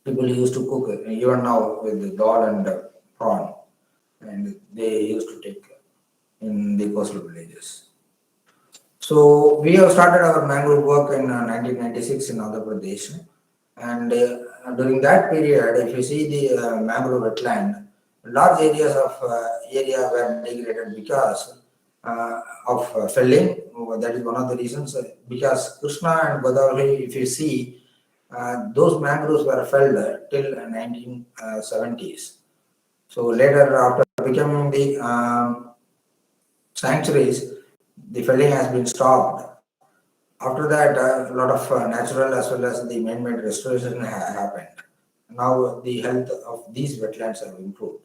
people used to cook even now with dal and prawn, and they used to take in the coastal villages. So we have started our mangrove work in 1996 in Andhra Pradesh, and during that period, if you see the mangrove wetland, large areas of area were degraded because of felling. That is one of the reasons. Because Krishna and Godavari, if you see, those mangroves were felled till 1970s. So later, after becoming the sanctuaries, the felling has been stopped. After that, a lot of natural as well as the man-made restoration happened. Now the health of these wetlands have improved,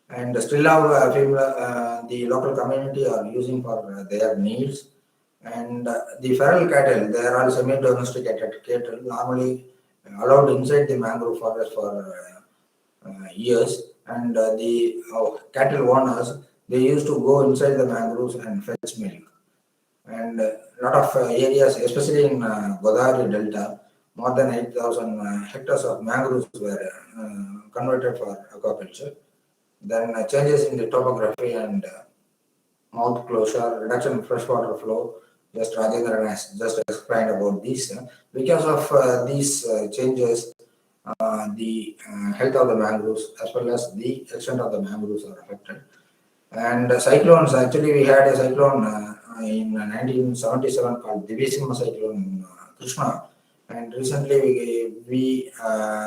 and still now the local community are using for their needs. And the feral cattle, they are all semi-domesticated cattle, normally allowed inside the mangrove forest for years. And the cattle owners, they used to go inside the mangroves and fetch milk. And a lot of areas, especially in Godavari Delta, more than 8,000 hectares of mangroves were converted for aquaculture. Then changes in the topography and mouth closure, reduction in freshwater flow. Just Rajendran has just explained about this. Because of these changes, the health of the mangroves as well as the extent of the mangroves are affected. And cyclones, actually we had a cyclone in 1977 called Divisimha cyclone in Krishna, and recently we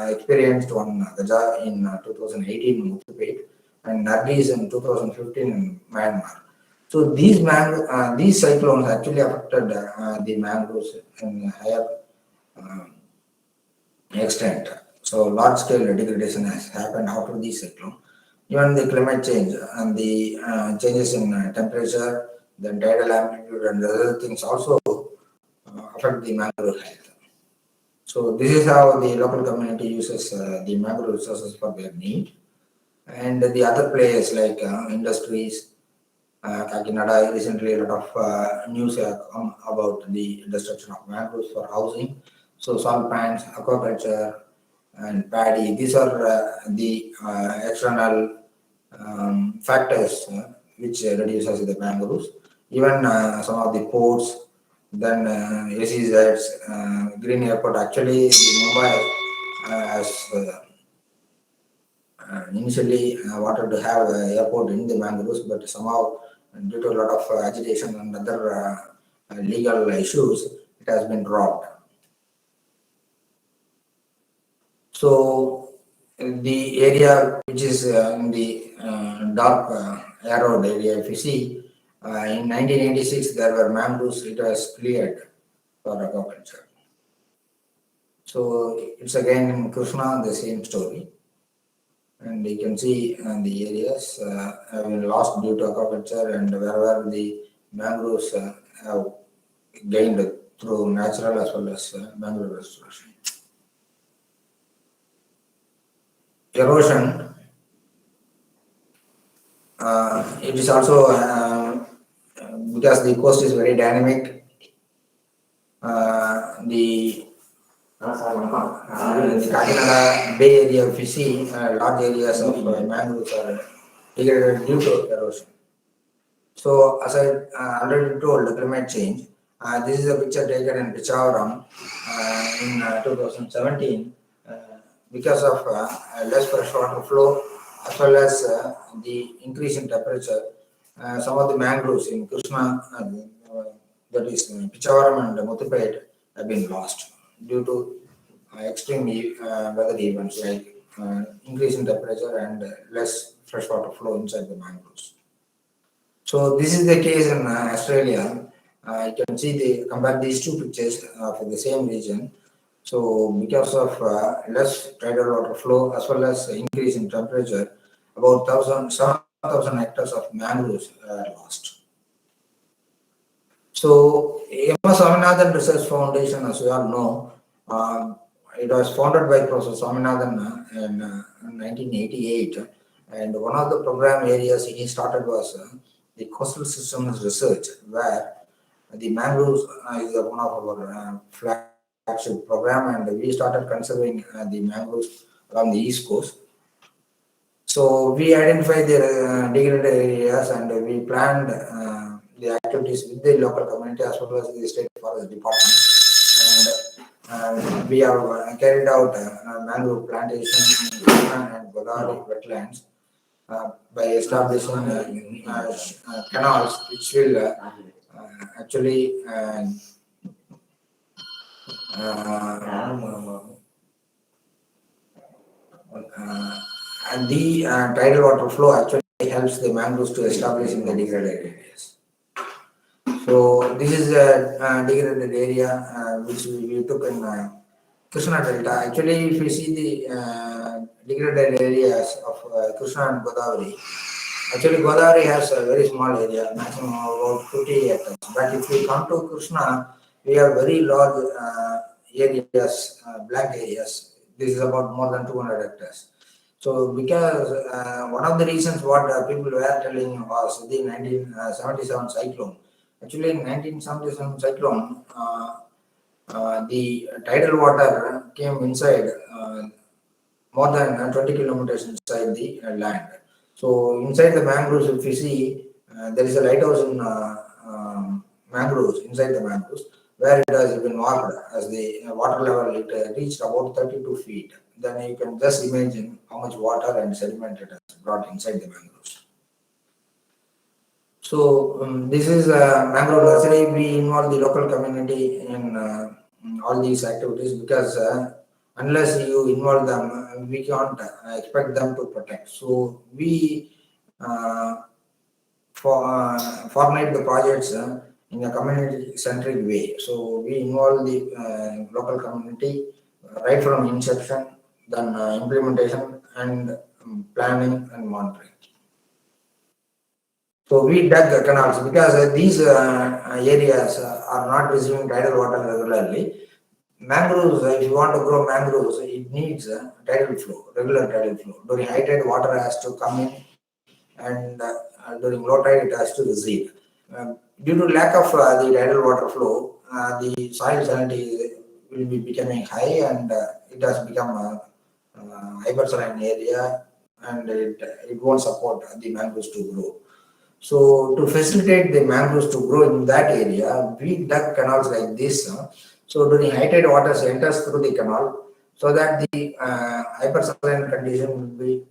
experienced one Gaja in 2018 in Muthupet and Nargis in 2015 in Myanmar. So these cyclones actually affected the mangroves in higher extent. So large scale degradation has happened after the cyclone. Even the climate change and the changes in temperature, the tidal amplitude and other things also affect the mangrove health. So this is how the local community uses the mangrove resources for their need. And the other players like industries, Kakinada, recently a lot of news have come about the destruction of mangroves for housing. So salt pans, aquaculture, and paddy, these are the external factors which reduces the mangroves. Even some of the ports, then SEZs, Green Airport. Actually, Mumbai has initially wanted to have an airport in the mangroves, but somehow, due to a lot of agitation and other legal issues, it has been dropped. So the area which is in the dark arrowed area, if you see, in 1986 there were mangroves, it was cleared for aquaculture. So it's again in Krishna the same story, and you can see the areas have been lost due to aquaculture, and wherever the mangroves have gained through natural as well as mangrove restoration. Erosion, it is also because the coast is very dynamic. The Kakinada Bay area, if you see, large areas of mangroves are degraded due to erosion. So, as I already told, climate change. This is a picture taken in Pichavaram in 2017. Because of less freshwater flow as well as the increase in temperature, some of the mangroves in Krishna, that is Pichavaram and Muthupet, have been lost due to extreme weather events like increase in temperature and less freshwater flow inside the mangroves. So this is the case in Australia. You can see compare these two pictures for the same region. So because of less tidal water flow as well as increase in temperature, about 7,000 hectares of mangroves are lost. So M.S. Swaminathan Research Foundation, as we all know, it was founded by Professor Swaminathan in 1988, and one of the program areas he started was the coastal systems research, where The mangroves is one of our flagship program, and we started conserving the mangroves along the east coast. So we identified the degraded areas, and we planned the activities with the local community as well as the state forest department. And we have carried out mangrove plantation in Krishna and Godavari wetlands by establishing canals which will actually and the tidal water flow actually helps the mangroves to establish in the degraded areas. So this is a degraded area which we took in Krishna Delta. Actually, if we see the degraded areas of Krishna and Godavari, actually Godavari has a very small area, maximum about 50 hectares. But if we come to Krishna, we have very large areas, blank areas. This is about more than 200 hectares. So because one of the reasons what people were telling was the 1977 cyclone. Actually, in 1977 cyclone, the tidal water came inside more than 20 kilometers inside the land. So inside the mangroves, if you see, there is a lighthouse in mangroves, inside the mangroves, where it has been marked as the water level, it reached about 32 feet. Then you can just imagine how much water and sediment it has brought inside the mangroves. So this is mangrove nursery. We involve the local community in all these activities because unless you involve them, we can't expect them to protect. So we formulate the projects in a community-centric way. So we involve the local community right from inception, then implementation and planning and monitoring. So we dug canals because these areas are not receiving tidal water regularly. Mangroves, if you want to grow mangroves, it needs tidal flow, regular tidal flow. During high tide, water has to come in, and during low tide, it has to recede. Due to lack of the tidal water flow, the soil salinity will be becoming high, and it has become a hypersaline area, and it won't support the mangroves to grow. So to facilitate the mangroves to grow in that area, we dug canals like this. So during high tide, water enters through the canal, so that the hypersaline condition will be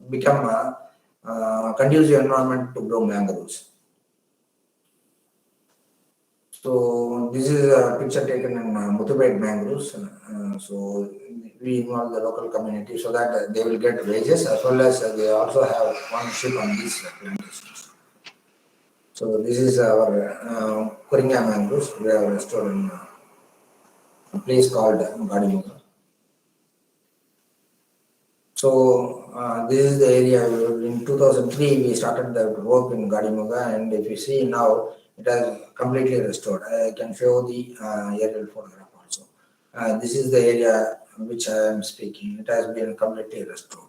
become a conducive environment to grow mangroves. So this is a picture taken in Muthubed mangroves. So we involve the local community so that they will get wages, as well as they also have ownership on these plantations. So this is our Kuringa mangroves. We have restored in a place called Gadimuga. So this is the area. In 2003, we started the work in Gadimuga, and if you see now, it has completely restored. I can show the aerial photograph also. This is the area which I am speaking. It has been completely restored.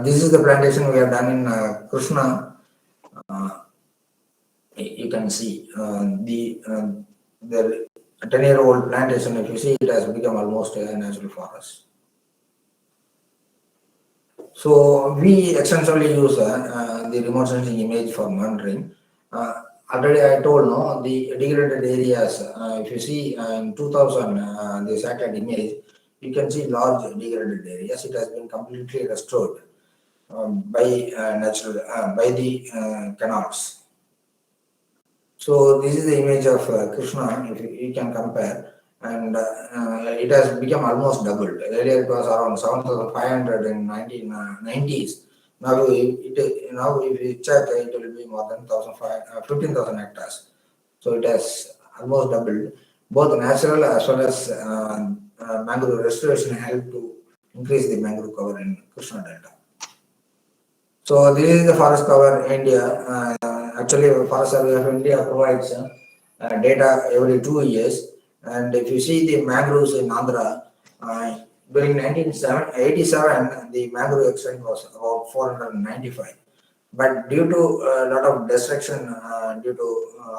This is the plantation we have done in Krishna. You can see the 10-year-old plantation. If you see, it has become almost a natural forest. So we extensively use the remote sensing image for monitoring. Already I told no, the degraded areas. If you see in 2000 the satellite image, you can see large degraded areas. It has been completely restored by the canals. So this is the image of Krishna. If you can compare. And it has become almost doubled. Earlier it was around 7,500 in 1990s. Now if you check, it will be more than 15,000 hectares. So it has almost doubled. Both natural as well as mangrove restoration help to increase the mangrove cover in Krishna Delta. So this is the forest cover in India. Actually, Forest Survey of India provides data every 2 years. And if you see the mangroves in Andhra, during 1987, the mangrove extent was about 495. but due to a lot of destruction, due to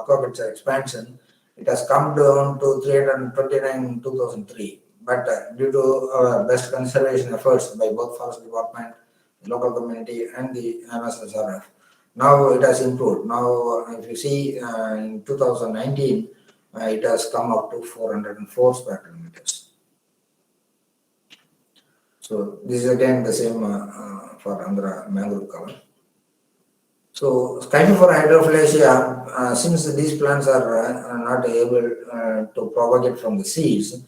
aquaculture expansion, it has come down to 329 in 2003. But due to best conservation efforts by both Forest Department, the local community, and the MSSRF, now it has improved. Now, if you see in 2019, it has come up to 404 square kilometers. So this is again the same for Andhra mangrove cover. So skype for hydrophilasia, since these plants are not able to propagate from the seeds,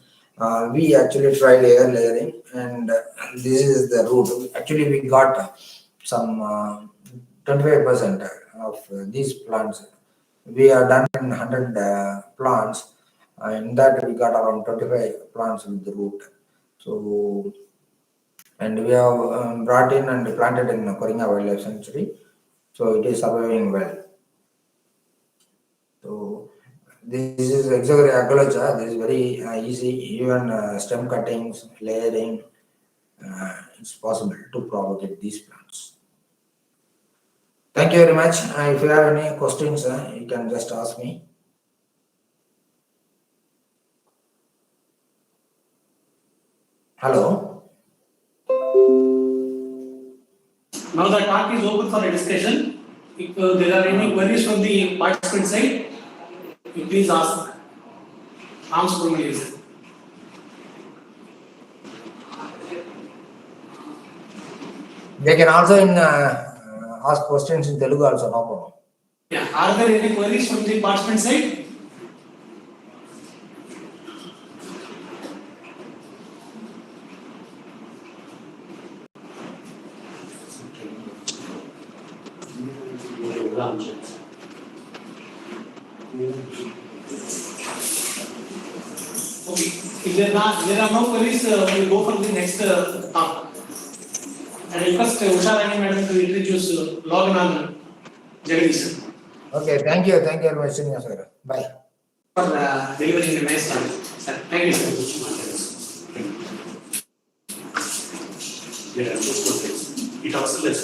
we actually tried air layering, and this is the root. Actually, we got some 25% of these plants. We have done 100 plants, in that we got around 25 plants with the root. So, and we have brought in and planted in Koringa Wildlife Sanctuary. So it is surviving well. So this is Exogaria agolocha. This is very easy. Even stem cuttings, layering, it's possible to propagate these plants. Thank you very much. If you have any questions, you can just ask me. Hello. Now the talk is open for a discussion. If there are any queries from the participant side, you please ask. Arms for me. They can also ask questions in Telugu also, no problem. Yeah. Are there any queries from the participant side? Okay. If there are no queries, we'll go for the next talk. I request Usha Rani madam to introduce Loganan Jagadish. Okay, thank you very much, Srinivas sir. Bye. For delivering the nice talk. Sir, thank you, sir. It also less.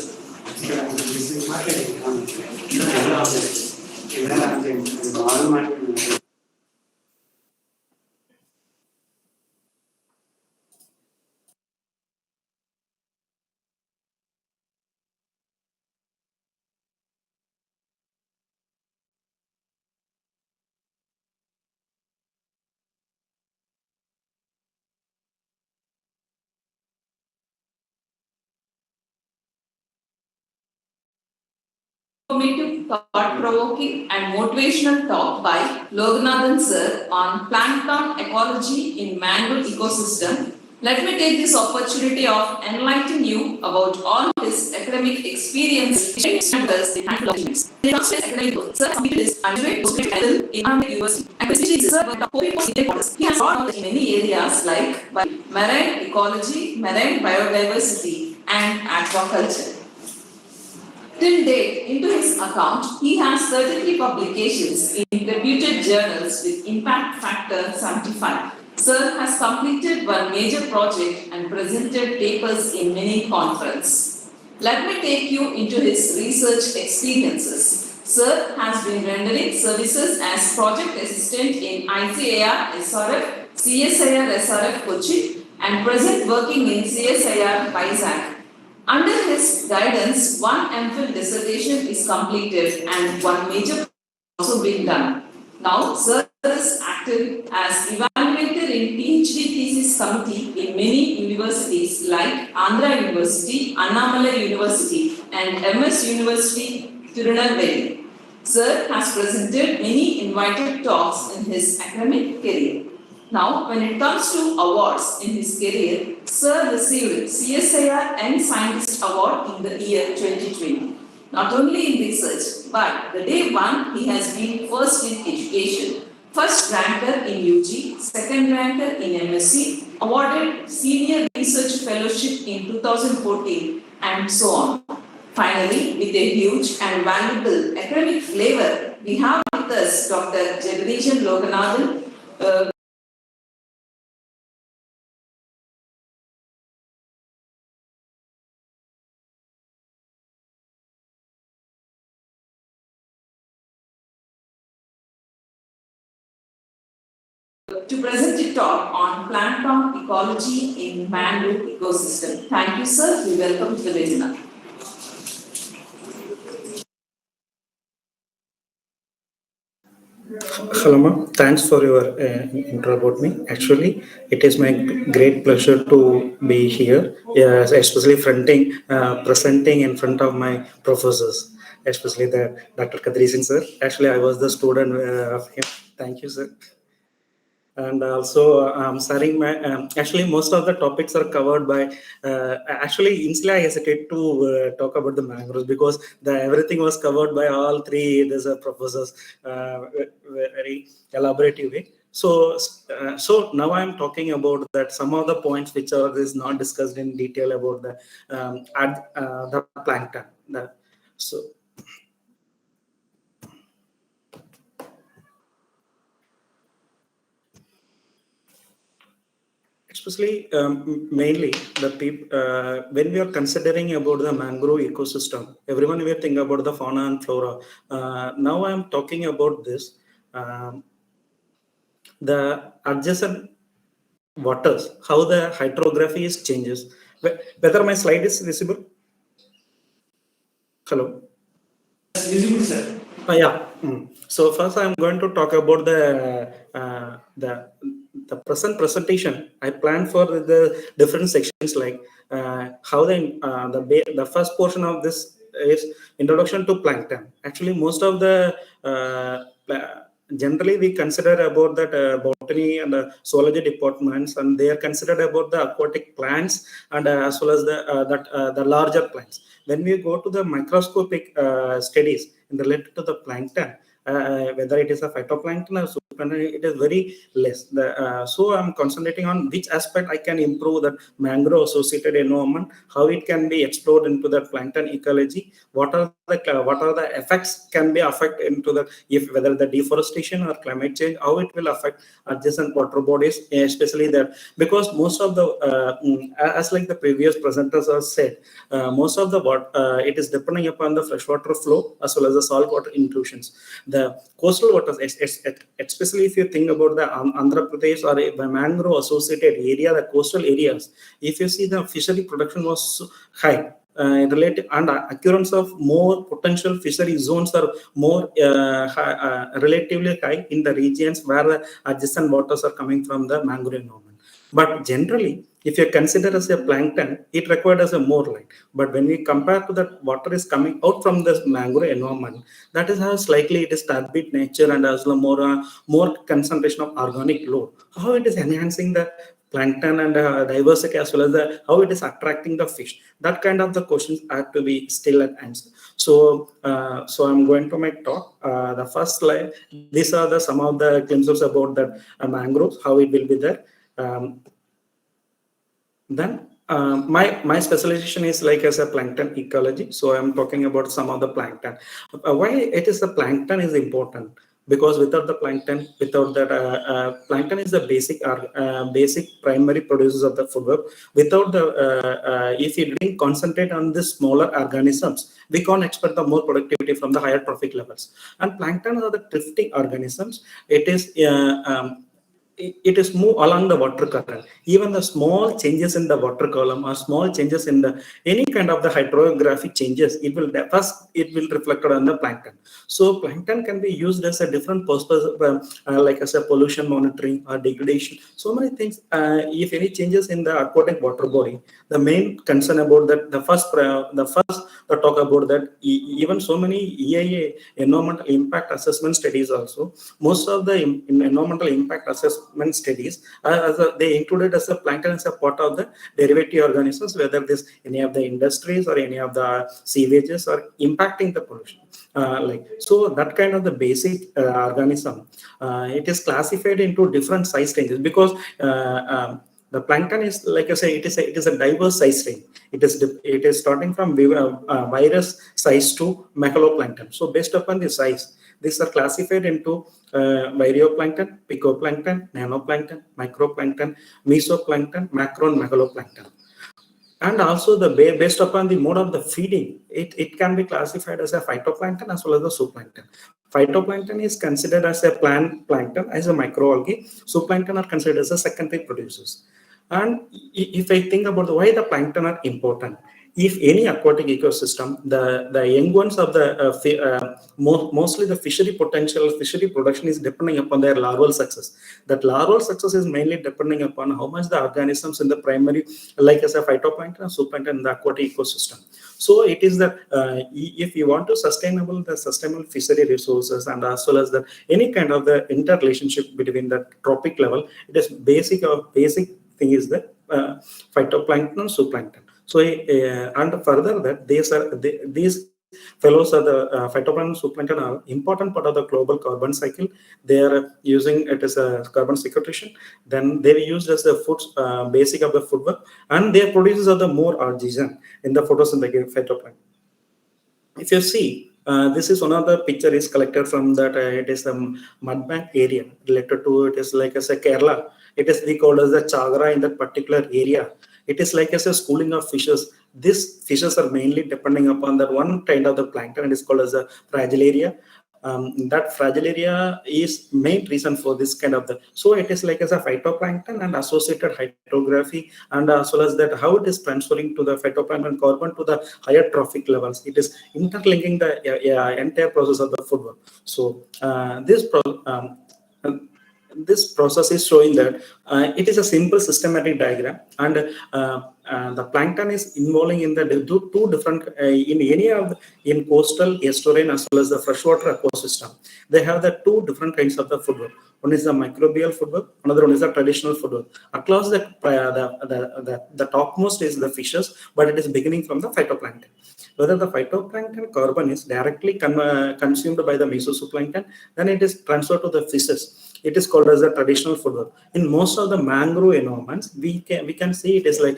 Informative, thought-provoking and motivational talk by Loganathan sir on plankton ecology in mangrove ecosystem. Let me take this opportunity of enlightening you about all his academic experience. Sir completed his undergraduate postgraduate in Untitled University and prestigious he has taught in many areas like marine ecology, marine biodiversity and aquaculture. Till date, into his account, he has 33 publications in reputed journals with impact factor 75. Sir has completed one major project and presented papers in many conferences. Let me take you into his research experiences. Sir has been rendering services as project assistant in ICAR SRF, CSIR SRF Kochi, and present working in CSIR Vizag. Under his guidance, one MPhil dissertation is completed and one major also been done. Now, Sir is active as evaluator in PhD thesis committee in many universities like Andhra University, Annamalai University, and MS University, Tirunelveli. Sir has presented many invited talks in his academic career. Now, when it comes to awards in his career, Sir received CSIR and Scientist Award in the year 2020. Not only in research, but the day one he has been first in education, first ranker in UG, second ranker in MSc, awarded Senior Research Fellowship in 2014, and so on. Finally, with a huge and valuable academic flavor, we have with us Dr. Jagadish Loganathan, to present a talk on plankton ecology in mangrove ecosystem. Thank you, sir. We welcome to the webinar. Hello, ma'am. Thanks for your intro about me. Actually, it is my great pleasure to be here, especially presenting in front of my professors, especially the Dr. Kadri Singh sir. Actually, I was the student of him. Thank you, sir. And also, starting my actually most of the topics are covered by. Actually, initially I hesitate to talk about the mangroves because everything was covered by all three. There's a professors very elaborative way. So now I'm talking about that some of the points which are is not discussed in detail about the plankton. So. Especially mainly the people when we are considering about the mangrove ecosystem, everyone will think about the fauna and flora. Now I am talking about this the adjacent waters, how the hydrography is changes. Whether my slide is visible? Hello. Visible, sir. Yeah. So first, I'm going to talk about the present presentation. I planned for the different sections like how the first portion of this is introduction to plankton. Actually, most of the generally we consider about that botany and zoology departments, and they are considered about the aquatic plants and as well as the larger plants. When we go to the microscopic studies related to the plankton, whether it is a phytoplankton or zooplankton, it is very less. So I'm concentrating on which aspect I can improve that mangrove associated environment, how it can be explored into the plankton ecology, what are the effects can be affect into the if whether the deforestation or climate change, how it will affect adjacent water bodies, especially that because most of the as like the previous presenters have said, most of the it is depending upon the freshwater flow as well as the saltwater intrusions. The coastal waters, especially if you think about the Andhra Pradesh or a mangrove associated area, the coastal areas, if you see the fishery production was high. Related and occurrence of more potential fishery zones are more relatively high in the regions where the adjacent waters are coming from the mangrove environment. But generally, if you consider as a plankton, it required as a more light. But when we compare to that water is coming out from this mangrove environment, that is how slightly it is turbid nature and as well more concentration of organic load. How it is enhancing the plankton and diversity as well as how it is attracting the fish. That kind of the questions have to be still at answer. So I'm going to make talk. The first slide. These are some of the glimpses about that mangroves, how it will be there. Then my specialization is like as a plankton ecology. So I'm talking about some of the plankton. Why it is the plankton is important? Because without the plankton, without that plankton is the basic primary producers of the food web. Without the if you didn't concentrate on the smaller organisms, we can't expect the more productivity from the higher trophic levels. And plankton are the drifting organisms. It is it is move along the water current. Even the small changes in the water column or small changes in the any kind of the hydrographic changes, it will reflect on the plankton. So plankton can be used as a different purpose, like as a pollution monitoring or degradation. So many things. If any changes in the aquatic water body, the main concern about that, the first talk about that, even so many EIA environmental impact assessment studies also. Most of the environmental impact assessment studies they included as a plankton as a part of the derivative organisms, whether this any of the industries or any of the sewages are impacting the pollution. So that kind of the basic organism, it is classified into different size ranges because the plankton is, like I say, it is a diverse size range. It is starting from virus size to megaloplankton. So based upon the size, these are classified into virioplankton, picoplankton, nanoplankton, microplankton, mesoplankton, macro and megaloplankton. And also based upon the mode of the feeding, it can be classified as a phytoplankton as well as a zooplankton. Phytoplankton is considered as a plant plankton, as a microalgae. Zooplankton are considered as a secondary producers. And if I think about why the plankton are important, if any aquatic ecosystem, the young ones of the mostly the fishery production is depending upon their larval success. That larval success is mainly depending upon how much the organisms in the primary, like as a phytoplankton and zooplankton in the aquatic ecosystem. So it is that if you want to sustainable fishery resources, and as well as the any kind of the interrelationship between the trophic level, it is basic thing is the phytoplankton and zooplankton. So and further that these fellows are the phytoplankton and zooplankton are important part of the global carbon cycle. They are using it as a carbon sequestration. Then they are used as the food, basic of the food web, and their producers are the more oxygen in the photosynthetic phytoplankton. If you see, this is one of the picture is collected from that. It is a mud bank area related to it is like as a Kerala. It is we call as the Chagra in that particular area. It is like as a schooling of fishes. These fishes are mainly depending upon that one kind of the plankton. It is called as a Fragillaria. That Fragillaria is main reason for this kind of the. So it is like as a phytoplankton and associated hydrography, and as well as that how it is transferring to the phytoplankton carbon to the higher trophic levels. It is interlinking the entire process of the food web. So this process is showing that it is a simple systematic diagram, and the plankton is involving in the two different in any of in coastal, estuarine, as well as the freshwater ecosystem. They have the two different kinds of the food web. One is the microbial food web, another one is the traditional food web. Across the topmost is the fishes, but it is beginning from the phytoplankton. Whether the phytoplankton carbon is directly consumed by the mesozooplankton, then it is transferred to the fishes. It is called as a traditional food web. In most of the mangrove environments, we can see it is like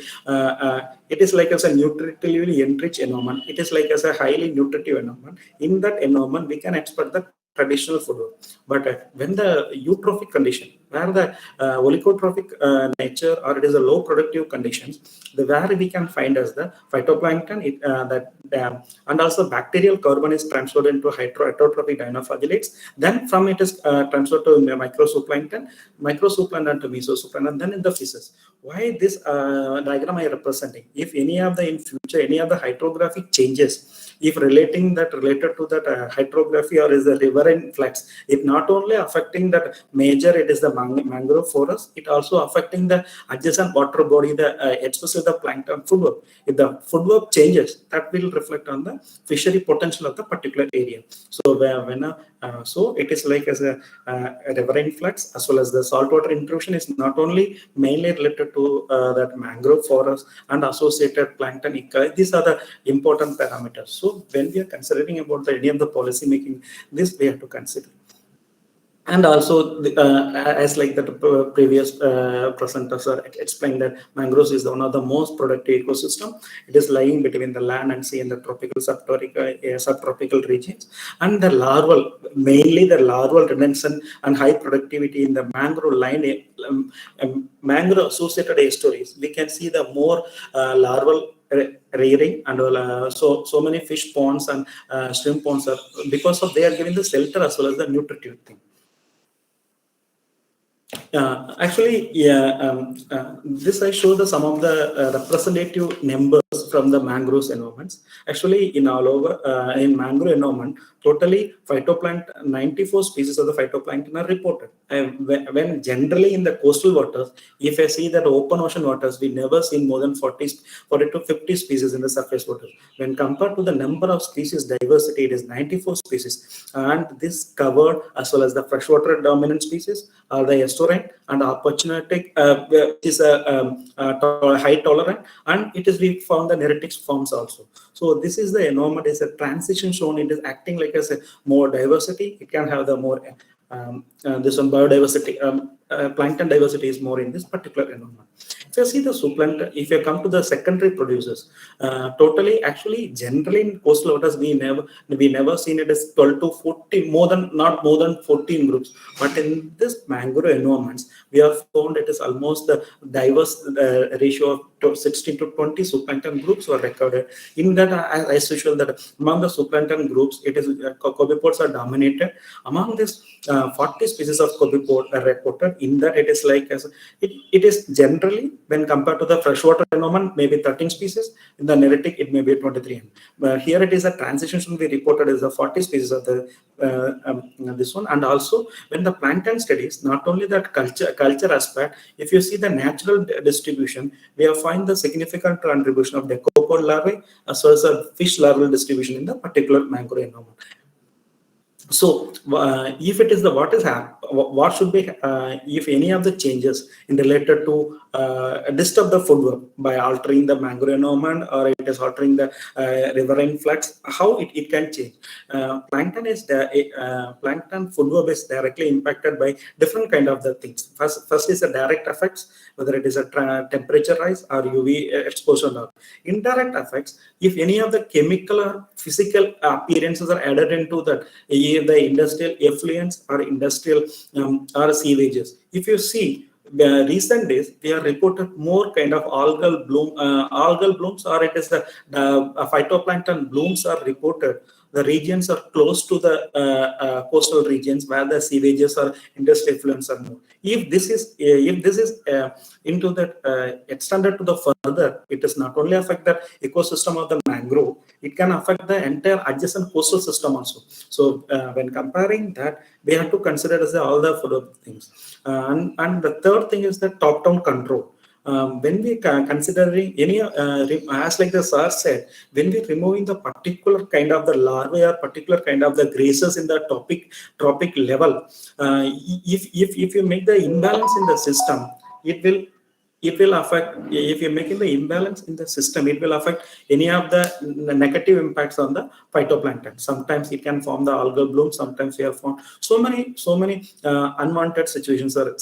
as a nutritively enriched environment. It is like as a highly nutritive environment. In that environment, we can expect the traditional food web. But when the eutrophic condition, where the oligotrophic nature, or it is a low productive conditions, where we can find as the phytoplankton, and also bacterial carbon is transferred into heterotrophic dinoflagellates. Then from it is transferred to microzooplankton to mesozooplankton, and then in the fishes. Why this diagram I am representing? If any of the in future any of the hydrographic changes, if related to that hydrography or is the riverine floods, it not only affecting that major, it is the mangrove forest, it also affecting the adjacent water body, especially the plankton food web. If the food web changes, that will reflect on the fishery potential of the particular area. So so it is like as a riverine floods as well as the saltwater intrusion is not only mainly related to that mangrove forest and associated plankton. These are the important parameters. So when we are considering about any of the policy making, this we have to consider. And also, as like the previous presenters are explained, that mangroves is one of the most productive ecosystem. It is lying between the land and sea in the tropical, subtropical regions. And the mainly the larval retention and high productivity in the mangrove line, mangrove associated estuaries. We can see the more larval rearing, and so many fish ponds and shrimp ponds are because of they are giving the shelter as well as the nutritive thing. This I show some of the representative numbers from the mangroves environments. Actually, in all over in mangrove environment, totally phytoplankton, 94 species of the phytoplankton are reported. When generally in the coastal waters, if I see that open ocean waters, we never seen more than 40 to 50 species in the surface waters. When compared to the number of species diversity, it is 94 species, and this covered as well as the freshwater dominant species, the estuarine and opportunistic, which is a high tolerant, and it is we found the neretic forms also. So this is the environment is a transition shown. It is acting like as a more diversity. It can have the more this one biodiversity, plankton diversity is more in this particular environment. If you see the zooplankton, if you come to the secondary producers, totally, actually, generally in coastal waters, we never seen it as 12 to 14, not more than 14 groups. But in this mangrove environments, we have found it is almost the diverse ratio of 16 to 20 zooplankton groups were recorded. In that, as usual, that among the zooplankton groups, it is copepods are dominated. Among this, 40 species of copepod are reported. In that, it is like it is generally, when compared to the freshwater environment, maybe 13 species. In the neritic, it may be 23. But here it is a transition should be reported as the 40 species of the this one. And also, when the plankton studies, not only that culture aspect, if you see the natural distribution, we have find the significant contribution of the decopod larvae as well as a fish larval distribution in the particular mangrove environment. So, if it is the what should be, if any of the changes in related to disturb the food web by altering the mangrove environment, or it is altering the riverine floods, how it can change. Plankton food web is directly impacted by different kind of the things. First is the direct effects, whether it is a temperature rise or UV exposure or not. Indirect effects, if any of the chemical or physical appearances are added into that, the industrial effluents or industrial or sewages. If you see, the recent days, we have reported more kind of algal blooms, or it is the phytoplankton blooms are reported. The regions are close to the coastal regions where the sewages or industrial effluents are more. If this is into that extended to the further, it does not only affect the ecosystem of the mangrove, it can affect the entire adjacent coastal system also. So when comparing that, we have to consider as all the food things. And the third thing is the top-down control. When we considering any, as like the sir said, when we removing the particular kind of the larvae or particular kind of the grazers in the trophic level, if you make the imbalance in the system, it will affect. If you're making the imbalance in the system, it will affect any of the negative impacts on the phytoplankton. Sometimes it can form the algal bloom. Sometimes we have found so many unwanted situations are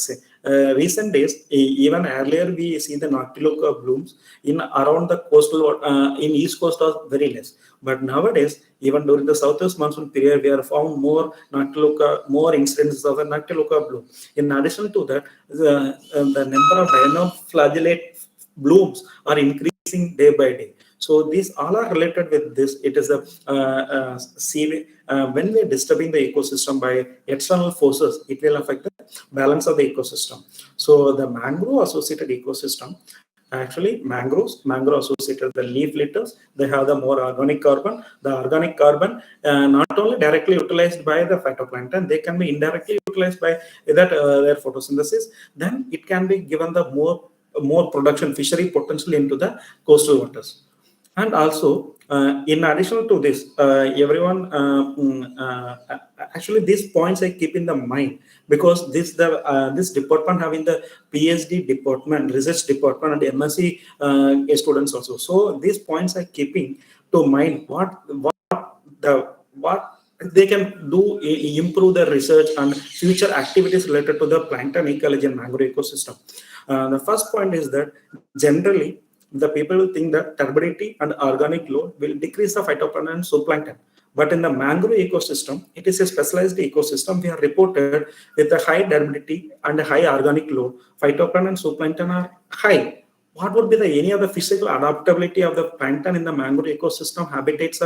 recent days. Even earlier we see the noctiluca blooms in around the coastal in east coast are very less. But nowadays, even during the southwest monsoon period, we have found more incidences of the noctiluca bloom. In addition to that, the number of dinoflagellate blooms are increasing day by day. So these all are related with this. It is when we are disturbing the ecosystem by external forces, it will affect the balance of the ecosystem. So the mangrove associated ecosystem, actually mangrove associated the leaf litters, they have the more organic carbon. The organic carbon not only directly utilized by the phytoplankton, they can be indirectly utilized by that their photosynthesis. Then it can be given the more production fishery potential into the coastal waters. And also, in addition to this, everyone actually these points I keep in the mind, because this department having the PhD department, research department, and MSc students also. So these points are keeping to mind what they can do improve the research and future activities related to the plankton ecology and mangrove ecosystem. The first point is that generally the people will think that turbidity and organic load will decrease the phytoplankton and zooplankton. But in the mangrove ecosystem, it is a specialized ecosystem. We are reported with a high turbidity and a high organic load. Phytoplankton and zooplankton are high. What would be any of the physical adaptability of the plankton in the mangrove ecosystem habitats?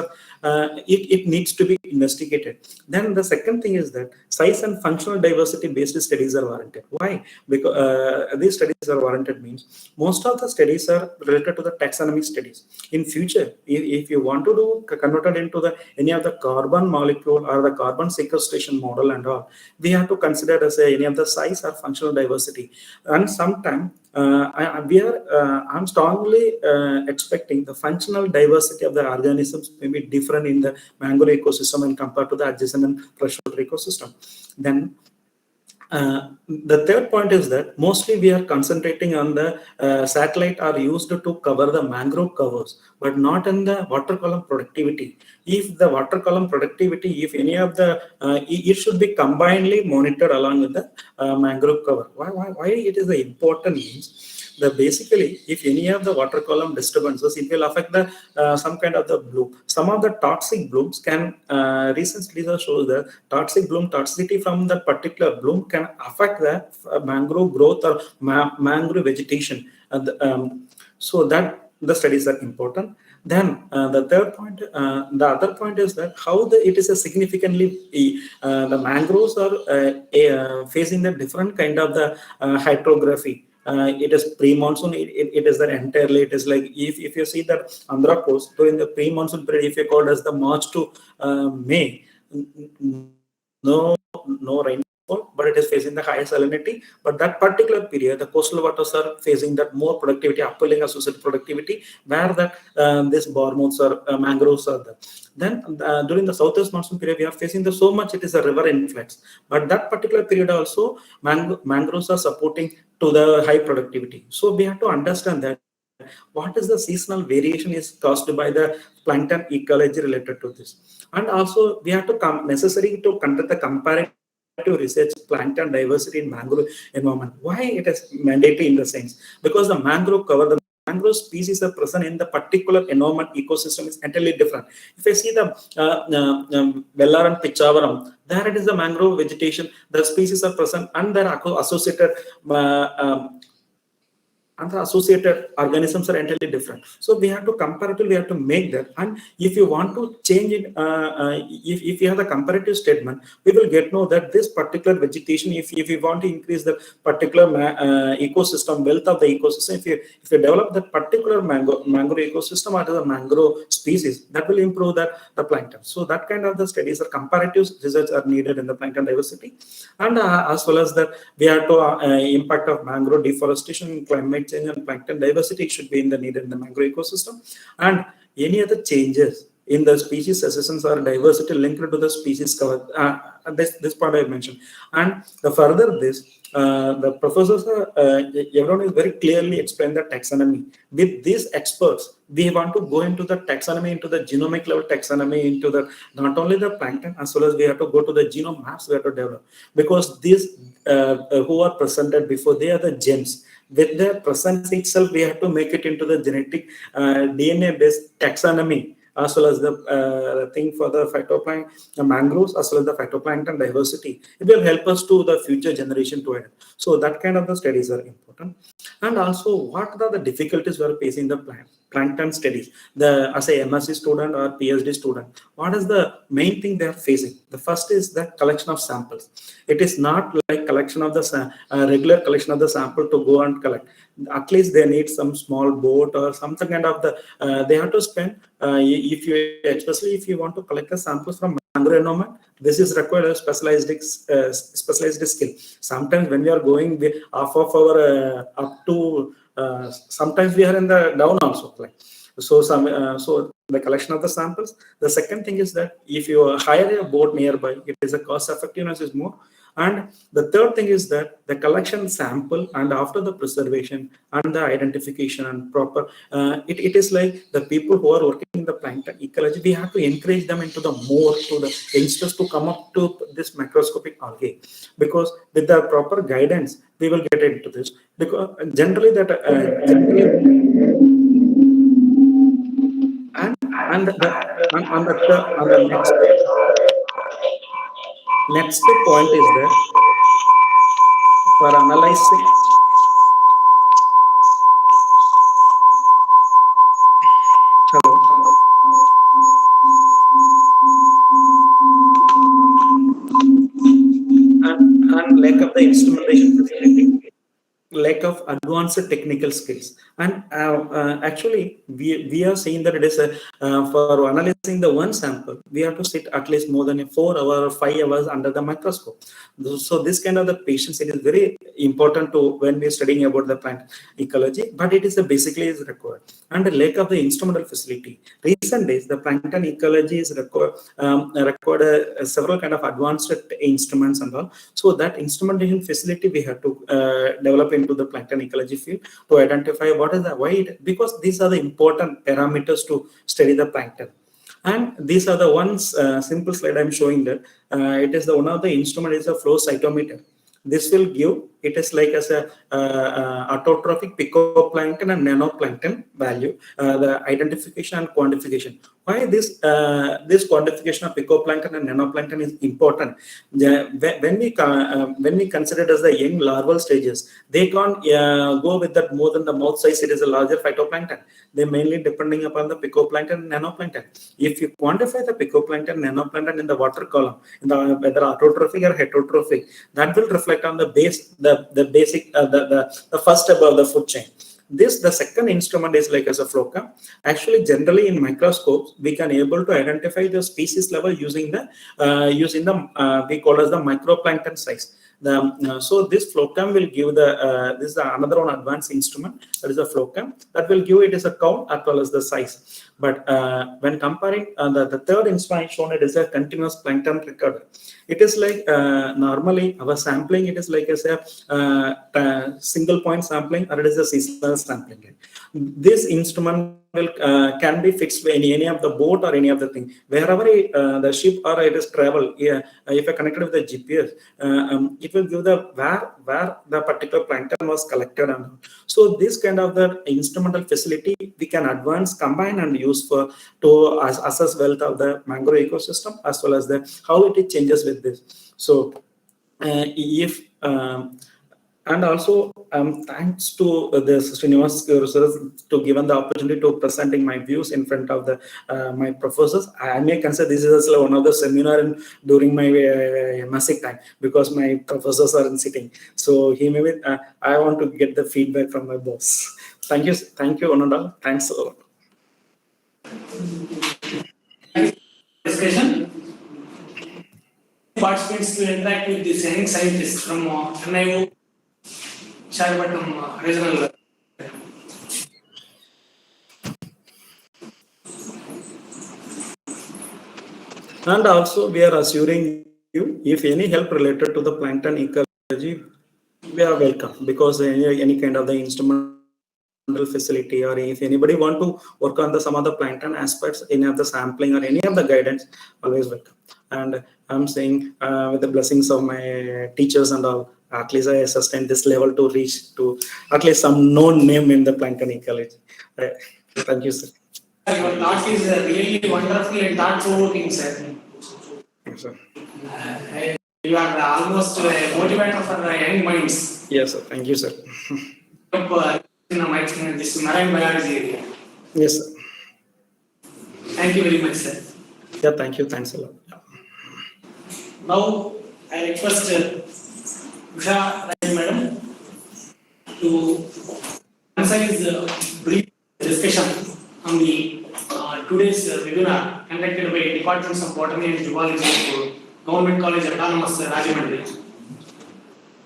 It needs to be investigated. Then the second thing is that size and functional diversity based studies are warranted. Why? Because these studies are warranted means most of the studies are related to the taxonomy studies. In future, if you want to do converted into any of the carbon molecule or the carbon sequestration model and all, we have to consider as any of the size or functional diversity. And sometimes I'm strongly expecting the functional diversity of the organisms may be different in the mangrove ecosystem and compared to the adjacent and freshwater ecosystem. Then the third point is that mostly we are concentrating on the satellite are used to cover the mangrove covers, but not in the water column productivity. If the water column productivity, if any of the, it should be combinedly monitored along with the mangrove cover. Why it is the important means the basically, if any of the water column disturbances, it will affect the some kind of the bloom. Some of the toxic blooms can recent studies show the toxic bloom toxicity from the particular bloom can affect the mangrove growth or mangrove vegetation. So that the studies are important. Then the third point, the other point is that how it is a significantly the mangroves are facing the different kind of the hydrography. It is pre-monsoon. It is that entirely. It is like if you see that Andhra coast during the pre-monsoon period, if you call as the March to May, no rainfall, but it is facing the highest salinity. But that particular period, the coastal waters are facing that more productivity, upwelling associated productivity, where that this bormouths or mangroves are there. Then during the southwest monsoon period, we are facing the so much it is a river influx. But that particular period also, mangroves are supporting to the high productivity. So we have to understand that what is the seasonal variation is caused by the plankton ecology related to this. And also we have to necessary to conduct the comparative research plankton diversity in mangrove environment. Why it is mandatory in the sense? Because the mangrove cover, the mangrove species are present in the particular environment ecosystem is entirely different. If I see the Vellar and Pichavaram, there it is the mangrove vegetation, the species are present and their associated and the associated organisms are entirely different. So we have to comparatively, we have to make that. And if you want to change it, if you have the comparative statement, we will get know that this particular vegetation, if you want to increase the particular ecosystem, wealth of the ecosystem, if you develop that particular mangrove ecosystem or the mangrove species, that will improve the plankton. So that kind of the studies or comparative research are needed in the plankton diversity. And as well as that, we have to impact of mangrove deforestation, climate change and plankton diversity should be needed in the mangrove ecosystem. And any other changes in the species assessments or diversity linked to the species cover. This part I mentioned. And the further this, the professors, everyone is very clearly explained the taxonomy. With these experts, we want to go into the taxonomy, into the genomic level taxonomy, into the not only the plankton, as well as we have to go to the genome maps we have to develop. Because these who are presented before, they are the gems. With their presence itself, we have to make it into the genetic DNA-based taxonomy, as well as the thing for the phytoplankton, the mangroves, as well as the phytoplankton diversity. It will help us to the future generation to it. So that kind of the studies are important. And also, what are the difficulties we are facing the plankton studies? As a MSc student or PhD student, what is the main thing they are facing? The first is the collection of samples. It is not like collection of the regular collection of the sample to go and collect. At least they need some small boat or something kind of the they have to spend especially if you want to collect the samples from mangrove environment, this is required a specialized skill. Sometimes when we are going half of our up to sometimes we are in the down also, like so so the collection of the samples. The second thing is that if you hire a boat nearby, it is a cost effectiveness is more. And the third thing is that the collection sample and after the preservation and the identification and proper, it is like the people who are working in the plankton ecology, we have to encourage them into the more to the youngsters to come up to this macroscopic algae, because with the proper guidance, we will get into this. Because generally that and the next point is that for analyzing and lack of the instrumentation facility, lack of advanced technical skills. And actually we are saying that it is for analyzing the one sample, we have to sit at least more than 4 hours or 5 hours under the microscope. So this kind of the patience, it is very important to when we are studying about the plant ecology, but it is basically is required. And the lack of the instrumental facility. Recent days, the plankton ecology is required several kind of advanced instruments and all. So that instrumentation facility we have to develop into the plankton ecology field to identify what is the because these are the important parameters to study the plankton. And these are the ones simple slide I'm showing that it is the one of the instrument is a flow cytometer. This will give, it is like as a autotrophic picoplankton and nanoplankton value, the identification and quantification. Why this quantification of picoplankton and nanoplankton is important? When we consider it as the young larval stages, they can't go with that more than the mouth size. It is a larger phytoplankton. They mainly depending upon the picoplankton and nanoplankton. If you quantify the picoplankton and nanoplankton in the water column, in the whether autotrophic or heterotrophic, that will reflect on the base, the basic, the first step of the food chain. The second instrument is like as a flow cam. Actually, generally in microscopes, we can able to identify the species level using the we call as the microplankton size. So this flow cam will give this is another one advanced instrument, that is a flow cam, that will give it as a count as well as the size. But when comparing the third instrument shown, it is a continuous plankton recorder. It is like normally our sampling, it is like as a single point sampling, or it is a seasonal sampling. This instrument will can be fixed in any of the boat or any of the thing, wherever the ship or it is travel. If I connected with the GPS, it will give the where the particular plankton was collected. And so this kind of the instrumental facility we can advance, combine and use for to assess wealth of the mangrove ecosystem, as well as the how it changes with this. So if and also thanks to the Srinivas to given the opportunity to presenting my views in front of the my professors. I may consider this is one of the seminar during my MSc time, because my professors are sitting. So he may be, I want to get the feedback from my boss. Thank you, Ananda. Thanks a lot. Discussion. Participants to interact with the young scientists from NIO Chalapatam regional. And also we are assuring you, if any help related to the plankton ecology, we are welcome, because any kind of the instrumental facility, or if anybody want to work on some of the plankton aspects, any of the sampling or any of the guidance, always welcome. And I'm saying with the blessings of my teachers and all, at least I sustained this level to reach to at least some known name in the plankton ecology. Thank you, sir. Your talk is really wonderful and thought-provoking, sir. Thanks, sir. You are almost a motivator for the young minds. Yes, sir. Thank you, sir. In this marine biology area. Yes, sir. Thank you very much, sir. Yeah, thank you. Thanks a lot. Yeah. Now, I request Usha Rai madam to emphasize the brief discussion on the today's webinar conducted by Departments of Botany and Zoology of Government College Autonomous Rajahmundry.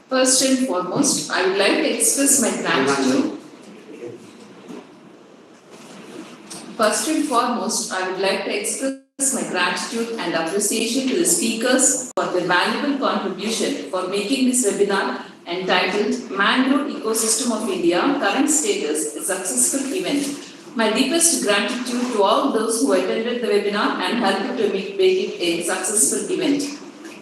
First and foremost, I would like to express my gratitude. First and foremost, I would like to express my gratitude and appreciation to the speakers for their valuable contribution for making this webinar entitled Mangrove Ecosystem of India Current Status a successful event. My deepest gratitude to all those who attended the webinar and helped to make it a successful event.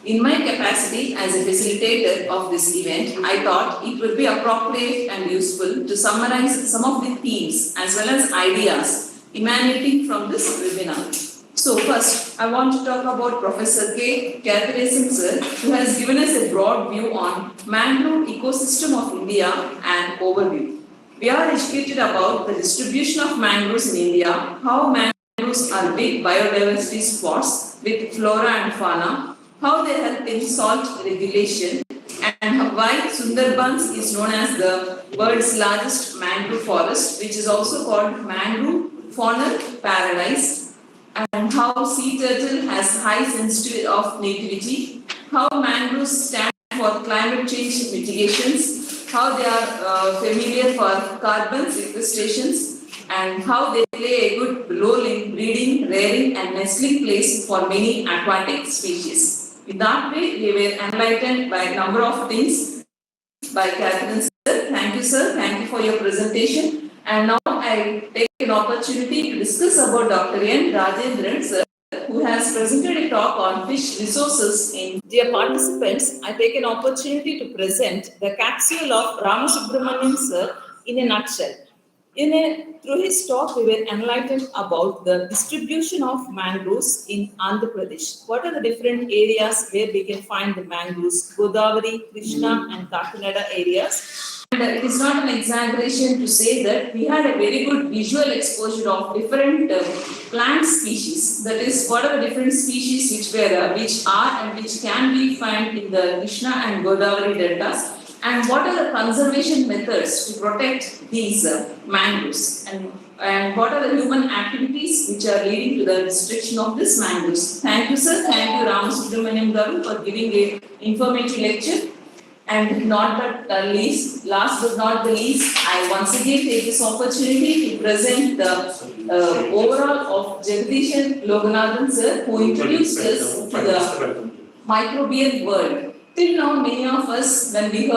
In my capacity as a facilitator of this event, I thought it would be appropriate and useful to summarize some of the themes as well as ideas emanating from this webinar. So first, I want to talk about Professor K. Kathirasan sir, who has given us a broad view on mangrove ecosystem of India and overview. We are educated about the distribution of mangroves in India, how mangroves are big biodiversity spots with flora and fauna, how they help in salt regulation, and why Sundarbans is known as the world's largest mangrove forest, which is also called mangrove faunal paradise, and how sea turtle has high sensitivity of nativity, how mangroves stand for climate change mitigations, how they are familiar for carbon sequestrations, and how they play a good role in breeding, rearing, and nestling place for many aquatic species. In that way, we were enlightened by a number of things by Catherine sir. Thank you, sir. Thank you for your presentation. And now I take an opportunity to discuss about Dr. N. Rajendran sir, who has presented a talk on fish resources in. Dear participants, I take an opportunity to present the capsule of Ramasubramanian sir in a nutshell. Through his talk, we were enlightened about the distribution of mangroves in Andhra Pradesh. What are the different areas where we can find the mangroves? Godavari, Krishna, and Kakinada areas. And it is not an exaggeration to say that we had a very good visual exposure of different plant species. That is, what are the different species which are and which can be found in the Krishna and Godavari deltas. And what are the conservation methods to protect these mangroves? And what are the human activities which are leading to the destruction of these mangroves? Thank you, sir. Thank you, Ramasubramanian Garu, for giving an informative lecture. And last but not the least, I once again take this opportunity to present the overall of Jagdishan Loganathan, sir, who introduced us to the microbial world. Till now, many of us, when we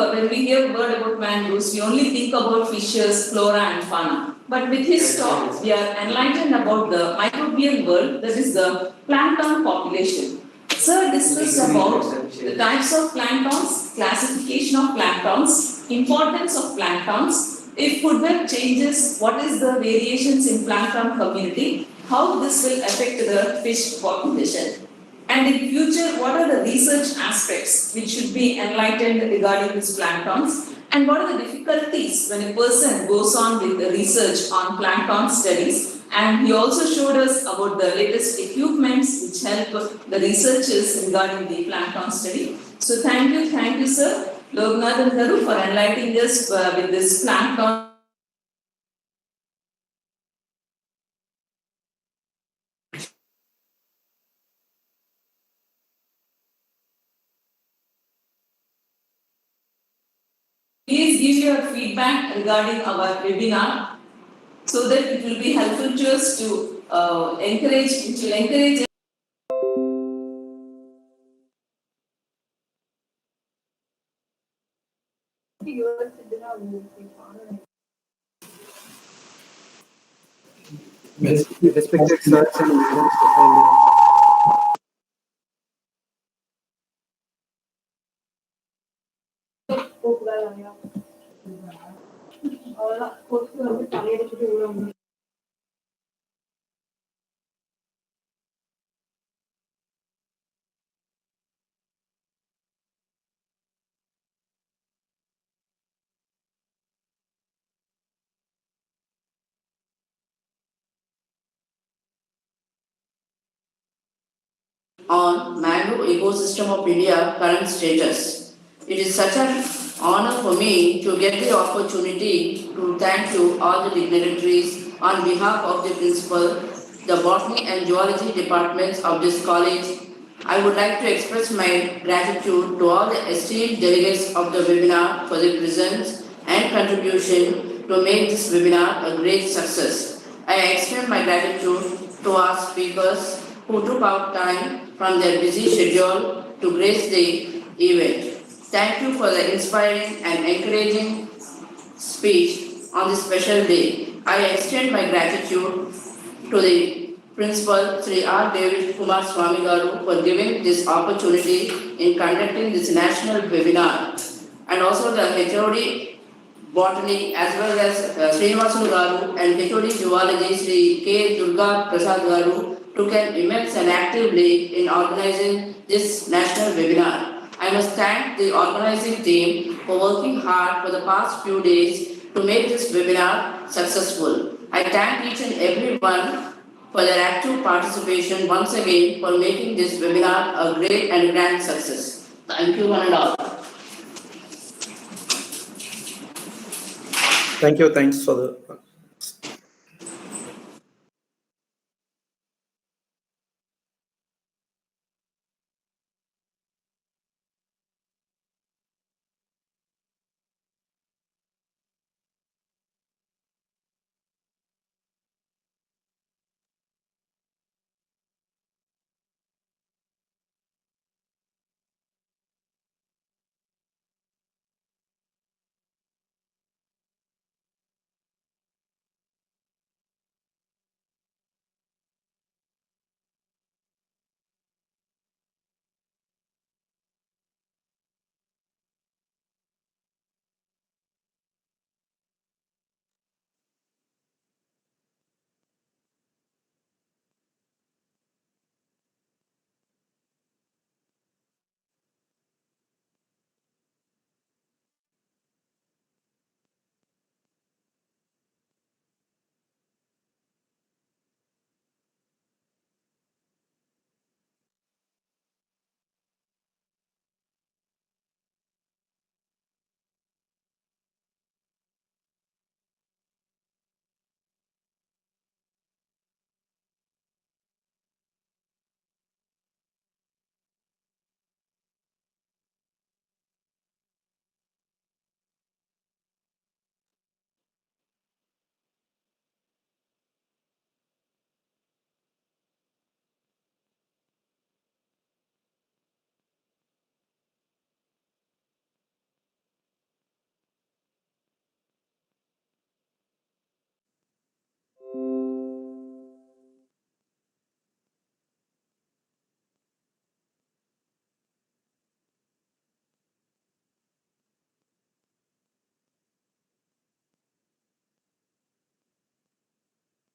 hear word about mangroves, we only think about fishes, flora and fauna. But with his talk, we are enlightened about the microbial world, that is the plankton population. Sir discussed about the types of planktons, classification of planktons, importance of planktons, if food web changes, what is the variations in plankton community, how this will affect the fish population. And in future, what are the research aspects which should be enlightened regarding these planktons? And what are the difficulties when a person goes on with the research on plankton studies? And he also showed us about the latest equipments which help the researchers regarding the plankton study. So thank you, sir, Loganathan Garu, for enlightening us with this plankton. Please give your feedback regarding our webinar so that it will be helpful to us to encourage. Respected sirs and madams, on Mangrove Ecosystem of India current status. It is such an honor for me to get the opportunity to thank you all the dignitaries on behalf of the principal, the botany and zoology departments of this college. I would like to express my gratitude to all the esteemed delegates of the webinar for their presence and contribution to make this webinar a great success. I extend my gratitude to our speakers who took out time from their busy schedule to grace the event. Thank you for the inspiring and encouraging speech on this special day. I extend my gratitude to the Principal Sri R. David Kumar Swami Garu for giving this opportunity in conducting this national webinar, and also the HOD Botany as well as Srinivasan Garu and HOD Zoology Sri K. Durga Prasad Garu took an immense and active lead in organizing this national webinar. I must thank the organizing team for working hard for the past few days to make this webinar successful. I thank each and every one for their active participation once again for making this webinar a great and grand success. Thank you one and all. Thank you. Thanks for the